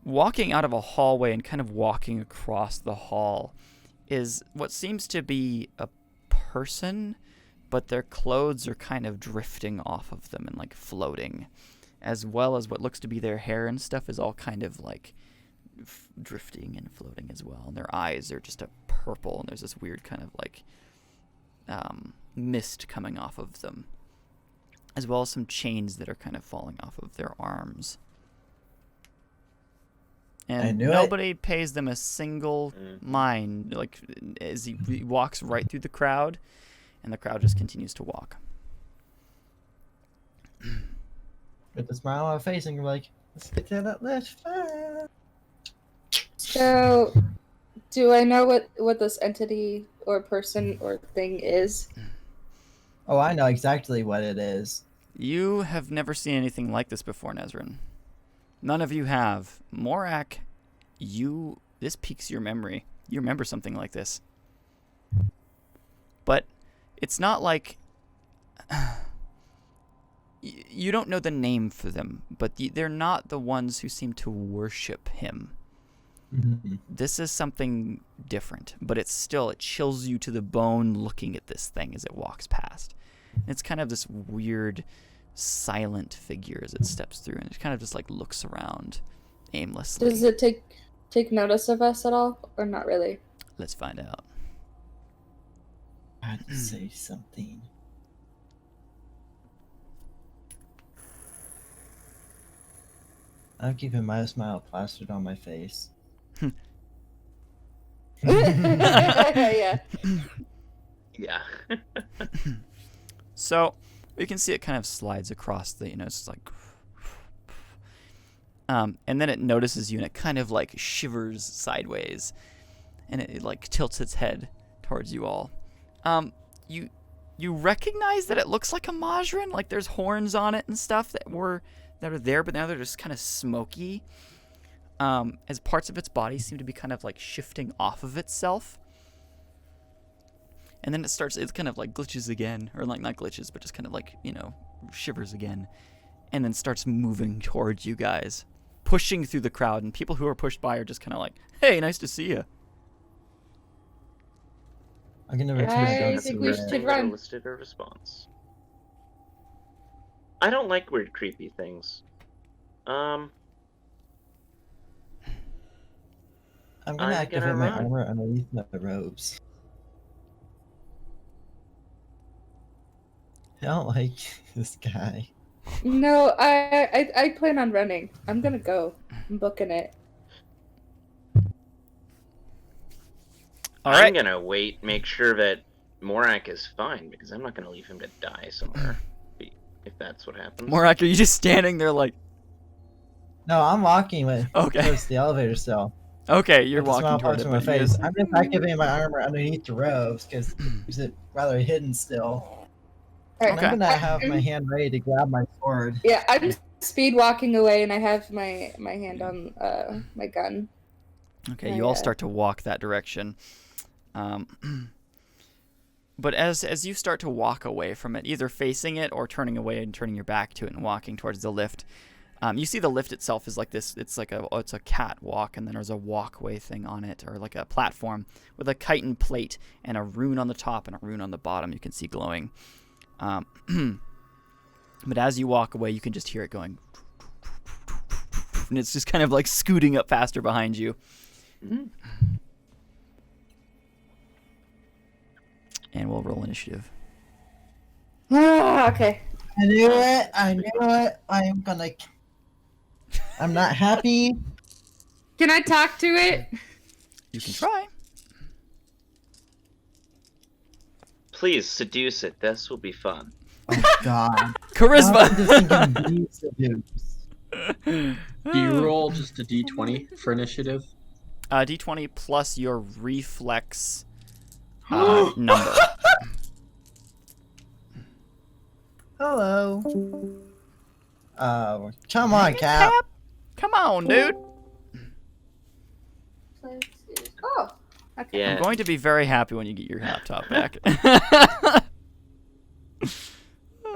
walking out of a hallway and kind of walking across the hall is what seems to be a person, but their clothes are kind of drifting off of them and like floating, as well as what looks to be their hair and stuff is all kind of like drifting and floating as well. And their eyes are just a purple, and there's this weird kind of like mist coming off of them, as well as some chains that are kind of falling off of their arms. And nobody pays them a single mind, like, as he walks right through the crowd, and the crowd just continues to walk. With a smile on my face, and you're like, let's get to that lift. So, do I know what this entity or person or thing is? Oh, I know exactly what it is. You have never seen anything like this before, Nezrin. None of you have. Morak, this piques your memory. You remember something like this. But it's not like... you don't know the name for them, but they're not the ones who seem to worship him. Mhm. This is something different, but it chills you to the bone looking at this thing as it walks past. It's kind of this weird, silent figure as it steps through, and it kind of just like looks around aimlessly. Does it take notice of us at all, or not really? Let's find out. I had to say something. I'm keeping my smile plastered on my face. Yeah. Yeah. So you can see it kind of slides across the, it's like, and then it notices you and it kind of like shivers sideways, and it like tilts its head towards you all. You recognize that it looks like a Majrin, like there's horns on it and stuff that are there, but now they're just kind of smoky. As parts of its body seem to be kind of like shifting off of itself. And then it kind of like glitches again, or like not glitches, but just kind of like, shivers again. And then starts moving towards you guys, pushing through the crowd, and people who are pushed by are just kind of like, hey, nice to see you. I'm gonna return I to think Gun's we red. should run. Listed a response. I don't like weird, creepy things. I'm gonna I'm activate gonna my run. armor underneath my robes. I don't like this guy. No, I plan on running. I'm gonna go. I'm booking it. All I'm right. gonna wait, make sure that Morak is fine, because I'm not gonna leave him to die somewhere. If that's what happens. Morak, are you just standing there like, No, I'm walking with Okay. towards the elevator cell. okay, you're With a smile walking toward it, plastered on but my he face. is- I'm just activating my armor underneath the robes because it's rather hidden still. All And right. I'm gonna have my hand ready to grab my sword. Yeah, I'm speed walking away, and I have my hand on my gun. Okay, Oh, you all yeah. start to walk that direction. But as you start to walk away from it, either facing it or turning away and turning your back to it and walking towards the lift, you see the lift itself is like this. It's like it's a catwalk, and then there's a walkway thing on it, or like a platform with a chitin plate and a rune on the top and a rune on the bottom. You can see glowing. But as you walk away, you can just hear it going, and it's just kind of like scooting up faster behind you. And we'll roll initiative. Ah, okay. I knew it. I knew it. I'm not happy. Can I talk to it? You can try. Please seduce it. This will be fun. Oh God. Charisma. I'm just thinking these seduce. Do you roll just a d20 for initiative? D20 plus your reflex number. Hello. Come on, Cap. Come on, dude. Oh, okay. Yeah. I'm going to be very happy when you get your laptop back.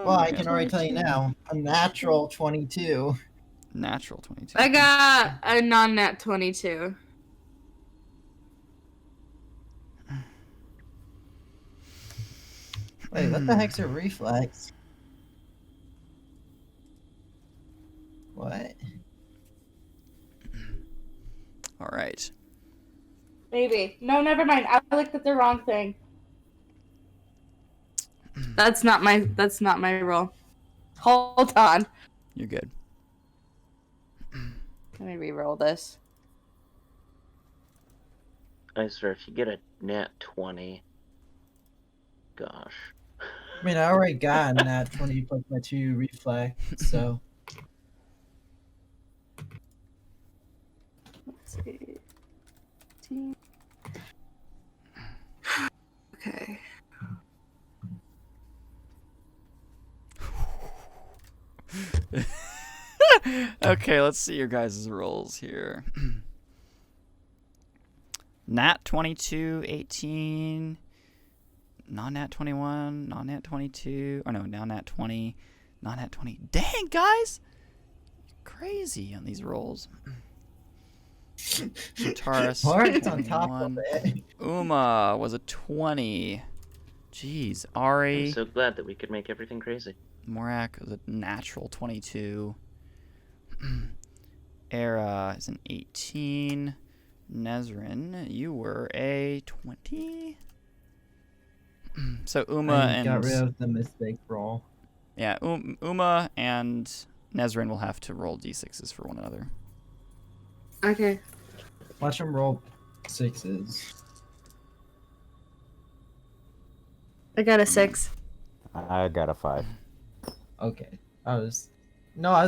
Well, I can already tell you now. A natural 22. Natural 22. I got a non-nat 22. Wait, what the heck's a reflex? What? All right. Maybe. No, never mind. I looked at the wrong thing. That's not my roll. Hold on. You're good. Let me re-roll this. I swear, if you get a nat 20, gosh. I mean, I already got a nat 20 plus my 2 reflex, so. Let's see. Okay. Okay, let's see your guys' rolls here. Nat 22, 18, non-nat 21, non-nat 22, or no, now nat 20, Not at 20. Dang, guys! Crazy on these rolls. Taurus, Mark's on top of 21. it. Uma was a 20. Jeez. I'm Ari, so glad that we could make everything crazy. Morak was a natural 22. Era is an 18. Nezrin, you were a 20. So Uma I and got rid of the mistake roll. yeah, Uma and Nezrin will have to roll d6s for one another. Okay. Watch him roll 6s. I got a 6. I got a 5. Okay. I was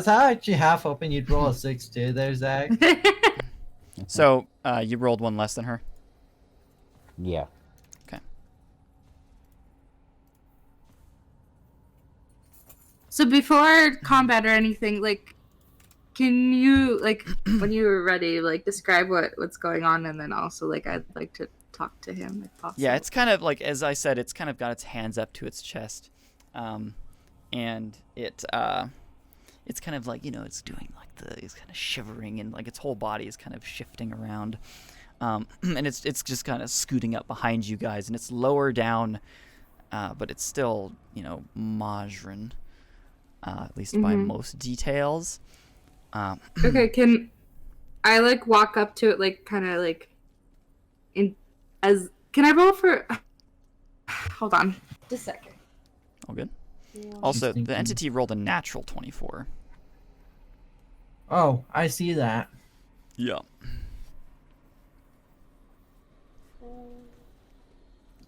actually half hoping you'd roll a 6 too there, Zach. So you rolled one less than her. Yeah. So before combat or anything, like, can you, like, when you were ready, like, describe what's going on, and then also, like, I'd like to talk to him if possible. Yeah, it's kind of like, as I said, it's kind of got its hands up to its chest, and it's kind of like, it's doing like it's kind of shivering, and like its whole body is kind of shifting around, and it's just kind of scooting up behind you guys, and it's lower down, but it's still Majrin, at least by most details. Okay, can I, like, walk up to it, like, kind of, like, can I roll for... Hold on. Just a second. All good. Also, thinking. the entity rolled a natural 24. Oh, I see that. Yeah.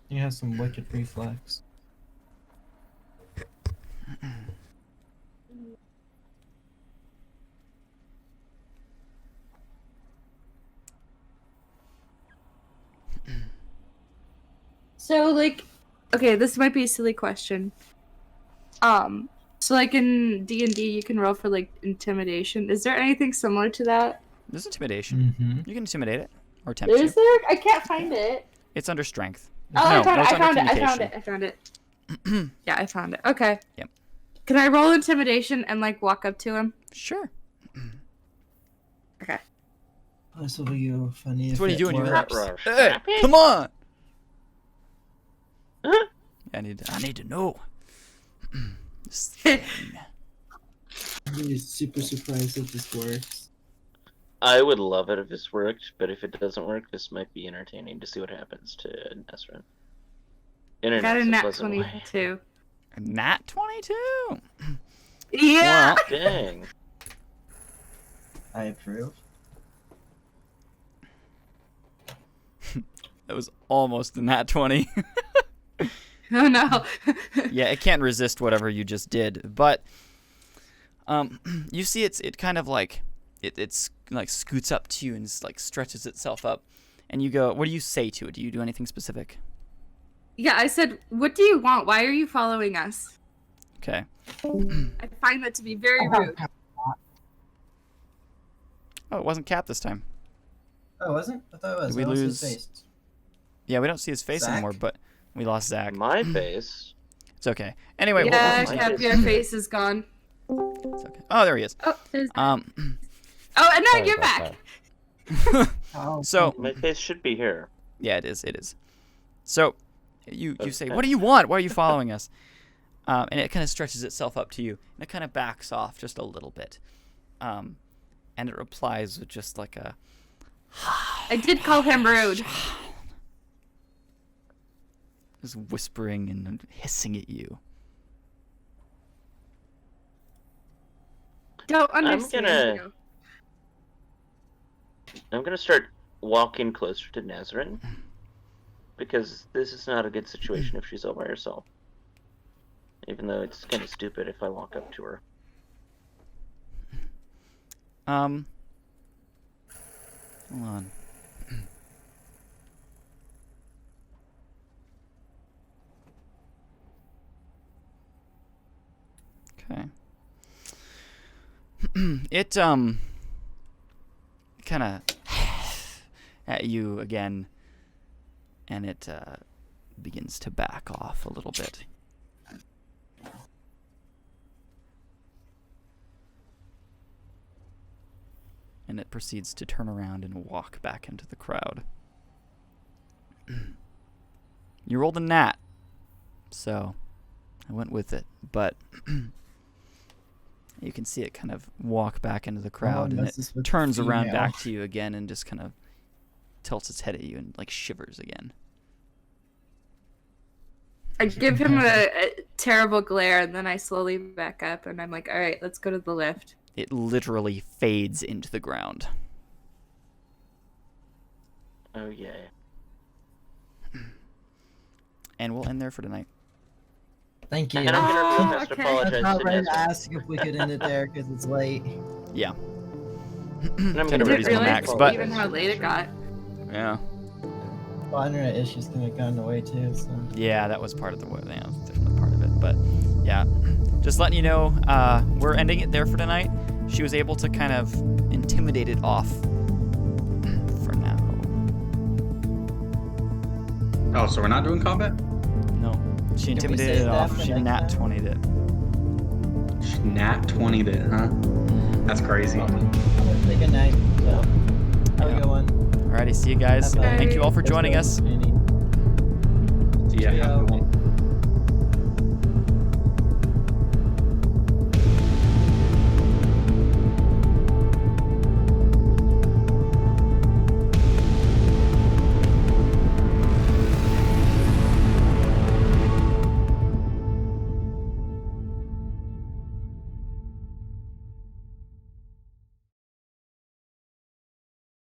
You have some wicked reflex. So, like, okay, this might be a silly question. So, like, in D&D, you can roll for, like, intimidation. Is there anything similar to that? There's intimidation. Mm-hmm. You can intimidate it or tempt Is you. there? I can't find it. It's under strength. Oh, No, I found no, it. it's I under found it. I communication. found it. Yeah, I found it. Okay. Yep. Can I roll intimidation and, like, walk up to him? Sure. Okay. This will be funny. So what are you doing? You Rush. like, hey, come on! Huh? I need to know. This thing. I'm just super surprised that this works. I would love it if this worked, but if it doesn't work, this might be entertaining to see what happens to Nesrin. I got a Internet's nat pleasant way. 22. Nat 22. Yeah. Well, Dang. I approve. that was almost a nat 20. Oh no. Yeah, it can't resist whatever you just did. But you see, it kind of like it's like scoots up to you and like stretches itself up, and you go, "What do you say to it? Do you do anything specific?" Yeah, I said, what do you want? Why are you following us? Okay. I find that to be very rude. Oh, it wasn't Cap this time. Oh, it wasn't? I thought it was. Did we I lost lose- his face. Yeah, we don't see his face Zach? anymore, but we lost Zach. My face. It's okay. Anyway, Yeah, what was my Cap, face? your face is gone. it's okay. Oh, there he is. Oh, there's... Um. Oh, and now Sorry you're about back. that. Oh, So My face should be here. yeah, it is. It is. So you say, "What do you want? Why are you following us?" And it kind of stretches itself up to you, and it kind of backs off just a little bit. And it replies with just like a I did call him rude. just whispering and hissing at you. Don't understand. I'm gonna start walking closer to Nazrin, because this is not a good situation if she's all by herself. Even though it's kind of stupid if I walk up to her. Hold on. Okay. It kind of at you again, and it begins to back off a little bit. and it proceeds to turn around and walk back into the crowd. You rolled a nat, so I went with it, but you can see it kind of walk back into the crowd, and it messes with turns around female. back to you again and just kind of tilts its head at you and like shivers again. I give him a terrible glare, and then I slowly back up, and I'm like, all right, let's go to the lift. It literally fades into the ground. Oh yeah. And we'll end there for tonight. Thank you. And I'm gonna real fast okay. I was apologize not to ready to Desmond. ask if we could end it there because it's late. Yeah. And I'm Did gonna it Did really it really? max, but- Even how late it got. Yeah. Well, internet issues can have gotten away too. So. Yeah, that was part of the definitely part of it. But yeah, just letting you know, we're ending it there for tonight. She was able to kind of intimidate it off for now. Oh, so we're not doing combat? No, she we intimidated save it that off. for She next nat time? 20'd it. Nat 20 did, huh? That's crazy. I'm gonna say good night. So, have Yeah. a good one. Alrighty, see you guys. Have a- Thank you all for joining us. Any- See ya. Have a good one.